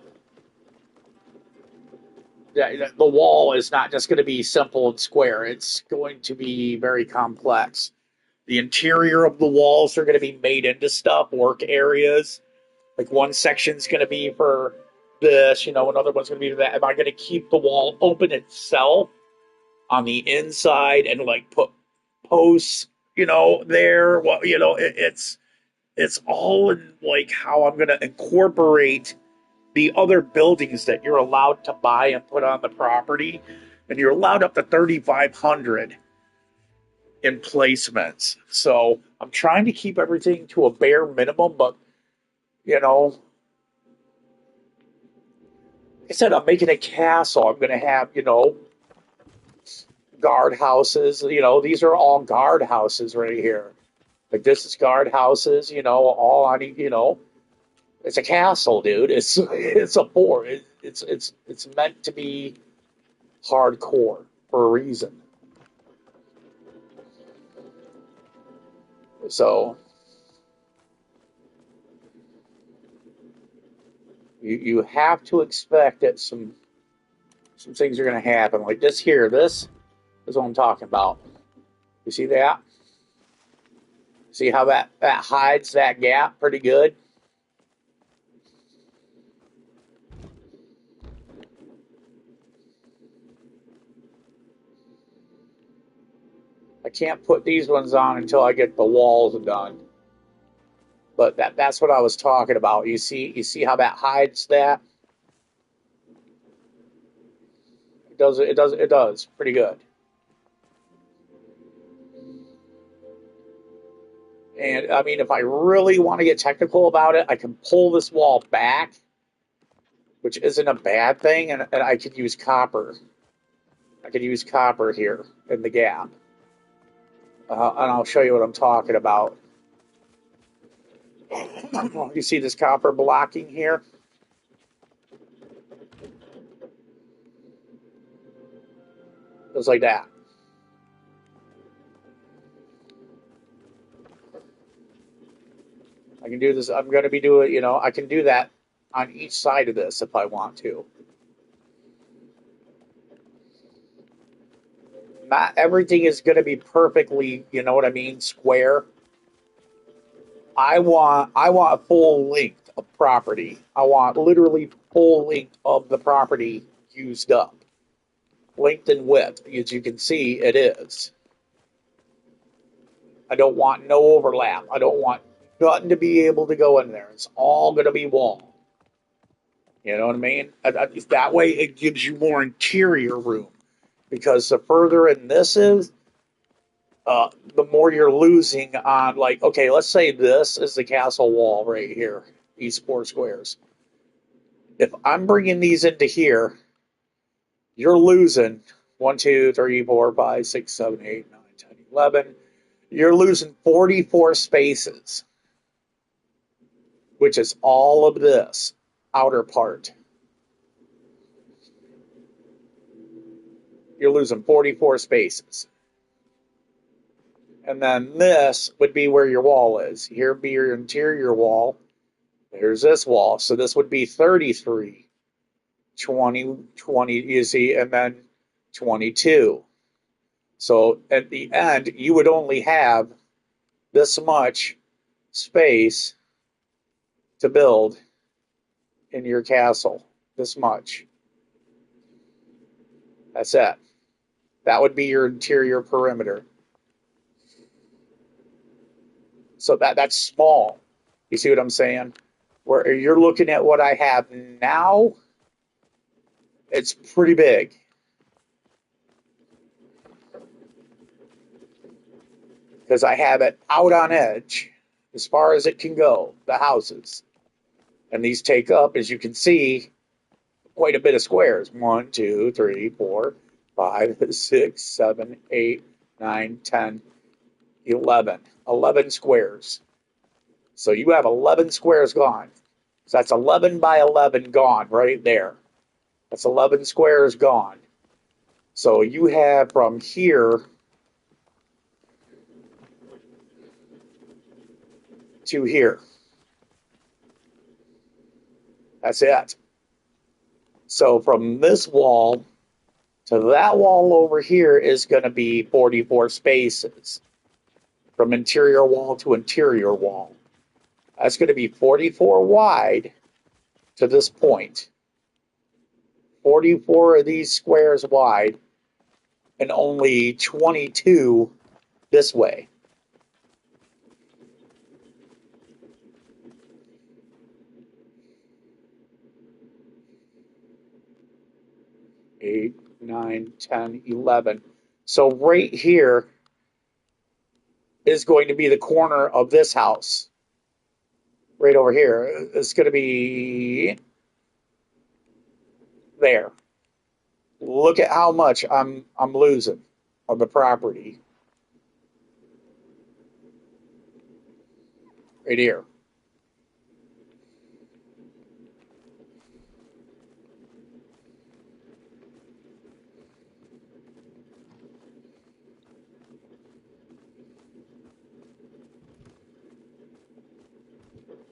the wall is not just going to be simple and square. It's going to be very complex. The interior of the walls are going to be made into stuff, work areas. Like one section's going to be for this, another one's going to be for that. Am I going to keep the wall open itself on the inside and like put posts, there? Well, it's all in like how I'm going to incorporate the other buildings that you're allowed to buy and put on the property, and you're allowed up to 3,500 in placements. So I'm trying to keep everything to a bare minimum, but you know, like I said, I'm making a castle. I'm going to have, guard houses. These are all guard houses right here. Like this is guard houses. All I need. It's a castle, dude. It's a fort. It's meant to be hardcore for a reason. So you have to expect that some things are going to happen. Like this here. This is what I'm talking about. You see that? See how that hides that gap pretty good? I can't put these ones on until I get the walls done. But that's what I was talking about. You see how that hides that? It does pretty good. And I mean, if I really want to get technical about it, I can pull this wall back, which isn't a bad thing, and I could use copper. I could use copper here in the gap. And I'll show you what I'm talking about. You see this copper blocking here? Just like that. I can do this. I'm going to be doing, I can do that on each side of this if I want to. Not everything is going to be perfectly, you know what I mean, square. I want full length of property. I want literally full length of the property used up. Length and width, as you can see, it is. I don't want no overlap. I don't want nothing to be able to go in there. It's all going to be wall. You know what I mean? That way, it gives you more interior room. Because the further in this is, the more you're losing on, like, okay, let's say this is the castle wall right here, these four squares. If I'm bringing these into here, you're losing 1, 2, 3, 4, 5, 6, 7, 8, 9, 10, 11. You're losing 44 spaces, which is all of this outer part. You're losing 44 spaces. And then this would be where your wall is. Here would be your interior wall. There's this wall. So this would be 33, 20, 20, you see, and then 22. So at the end, you would only have this much space to build in your castle. This much. That's it. That would be your interior perimeter. So that's small. You see what I'm saying? Where you're looking at what I have now, it's pretty big. Because I have it out on edge as far as it can go, the houses. And these take up, as you can see, quite a bit of squares. 1, 2, 3, 4, 5, 6, 7, 8, 9, 10, 11. 11 squares. So you have 11 squares gone. So that's 11 by 11 gone right there. That's 11 squares gone. So you have from here to here. That's it. So from this wall to that wall over here is going to be 44 spaces from interior wall to interior wall. That's going to be 44 wide to this point. 44 of these squares wide and only 22 this way. Eight, 9, 10, 11. So right here is going to be the corner of this house. Right over here. It's going to be there. Look at how much I'm losing of the property right here.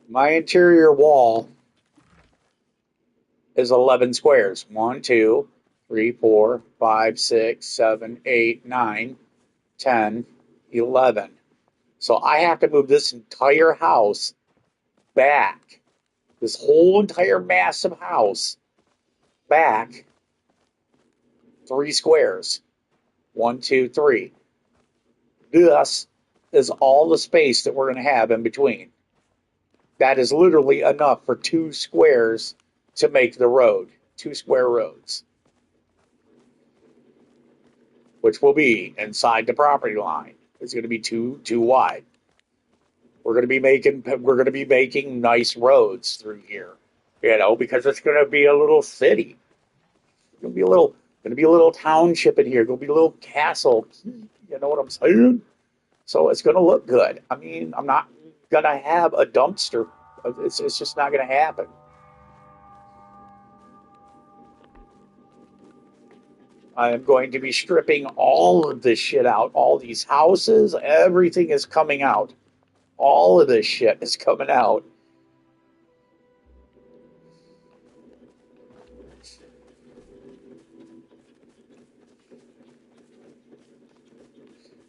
My interior wall is 11 squares. 1, 2, 3, 4, 5, 6, 7, 8, 9, 10, 11. So I have to move this entire house back. This whole entire massive house back 3 squares. 1, 2, 3. This is all the space that we're going to have in between. That is literally enough for 2 squares to make the road. 2 square roads, which will be inside the property line. It's going to be too wide. We're going to be making nice roads through here, because it's going to be a little city. It's going to be a little township in here. Going to be a little castle. You know what I'm saying? So it's going to look good. I mean, I'm not going to have a dumpster. It's just not going to happen. I am going to be stripping all of this shit out. All these houses, everything is coming out. All of this shit is coming out.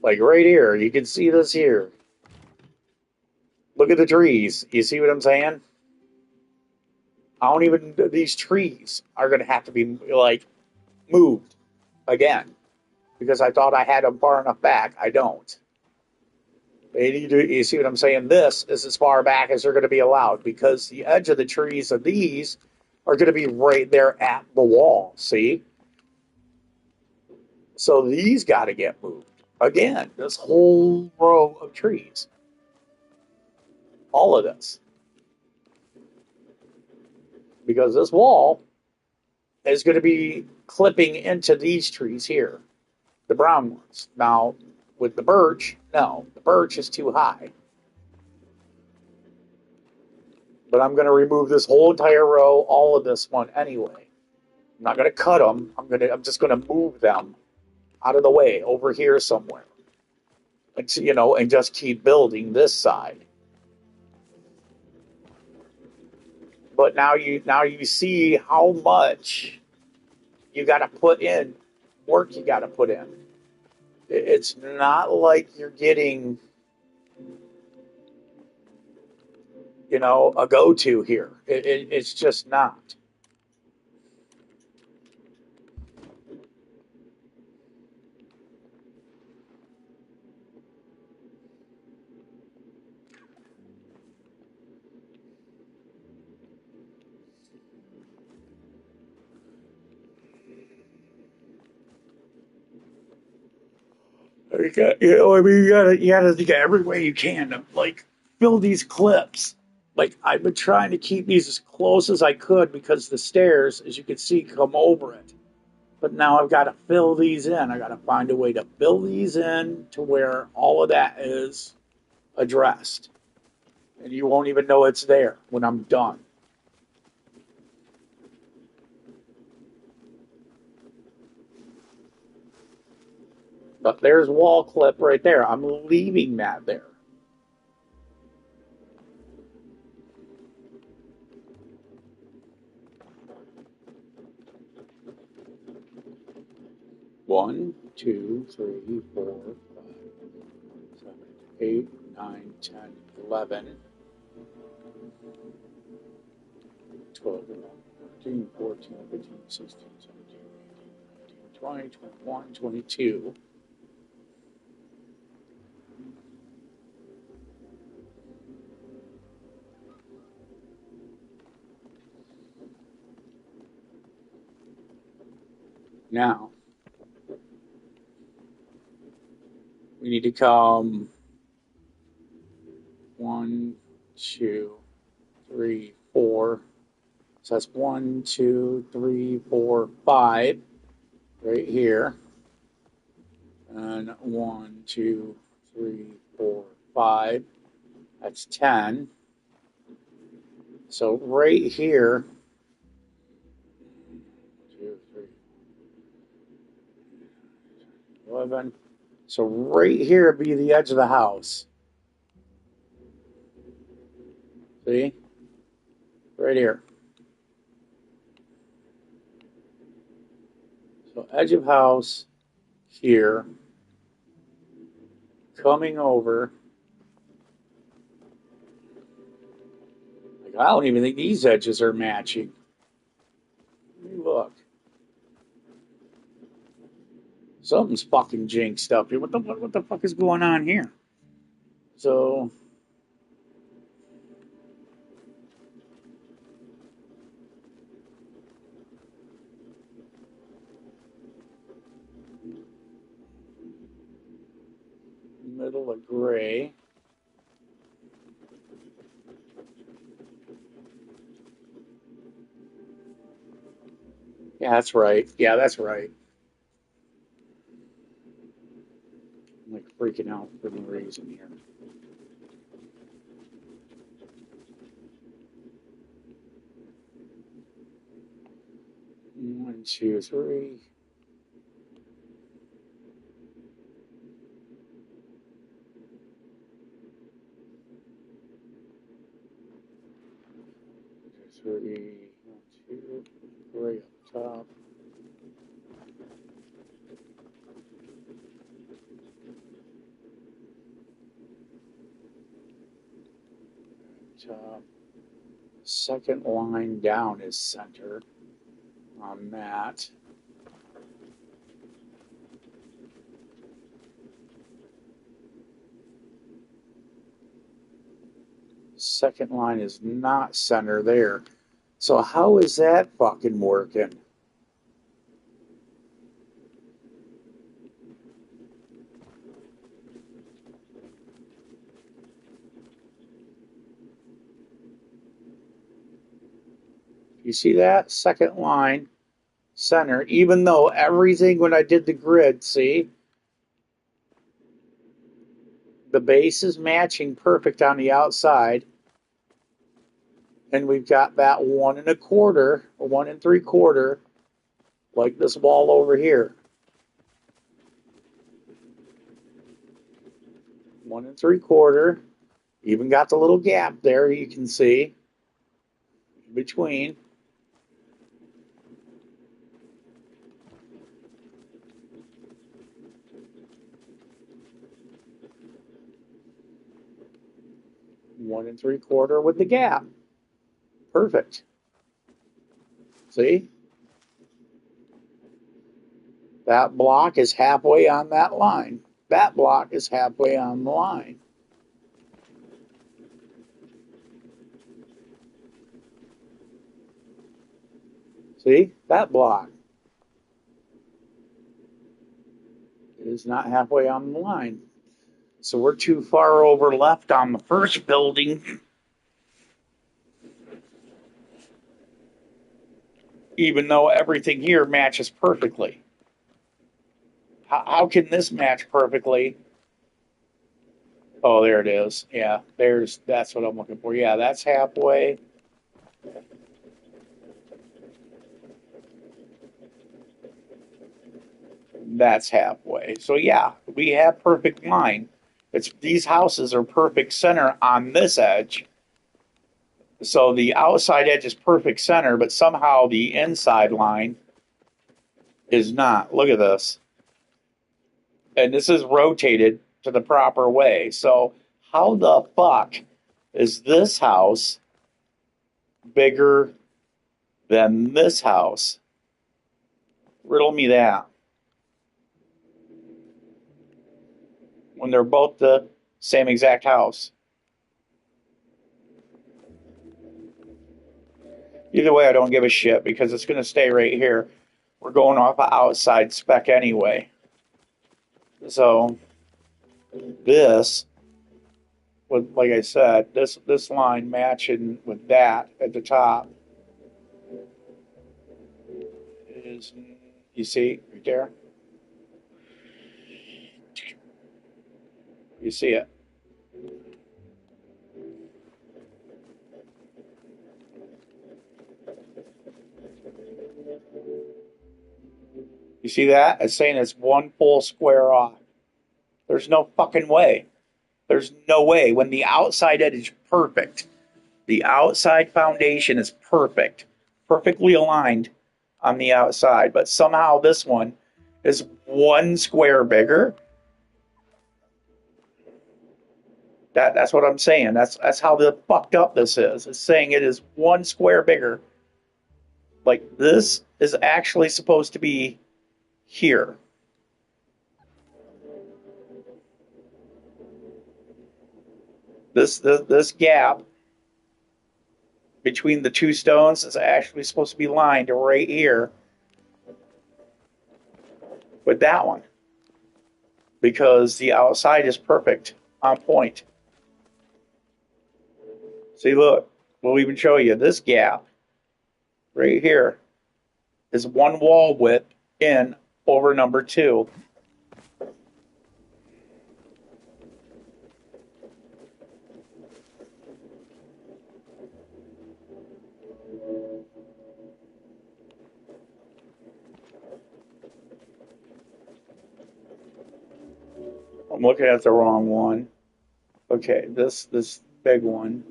Like right here, you can see this here. Look at the trees. You see what I'm saying? These trees are going to have to be like moved again because I thought I had them far enough back. I don't. You see what I'm saying? This is as far back as they're going to be allowed because the edge of the trees of these are going to be right there at the wall. See? So these got to get moved. Again, this whole row of trees. All of this. Because this wall is going to be clipping into these trees here, the brown ones. Now, with the birch, no, the birch is too high. But I'm going to remove this whole entire row, all of this one anyway. I'm not going to cut them. I'm just going to move them out of the way over here somewhere. And just keep building this side. But now you see how much you got to put in, work you got to put in. It's not like you're getting, a go-to here. It's just not. I mean, you gotta think of every way you can to like fill these clips. Like I've been trying to keep these as close as I could because the stairs, as you can see, come over it. But now I've got to fill these in. I got to find a way to fill these in to where all of that is addressed, and you won't even know it's there when I'm done. But there's wall clip right there. I'm leaving that there. One, two, three, four, five, 7, 8, 9, 10, 11, 12, 13, 14, 15, 16, 17, 18, 19, 20, 21, 22. Now, we need to come 1, 2, 3, 4. So that's 1, 2, 3, 4, 5 right here. And 1, 2, 3, 4, 5. That's 10. So right here, 2, 3, 11. So right here would be the edge of the house. See? Right here. So edge of house here, coming over. Like, I don't even think these edges are matching. Let me look. Something's fucking jinxed up here. What the fuck is going on here? So middle of gray. Yeah, that's right. Yeah, that's right. I'm like freaking out for no reason here. One, two, three. Three, one, two, gray up top. Top. Second line down is center on that. Second line is not center there. So how is that fucking working? You see that? Second line, center, even though everything when I did the grid, see? The base is matching perfect on the outside. And we've got that 1 1/4 or 1 3/4, like this wall over here. 1 3/4. Even got the little gap there you can see in between. One and 3/4 with the gap. Perfect. See? That block is halfway on that line. That block is halfway on the line. See? That block is not halfway on the line. So we're too far over left on the first building. Even though everything here matches perfectly. How can this match perfectly? Oh, there it is. Yeah, that's what I'm looking for. Yeah, that's halfway. That's halfway. So yeah, we have perfect line. These houses are perfect center on this edge. So the outside edge is perfect center, but somehow the inside line is not. Look at this. And this is rotated to the proper way. So how the fuck is this house bigger than this house? Riddle me that. When they're both the same exact house. Either way, I don't give a shit because it's going to stay right here. We're going off of outside spec anyway. So this, like I said, this line matching with that at the top is, you see right there? You see it. You see that? It's saying it's one full square off. There's no fucking way. There's no way. When the outside edge is perfect, the outside foundation is perfect, perfectly aligned on the outside, but somehow this one is one square bigger. That's what I'm saying. That's how the fucked up this is. It's saying it is one square bigger. Like this is actually supposed to be here. This gap between the two stones is actually supposed to be lined right here with that one because the outside is perfect on point. See, look, we'll even show you this gap right here is one wall width in over number 2. I'm looking at the wrong one. Okay, this big one.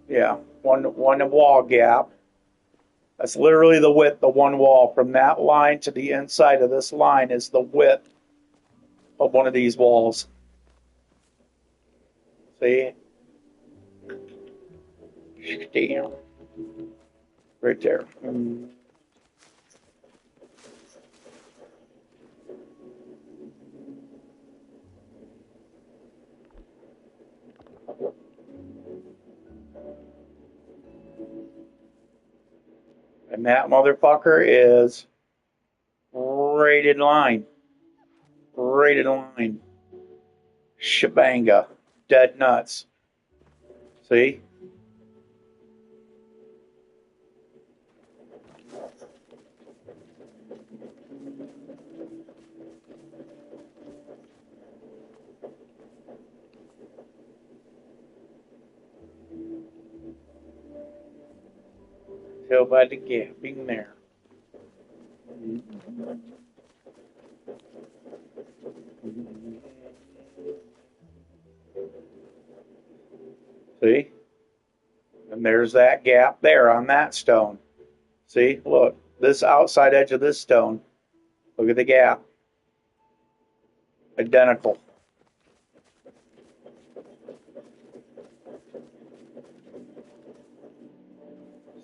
Yeah, one wall gap. That's literally the width of one wall. From that line to the inside of this line is the width of one of these walls. See? Damn. Right there. And that motherfucker is right in line. Right in line. Shebanga. Dead nuts. See? Tell by the gapping there. See? And there's that gap there on that stone. See? Look. This outside edge of this stone. Look at the gap. Identical.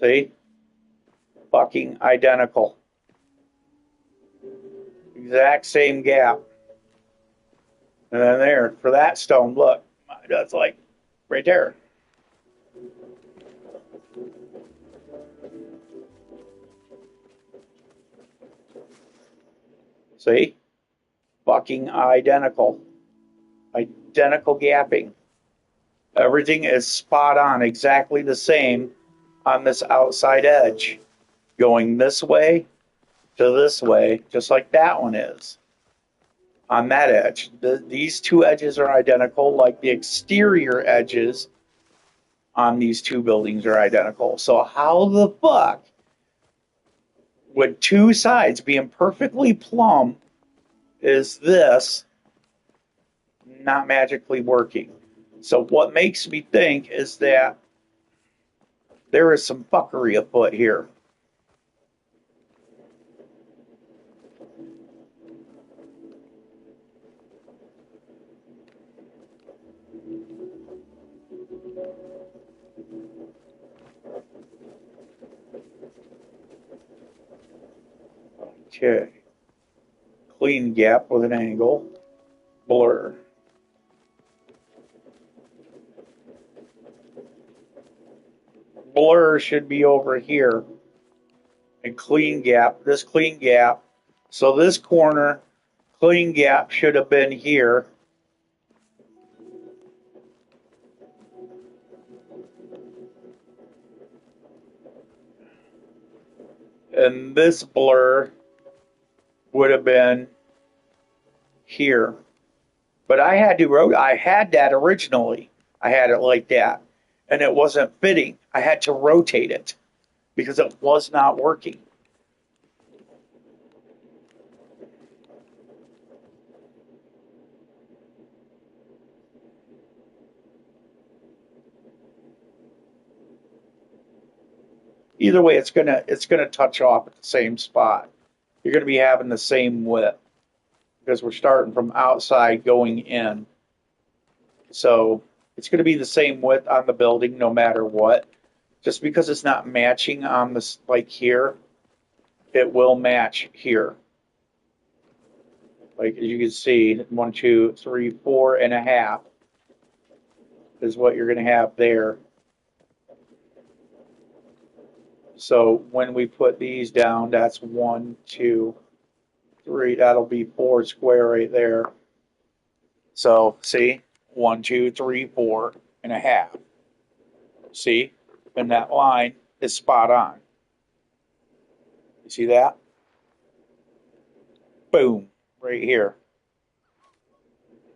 See? Fucking identical. Exact same gap. And then there, for that stone, look. That's like right there. See? fucking identical. Identical gapping. Everything is spot on, exactly the same on this outside edge. Going this way to this way, just like that one is on that edge. These two edges are identical, like the exterior edges on these two buildings are identical. So how the fuck would two sides being perfectly plumb is this not magically working? So what makes me think is that there is some fuckery afoot here. Okay. Clean gap with an angle. Blur. Blur should be over here. And clean gap, this clean gap. So this corner, clean gap should have been here. And this blur would have been here. But I had that originally. I had it like that. And it wasn't fitting. I had to rotate it because it was not working. Either way, it's gonna touch off at the same spot. You're gonna be having the same width because we're starting from outside going in. So it's gonna be the same width on the building no matter what. Just because it's not matching on this like here, it will match here. Like as you can see, 1, 2, 3, 4.5 is what you're gonna have there. So when we put these down, that's 1, 2, 3. That'll be 4 square right there. So see, 1, 2, 3, 4.5. See, and that line is spot on. You see that? Boom, right here.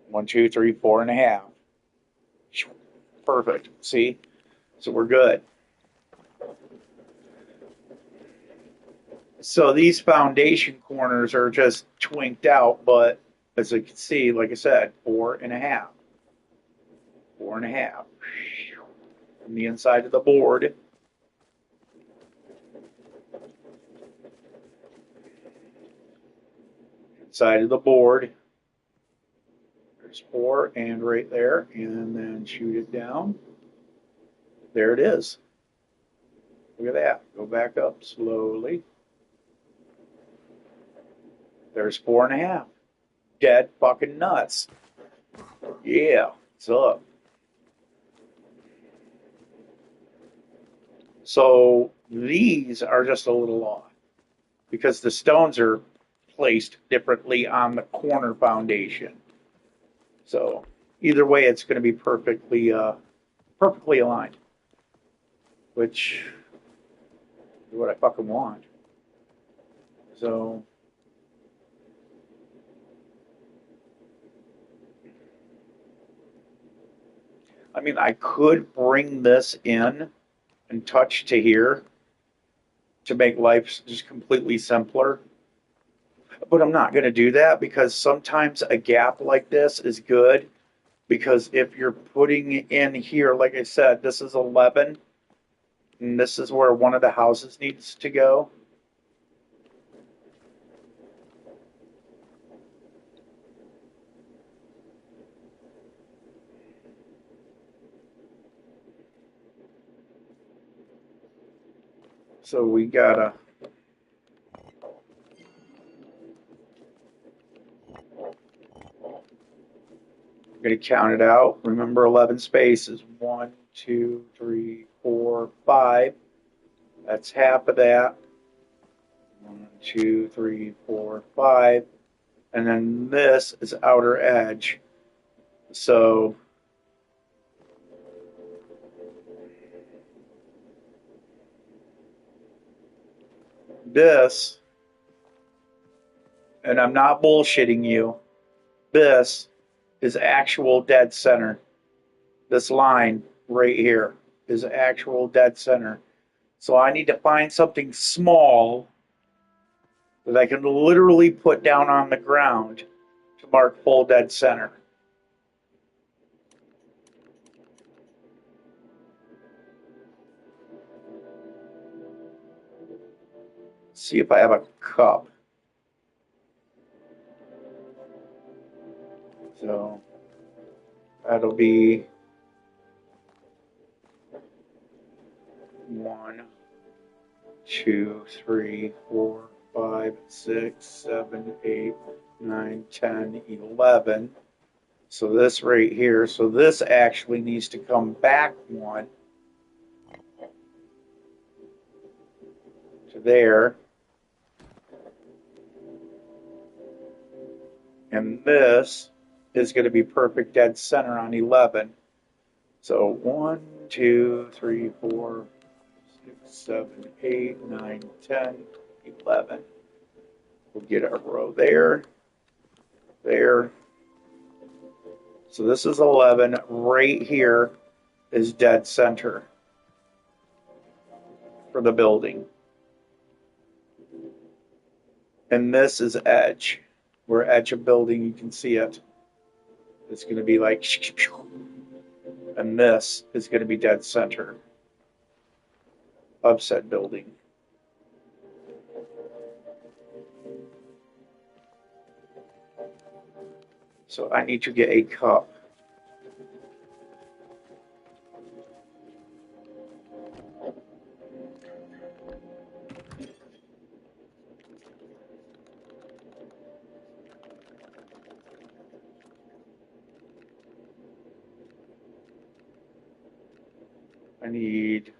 1, 2, 3, 4.5. Perfect. See, so we're good. So these foundation corners are just twinked out, but as you can see, like I said, 4.5. 4.5. From the inside of the board. Inside of the board. There's 4 and right there, and then shoot it down. There it is. Look at that. Go back up slowly. There's 4.5. Dead fucking nuts. Yeah, what's up? So these are just a little off because the stones are placed differently on the corner foundation. So either way, it's going to be perfectly aligned, which is what I fucking want. So I mean, I could bring this in and touch to here to make life just completely simpler. But I'm not going to do that because sometimes a gap like this is good because if you're putting in here, like I said, this is 11 and this is where one of the houses needs to go. So we gotta I'm going to count it out. Remember, 11 spaces. 1, 2, 3, 4, 5. That's half of that. 1, 2, 3, 4, 5. and then this is outer edge. So this, and I'm not bullshitting you, this is actual dead center. This line right here is actual dead center. So I need to find something small that I can literally put down on the ground to mark full dead center. See if I have a cup. So that'll be 1, 2, 3, 4, 5, 6, 7, 8, 9, 10, 11. So this right here, so this actually needs to come back one to there. And this is going to be perfect dead center on 11. So 1, 2, 3, 4, 6, 7, 8, 9, 10, 11. We'll get a row there, there. So this is 11. Right here is dead center for the building. And this is edge. Where edge of building, you can see it. It's going to be like, and this is going to be dead center of said building. So I need to get a cup. I need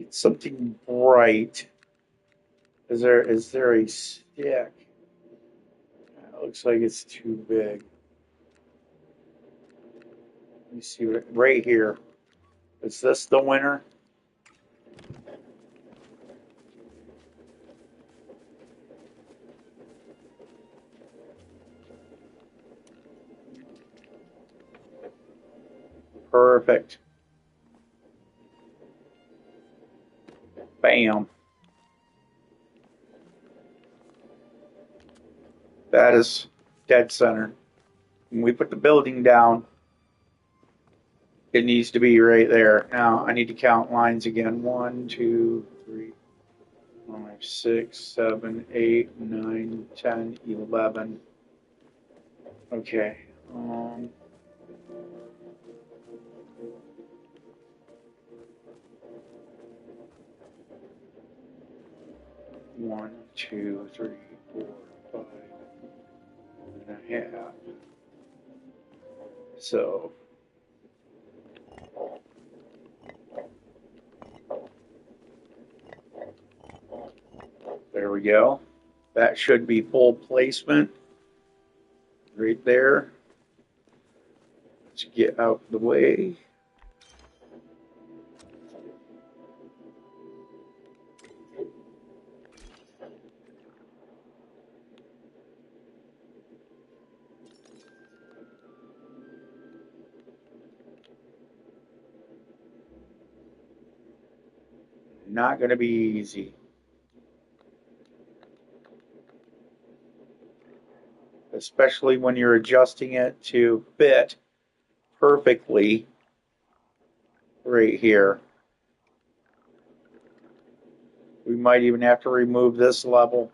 something bright. Is there a stick? It looks like it's too big. Let me see what right here. Is this the winner? Perfect. Bam. That is dead center. When we put the building down, it needs to be right there. Now I need to count lines again. 1, 2, 3, 5, 6, 7, 8, 9, 10, 11. Okay. 1, 2, 3, 4, 5 and a half. So there we go. That should be full placement right there. Let's get out the way. Not going to be easy. Especially when you're adjusting it to fit perfectly right here. We might even have to remove this level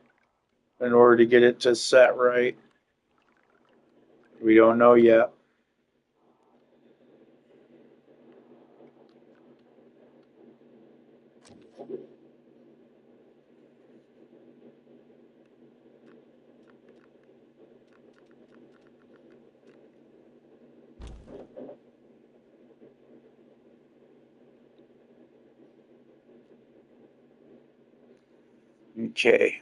in order to get it to set right. We don't know yet. Okay.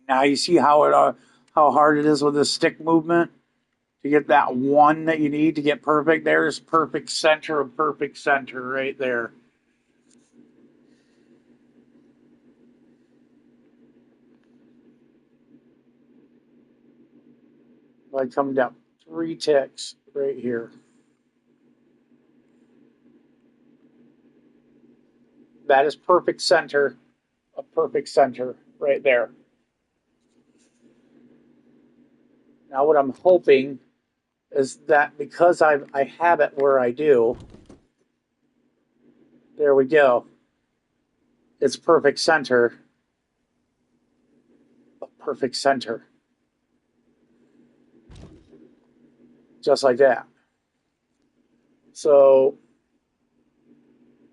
Now you see how hard it is with the stick movement to get that one that you need to get perfect. There's perfect center of perfect center right there. Like coming down 3 ticks right here. That is perfect center, a perfect center right there. Now what I'm hoping is that because I have it where I do, there we go. It's perfect center, a perfect center. Just like that. So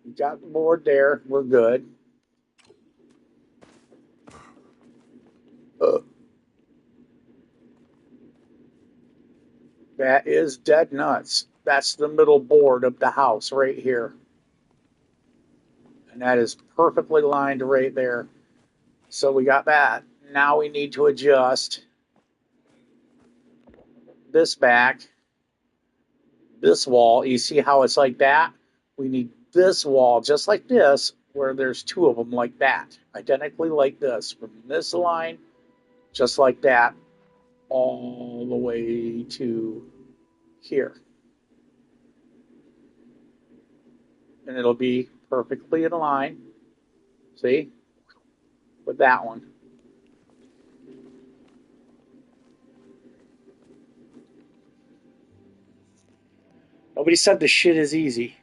we got the board there. We're good. Uh, that is dead nuts. That's the middle board of the house right here. And that is perfectly lined right there. So we got that. Now we need to adjust this back, this wall. You see how it's like that? We need this wall just like this, where there's two of them like that, identically like this, from this line, just like that, all the way to here. And it'll be perfectly in line, see, with that one. Nobody said this shit is easy.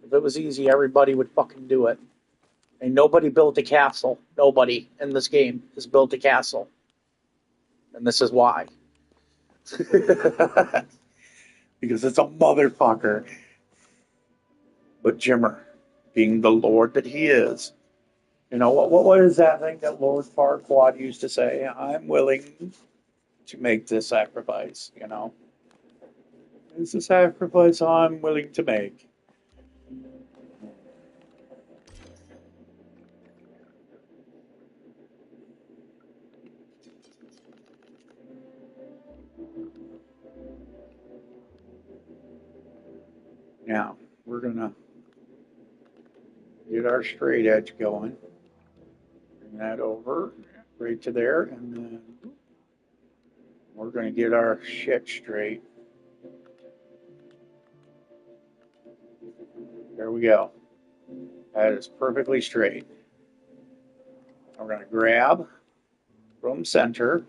If it was easy, everybody would fucking do it. And nobody built a castle. Nobody in this game has built a castle. And this is why. Because it's a motherfucker. But Jimmer, being the lord that he is, you know, what is that thing that Lord Farquaad used to say? I'm willing to make this sacrifice, you know? It's a sacrifice I'm willing to make. Now, we're going to get our straight edge going. Bring that over right to there, and then we're going to get our shit straight. There we go. That is perfectly straight. We're going to grab from center,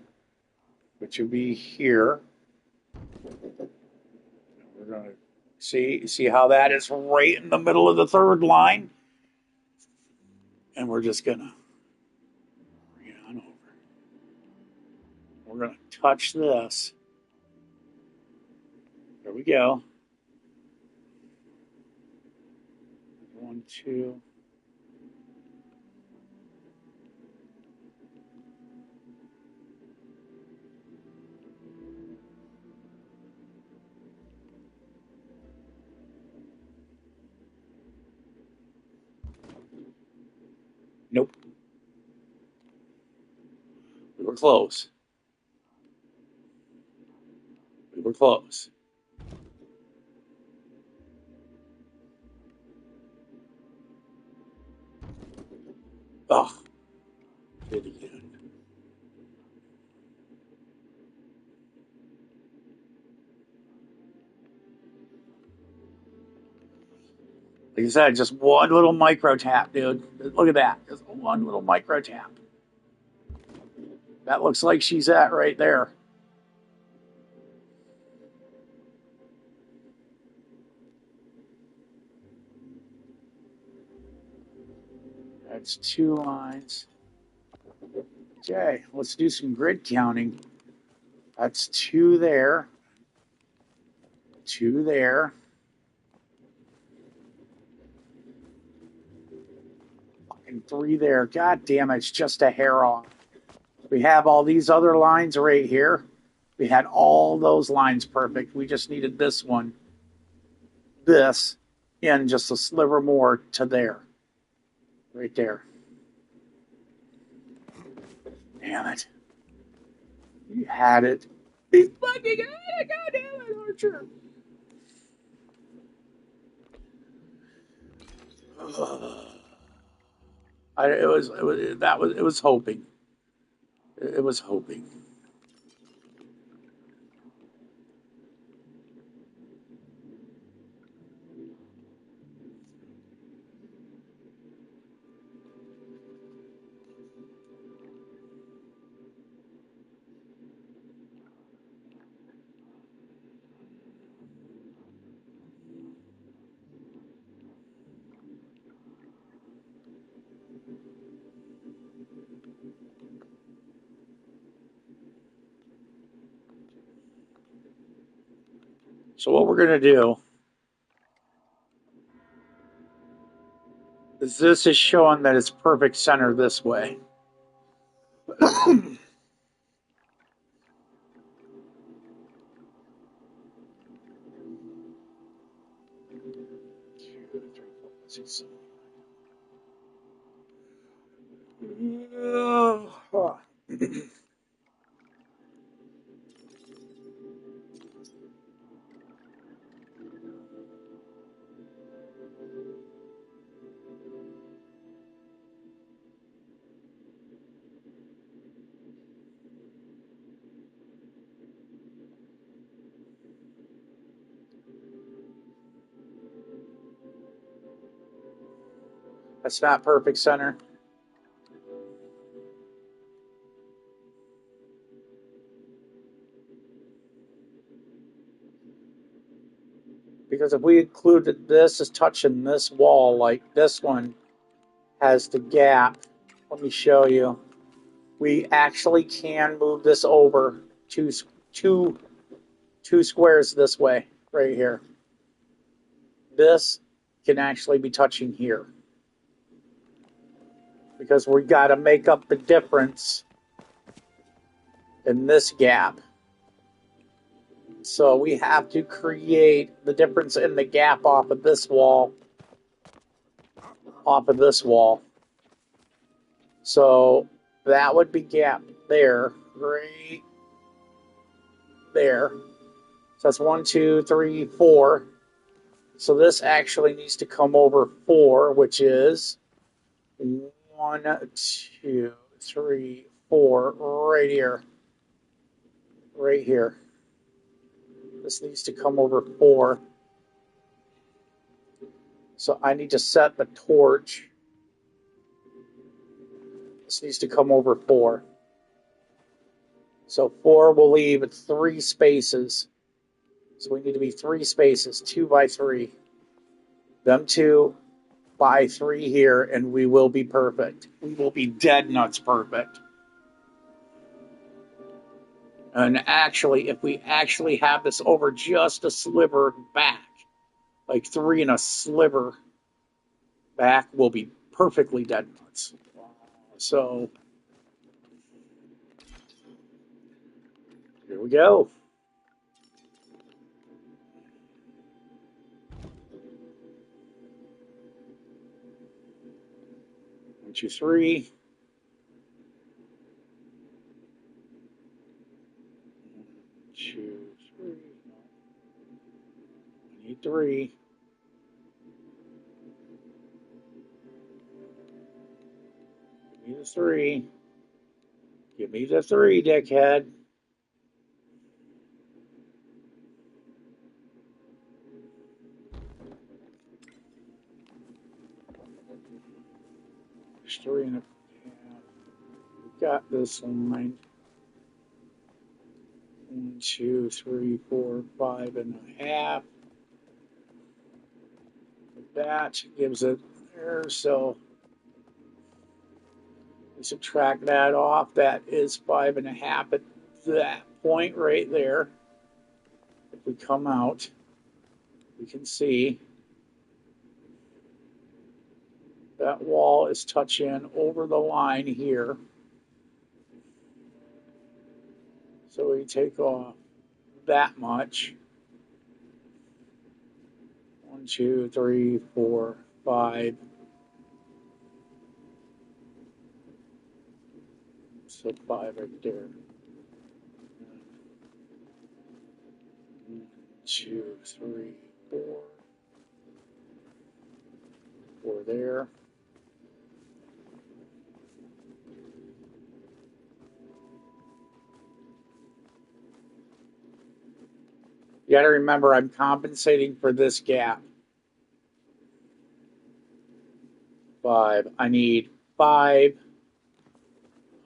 which would be here, We're gonna see how that is right in the middle of the third line, and we're just gonna bring it on over. We're gonna touch this. There we go. 1, 2. Nope. We were close. We were close. Oh, did it again. Like I said, just one little micro tap, dude. Look at that. Just one little micro tap. That looks like she's at right there. That's 2 lines. Okay, let's do some grid counting. That's 2 there. 2 there. And 3 there. God damn it, it's just a hair off. We have all these other lines right here. We had all those lines perfect. We just needed this one, this, and just a sliver more to there. Right there. Damn it. You had it. You fucking had it. God damn it, Archer. It was hoping. It was hoping. So what we're gonna do is this is showing that it's perfect center this way. That's not perfect center. Because if we included this as touching this wall, like this one has the gap, let me show you. We actually can move this over two squares this way, right here. This can actually be touching here. Because we got to make up the difference in this gap. So we have to create the difference in the gap off of this wall. Off of this wall. So that would be gap there, right there. So that's 1, 2, 3, 4. So this actually needs to come over 4, which is 1, 2, 3, 4, right here. Right here. This needs to come over 4. So I need to set the torch. This needs to come over 4. So 4 will leave 3 spaces. So we need to be 3 spaces, 2 by 3. Them 2 by 3 here, and we will be perfect. We will be dead nuts perfect. And actually, if we actually have this over just a sliver back, like 3 and a sliver back, we'll be perfectly dead nuts. So here we go. One, two, three. 2, 3. I need 3. Give me the 3. Give me the 3, dickhead. There's 3 and a half. We got this line. 1, 2, 3, 4, 5 and a half. That gives it there. So we subtract that off. That is 5 and a half at that point right there. If we come out, we can see that wall is touching over the line here. So we take off that much. 1, 2, 3, 4, 5. So 5 right there. 1, 2, 3, 4. 4 there. You got to remember, I'm compensating for this gap. 5. I need 5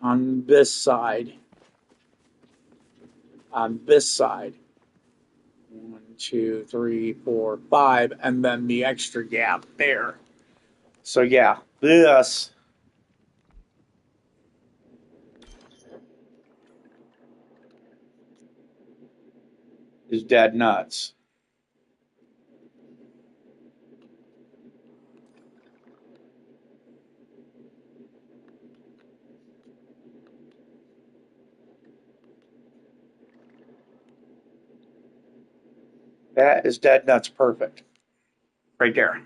on this side. On this side. 1, 2, 3, 4, 5, and then the extra gap there. So yeah, this is dead nuts. That is dead nuts perfect. Right there.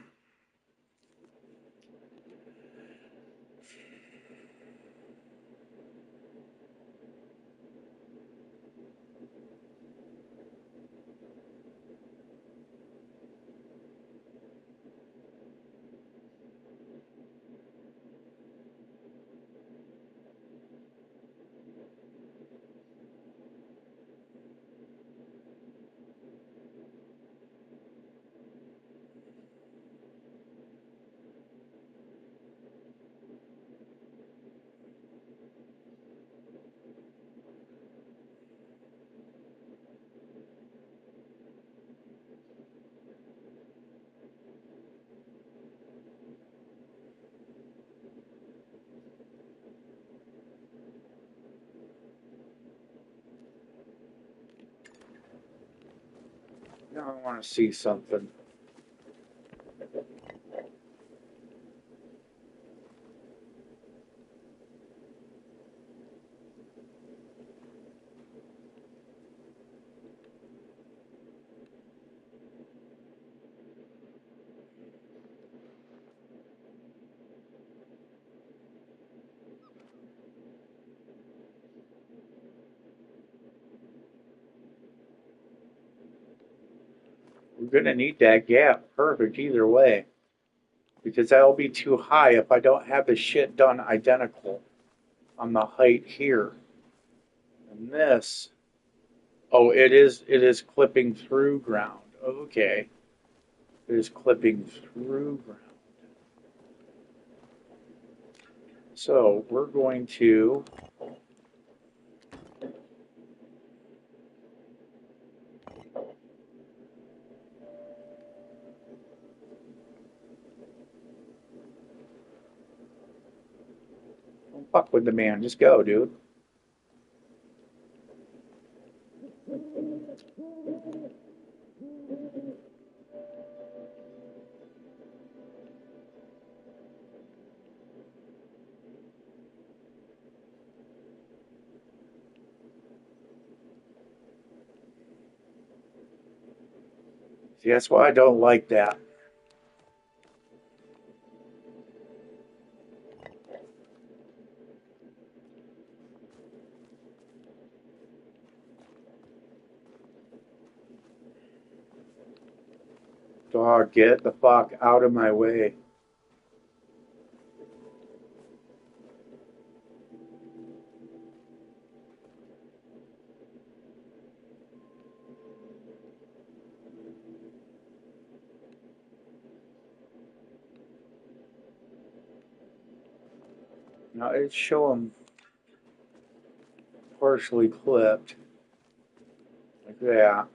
Now I want to see something. We're going to need that gap perfect either way. Because that'll be too high if I don't have the shit done identical on the height here. And this, oh, it is clipping through ground. Okay. It is clipping through ground. So we're going to fuck with the man. Just go, dude. See, that's why I don't like that. Dog, get the fuck out of my way. Now it's showing partially clipped. Like that.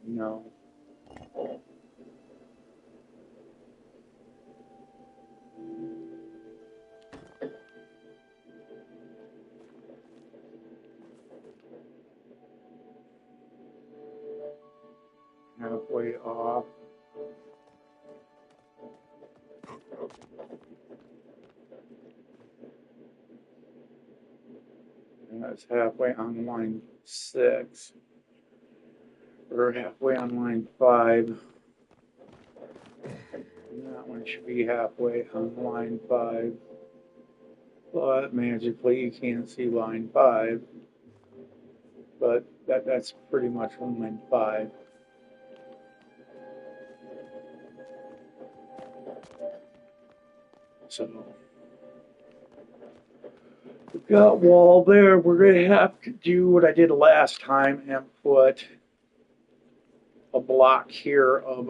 No. Halfway off. And that's halfway on line 6. Or halfway on line 5. And that one should be halfway on line 5. But magically you can't see line 5. But that's pretty much on line 5. So we've got wall there. We're going to have to do what I did last time and put a block here of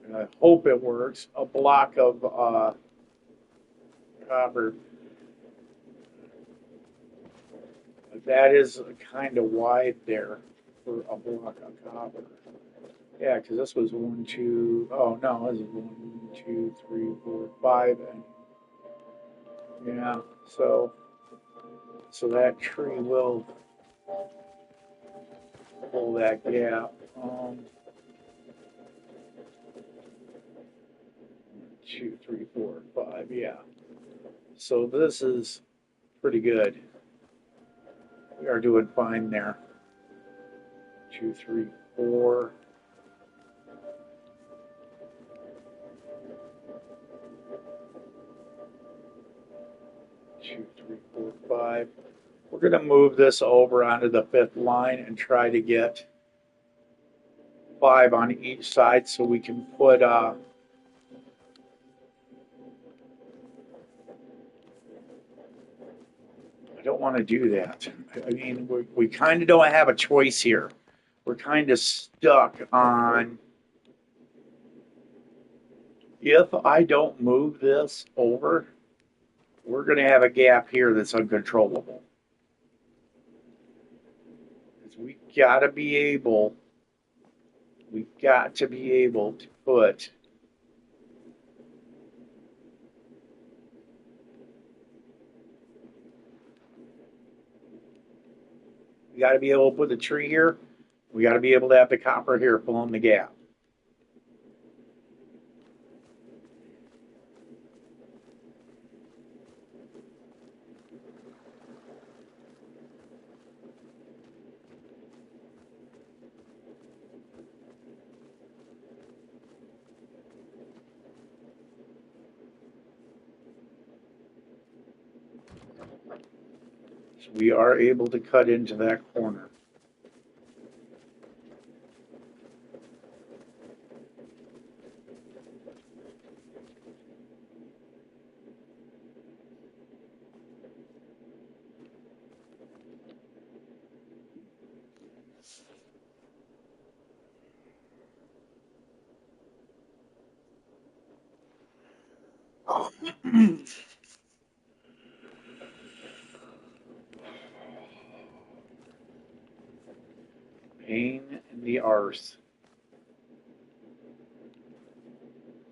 and I hope it works, a block of copper. That is kind of wide there for a block of copper. Yeah, because this was 1, 2. Oh no, this is 1, 2, 3, 4, 5, and yeah. So that tree will pull that gap. 2, 3, 4, 5. Yeah. So this is pretty good. We are doing fine there. 2, 3, 4. 2, 3, 4, 5. We're going to move this over onto the 5th line and try to get 5 on each side so we can put I don't want to do that. I mean, we kind of don't have a choice here. We're kind of stuck on if I don't move this over, we're going to have a gap here that's uncontrollable. Because we've got to be able to put we got to be able to put the tree here. We got to be able to have the copper here filling the gap. So we are able to cut into that corner. Pain in the arse.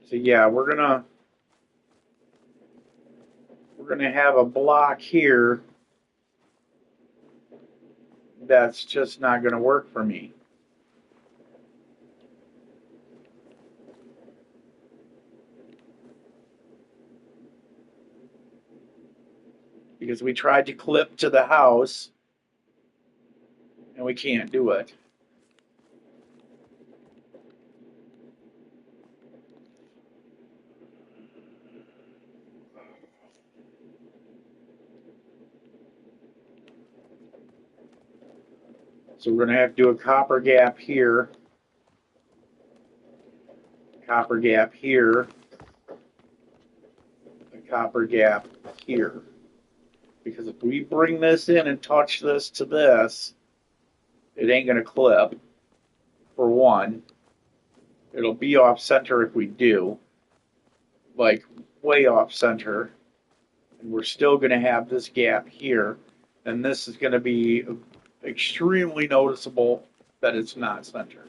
So yeah, we're gonna have a block here that's just not gonna work for me. Because we tried to clip to the house and we can't do it. So we're gonna have to do a copper gap here, copper gap here, a copper gap here. Because if we bring this in and touch this to this, it ain't gonna clip, for one. It'll be off center if we do, like way off center. And we're still gonna have this gap here. And this is gonna be extremely noticeable that it's not centered.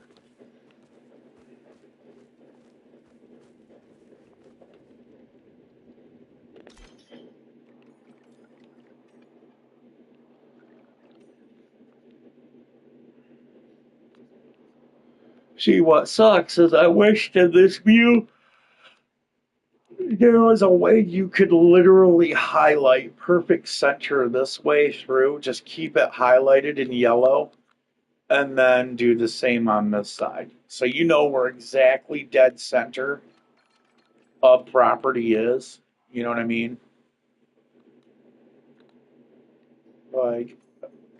See, what sucks is I wished in this view there was a way you could literally highlight perfect center this way through, just keep it highlighted in yellow, and then do the same on this side. So you know where exactly dead center of property is. You know what I mean? Like,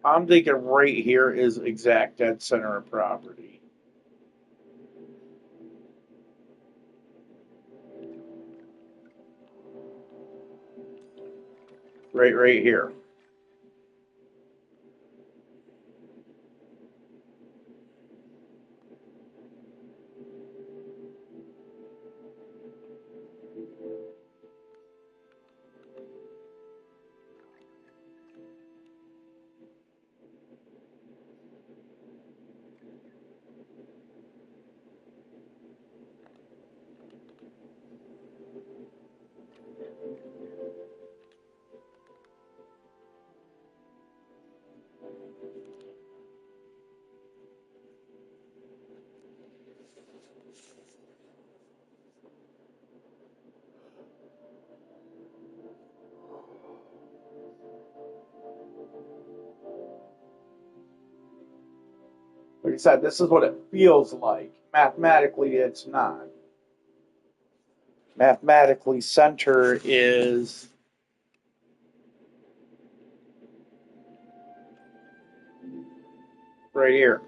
I'm thinking right here is exact dead center of property. Right here. Like I said, this is what it feels like. Mathematically, it's not. Mathematically, center is right here.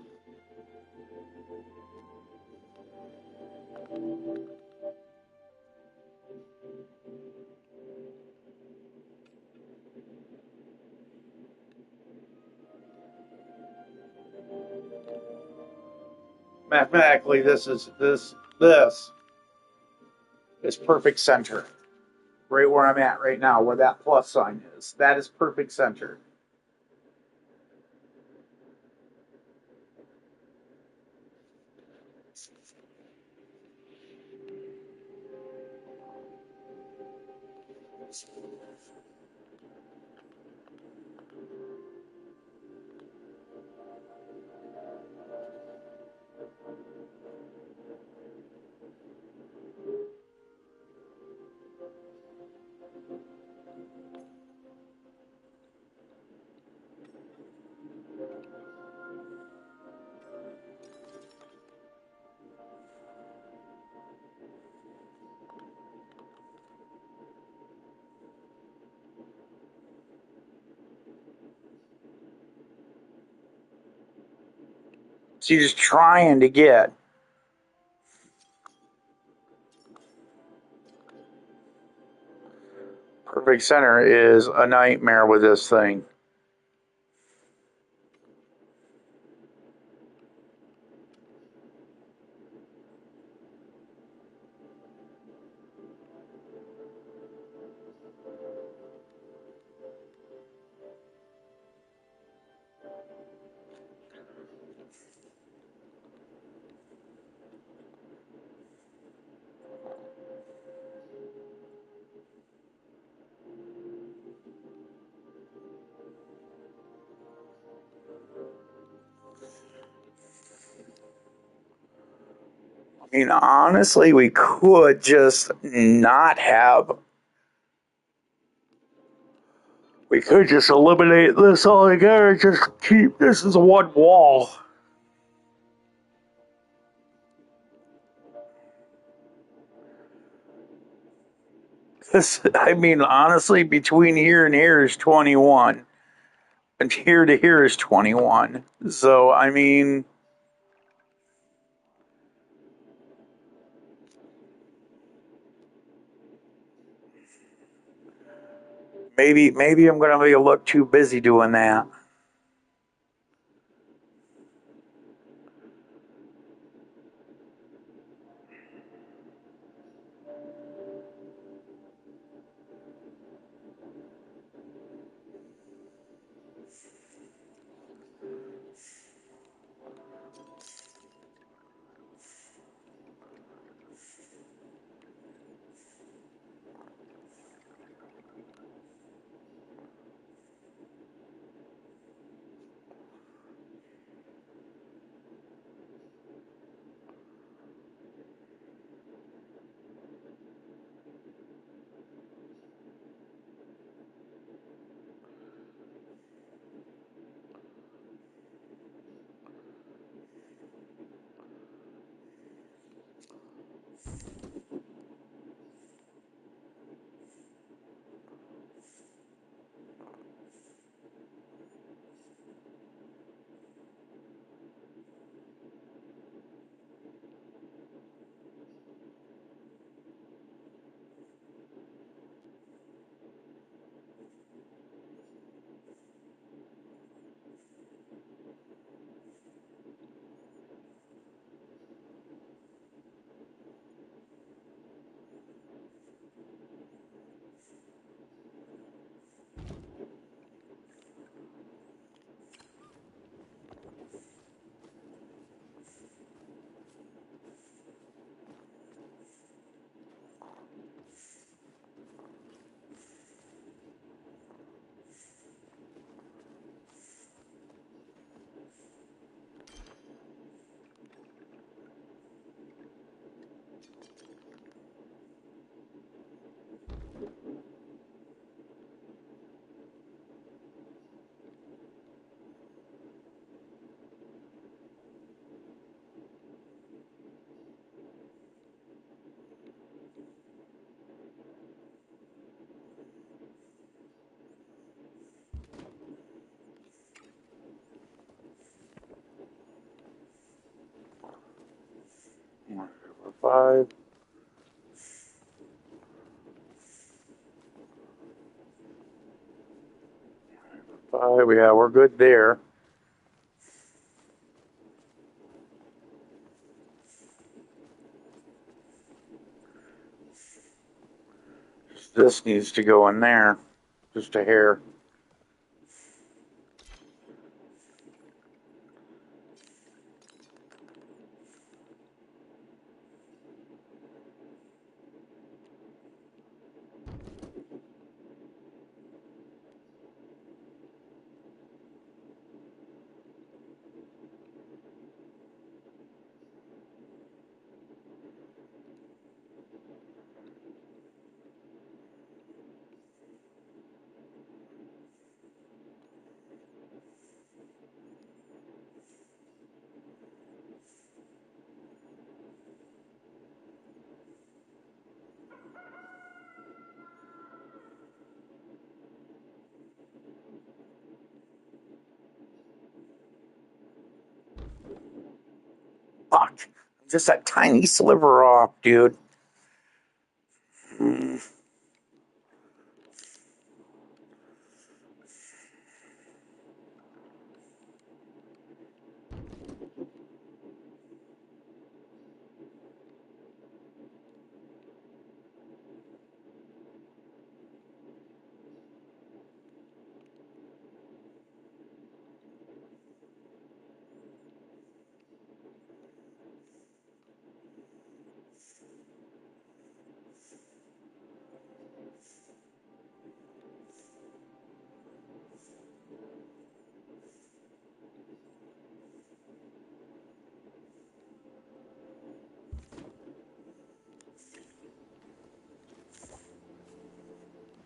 Mathematically, this is perfect center. Right where I'm at right now, where that plus sign is. That is perfect center. She's trying to get. Perfect center is a nightmare with this thing. I mean, honestly, we could just not have. We could just eliminate this altogether. Just keep this as one wall. This, I mean, honestly, between here and here is 21, and here to here is 21. So, I mean, maybe I'm gonna be a look too busy doing that. Five. Five. Yeah, we're good there. This needs to go in there. Just a hair. Just that tiny sliver off, dude.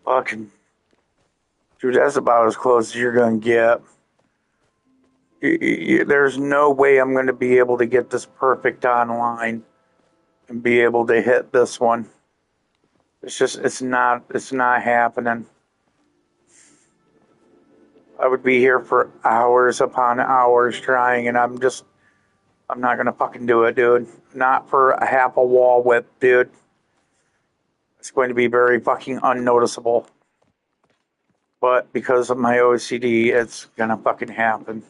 Fucking dude, that's about as close as you're gonna get. There's no way I'm gonna be able to get this perfect online and be able to hit this one. It's not happening. I would be here for hours upon hours trying, and I'm not gonna fucking do it, dude. Not for a half a wall width, dude. It's going to be very fucking unnoticeable. But because of my OCD, it's gonna fucking happen.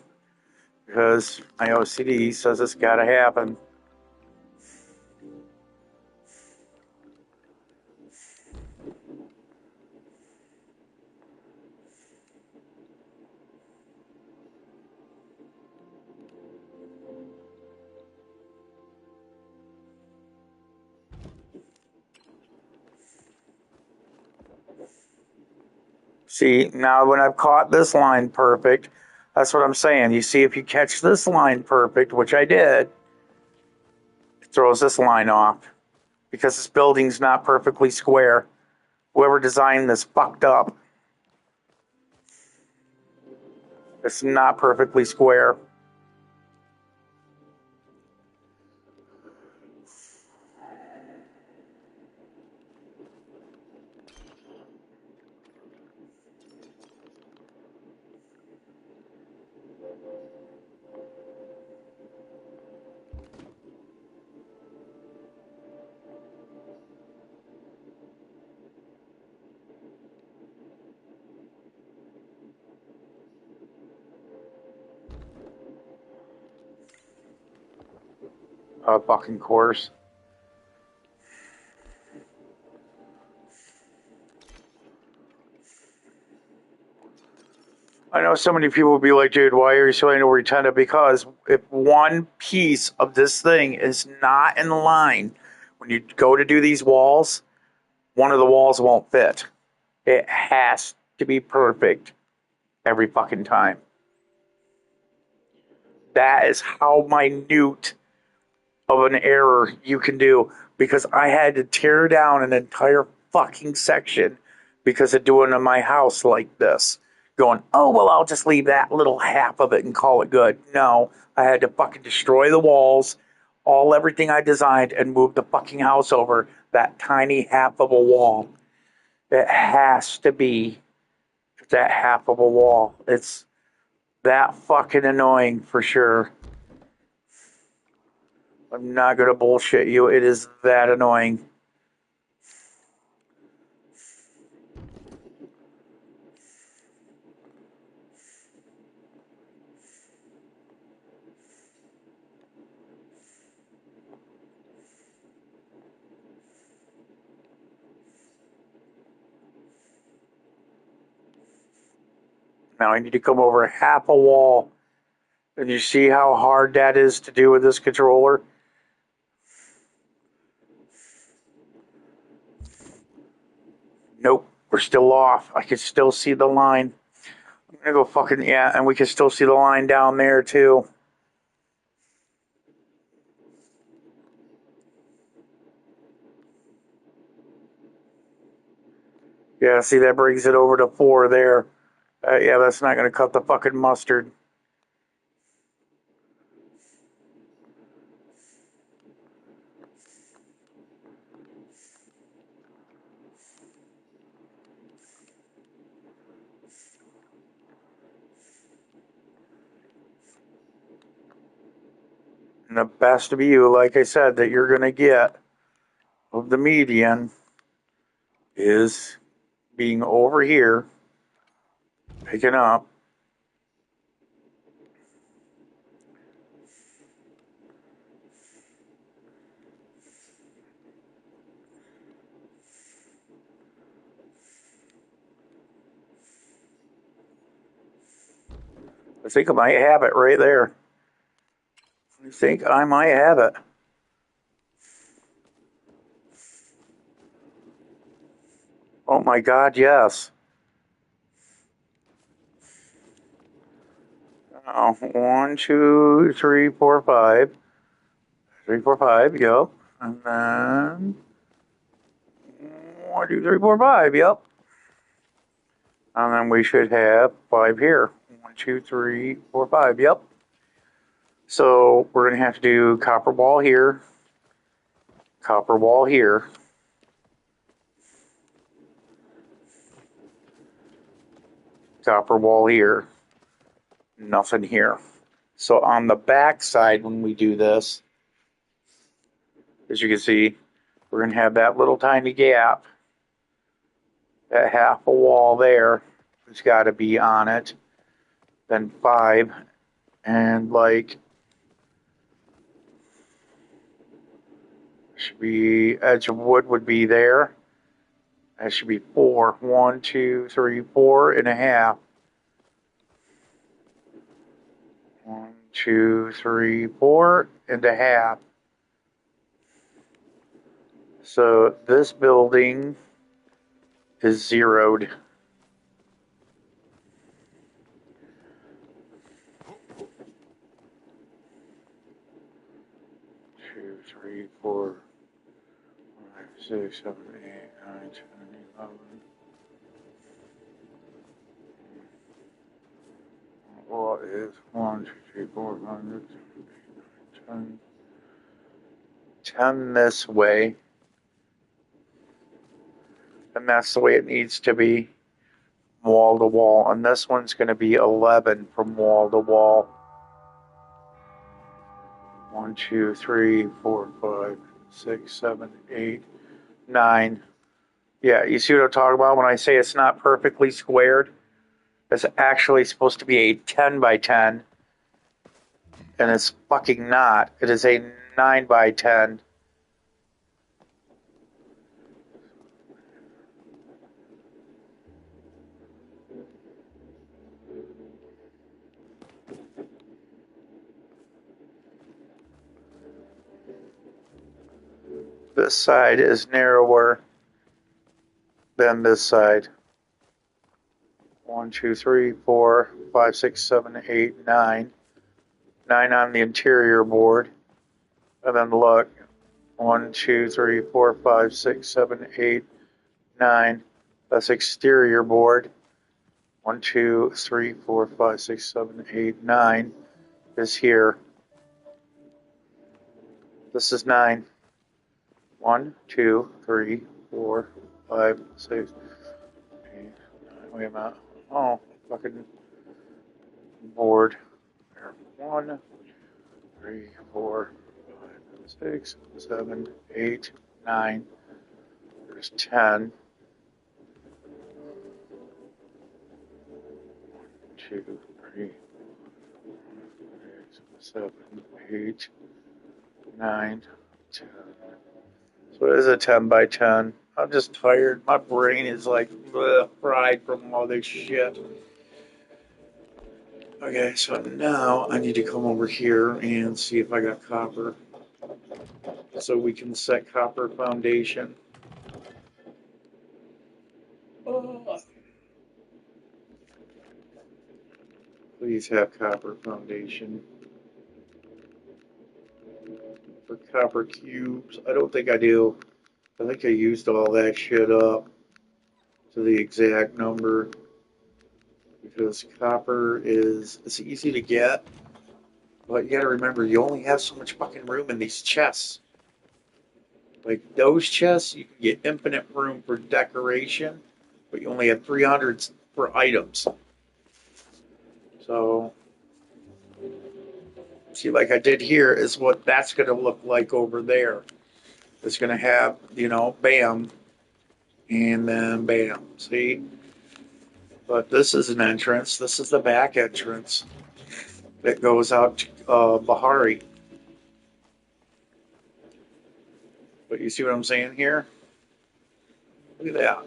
Because my OCD says it's gotta happen. See, now when I've caught this line perfect, that's what I'm saying. You see, if you catch this line perfect, which I did, it throws this line off. Because this building's not perfectly square. Whoever designed this fucked up. It's not perfectly square. Fucking course. I know so many people will be like, dude, why are you so anti-retenda? Because if one piece of this thing is not in line, when you go to do these walls, one of the walls won't fit. It has to be perfect every fucking time. That is how minute of an error you can do, because I had to tear down an entire fucking section because of doing in my house like this. Going, oh, well, I'll just leave that little half of it and call it good. No, I had to fucking destroy the walls, everything I designed, and move the fucking house over that tiny half of a wall. It has to be that half of a wall. It's that fucking annoying for sure. I'm not gonna bullshit you. It is that annoying. Now I need to come over half a wall. And you see how hard that is to do with this controller? Nope, we're still off. I can still see the line. I'm gonna go fucking, yeah, and we can still see the line down there too. Yeah, see, that brings it over to 4 there. Yeah, that's not gonna cut the fucking mustard. And the best view, like I said, that you're going to get of the median is being over here, picking up. I think I might have it right there. I think I might have it. Oh my God, yes. Oh, 1, 2, 3, 4, 5. 3, 4, 5, yep. And then 1, 2, 3, 4, 5, yep. And then we should have 5 here. 1, 2, 3, 4, 5, yep. So we're going to have to do copper wall here, copper wall here, copper wall here, nothing here. So on the back side, when we do this, as you can see, we're going to have that little tiny gap, that half a wall there, it's got to be on it. Then 5, and like, should be edge of wood would be there. That should be 4. 1, 2, 3, 4 and a half. 1, 2, 3, 4 and a half. So this building is zeroed. 2, 3, 4, 5, 6, 7, 8, 9, 10, 11. What is 1, 2, 3, 4, 5, 6, 7, 8, 9, 10? 10 this way. And that's the way it needs to be, wall to wall. And this one's going to be 11 from wall to wall. 1, 2, 3, 4, 5, 6, 7, 8, 9. Yeah, you see what I'm talking about when I say it's not perfectly squared? It's actually supposed to be a 10 by 10, and it's fucking not. It is a 9 by 10. This side is narrower than this side. 1, 2, 3, 4, 5, 6, 7, 8, 9. 9 on the interior board. And then look, 1, 2, 3, 4, 5, 6, 7, 8, 9. That's exterior board. 1, 2, 3, 4, 5, 6, 7, 8, 9 is here. This is 9. 1, 2, 3, 4, 5, 6, 8, 9. Wait a minute. Oh, fucking board. 1, 3, 4, 5, 6, 7, 8, 9. There's 10. 2, 3, 6, 7, 8, 9, 10. So it is a 10 by 10. I'm just tired. My brain is like fried from all this shit. Okay, so now I need to come over here and see if I got copper. So we can set copper foundation. Oh. Please have copper foundation. For copper cubes, I don't think I do. I think I used all that shit up to the exact number. Because copper it's easy to get. But you gotta remember, you only have so much fucking room in these chests. Like those chests, you can get infinite room for decoration, but you only have 300 for items. So See, like I did here, is what that's going to look like over there. It's going to have, bam, and then bam. See? But this is an entrance. This is the back entrance that goes out to Bahari. But you see what I'm saying here? Look at that.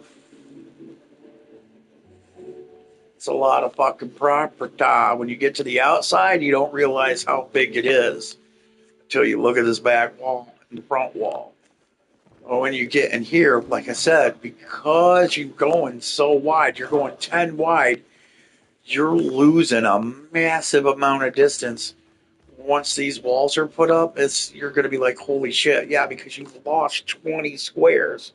It's a lot of fucking property. When you get to the outside, you don't realize how big it is until you look at this back wall and the front wall. Well, when you get in here, like I said, because you're going so wide, you're going 10 wide, you're losing a massive amount of distance. Once these walls are put up, you're going to be like, holy shit, yeah, because you've lost 20 squares.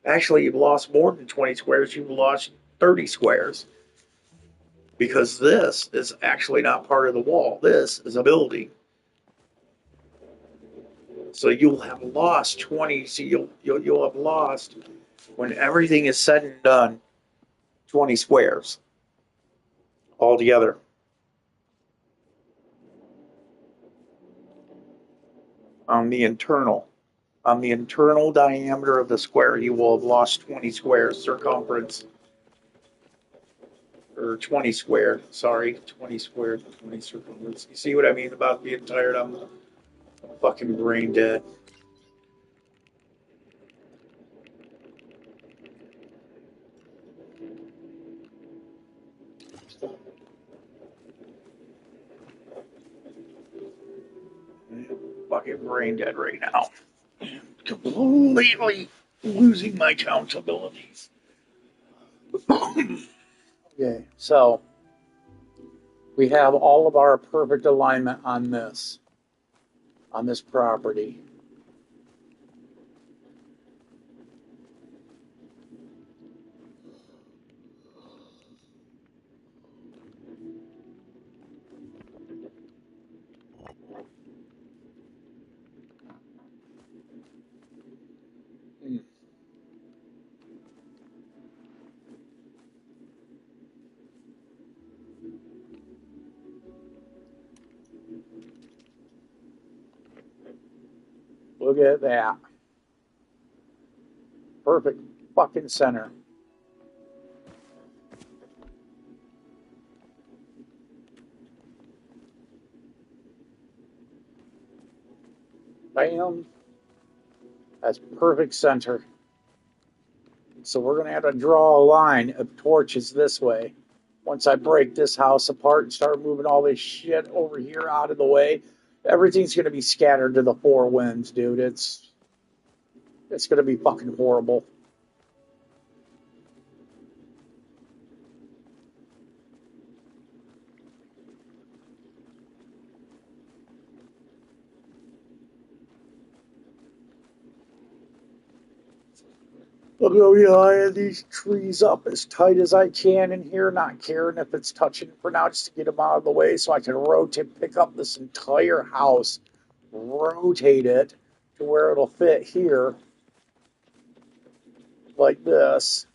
Actually, you've lost more than 20 squares. You've lost 30 squares because this is actually not part of the wall. This is a building. So you'll have lost 20. So you'll have lost, when everything is said and done, 20 squares altogether. On the internal. On the internal diameter of the square, you will have lost 20 squares circumference. Or 20 square, sorry, 20 square, 20 circumference. You see what I mean about being tired? I'm fucking brain dead. Fucking brain dead right now. Completely losing my countabilities. Okay, so we have all of our perfect alignment on this property. Look at that. Perfect fucking center. Bam. That's perfect center. So we're going to have to draw a line of torches this way. Once I break this house apart and start moving all this shit over here out of the way, everything's going to be scattered to the four winds, dude. It's going to be fucking horrible. I'm going to be lining these trees up as tight as I can in here, not caring if it's touching for now, just to get them out of the way so I can pick up this entire house, rotate it to where it'll fit here, like this,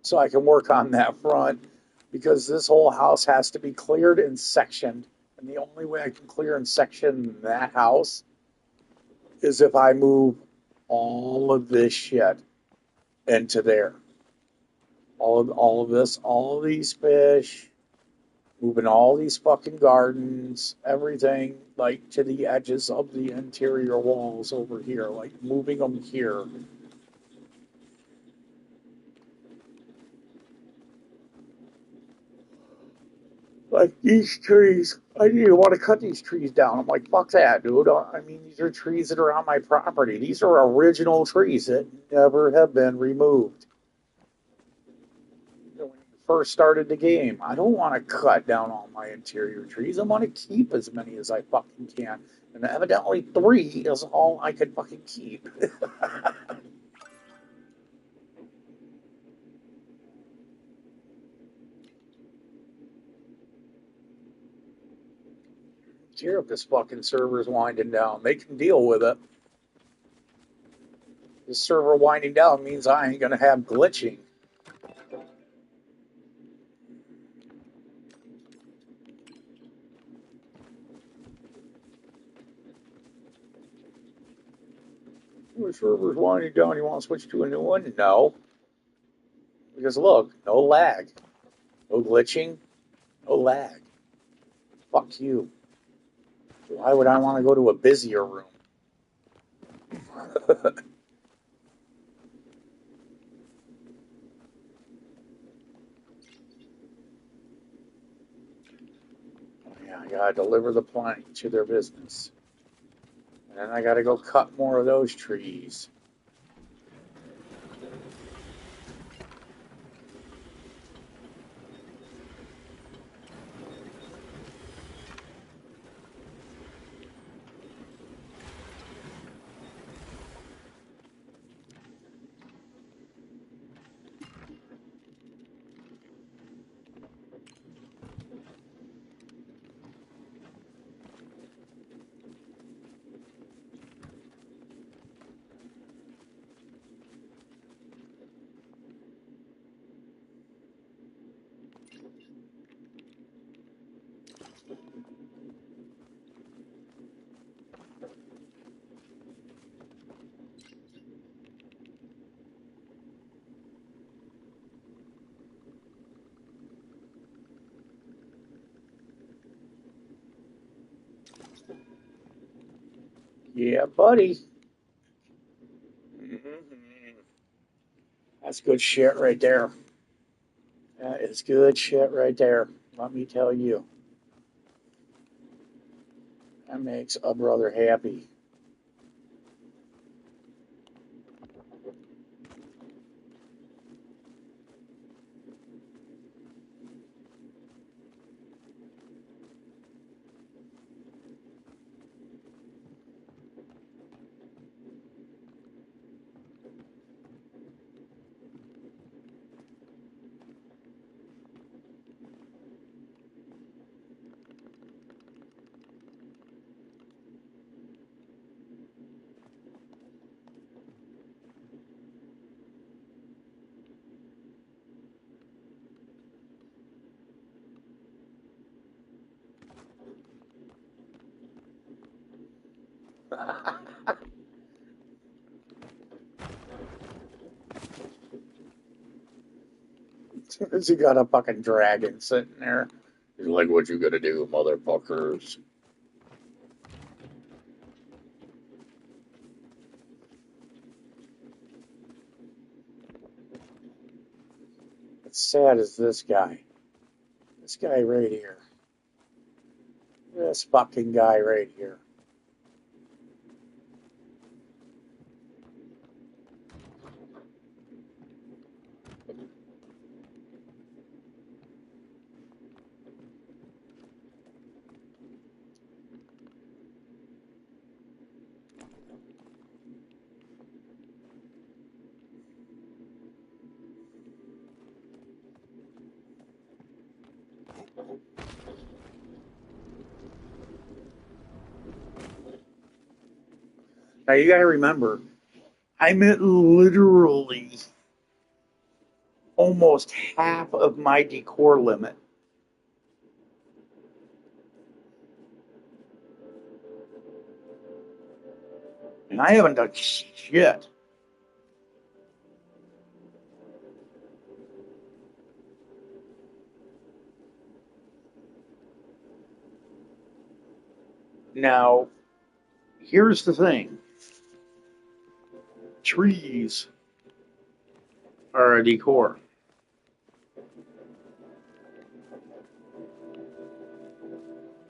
so I can work on that front, because this whole house has to be cleared and sectioned. And the only way I can clear and section that house is if I move all of this shit into there. All of this, all of these fish, moving all these fucking gardens, everything, like to the edges of the interior walls over here, like moving them here. Like these trees, I didn't even want to cut these trees down. I'm like, fuck that, dude. I mean, these are trees that are on my property. These are original trees that never have been removed. When you first started the game, I don't want to cut down all my interior trees. I want to keep as many as I fucking can. And evidently 3 is all I could fucking keep. Care if this fucking server's winding down. They can deal with it. This server winding down means I ain't gonna have glitching. The server's winding down. You want to switch to a new one? No. Because look, no lag. No glitching. No lag. Fuck you. Why would I want to go to a busier room? Yeah, I gotta deliver the plank to their business. And then I gotta go cut more of those trees. Yeah, buddy. That's good shit right there. That is good shit right there. Let me tell you. That makes a brother happy. He got a fucking dragon sitting there. He's like, what you gonna do, motherfuckers? What's sad is this guy. This guy right here. This fucking guy right here. Now you gotta remember, I'm at literally almost half of my decor limit. And I haven't done shit. Now, here's the thing. Trees are a decor.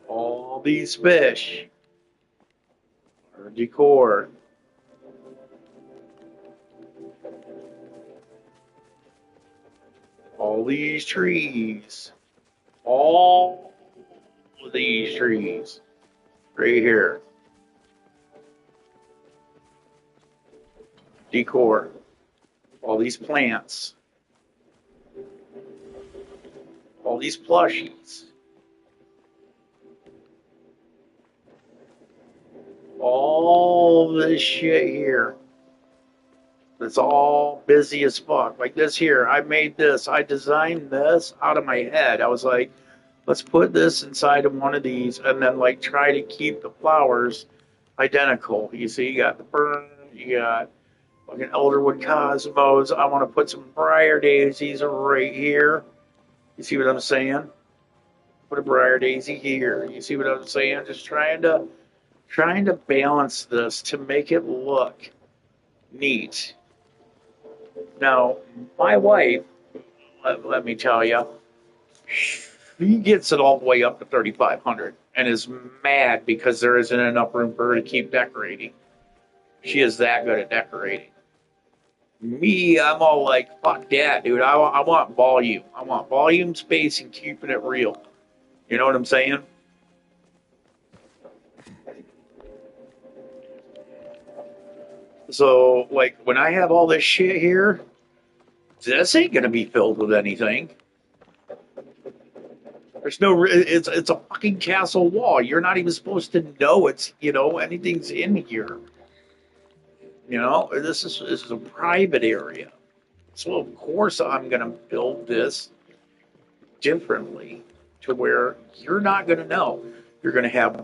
All these fish are a decor. All these trees. All of these trees. Right here. Decor. All these plants. All these plushies. All this shit here. It's all busy as fuck. Like this here, I made this. I designed this out of my head. I was like, let's put this inside of one of these and then like try to keep the flowers identical. You see, you got the fern, You got fucking Elderwood Cosmos. I want to put some Briar Daisies right here. You see what I'm saying? Put a Briar Daisy here. You see what I'm saying? Just trying to balance this to make it look neat. Now, my wife, let me tell you, she gets it all the way up to 3,500 and is mad because there isn't enough room for her to keep decorating. She is that good at decorating. Me, I'm all like, fuck that, dude. I want volume. I want volume, space, and keeping it real. You know what I'm saying? So, like, when I have all this shit here, this ain't gonna be filled with anything. There's no, it's a fucking castle wall. You're not even supposed to know anything's in here. This is a private area. So of course I'm gonna build this differently to where you're not gonna know. You're gonna have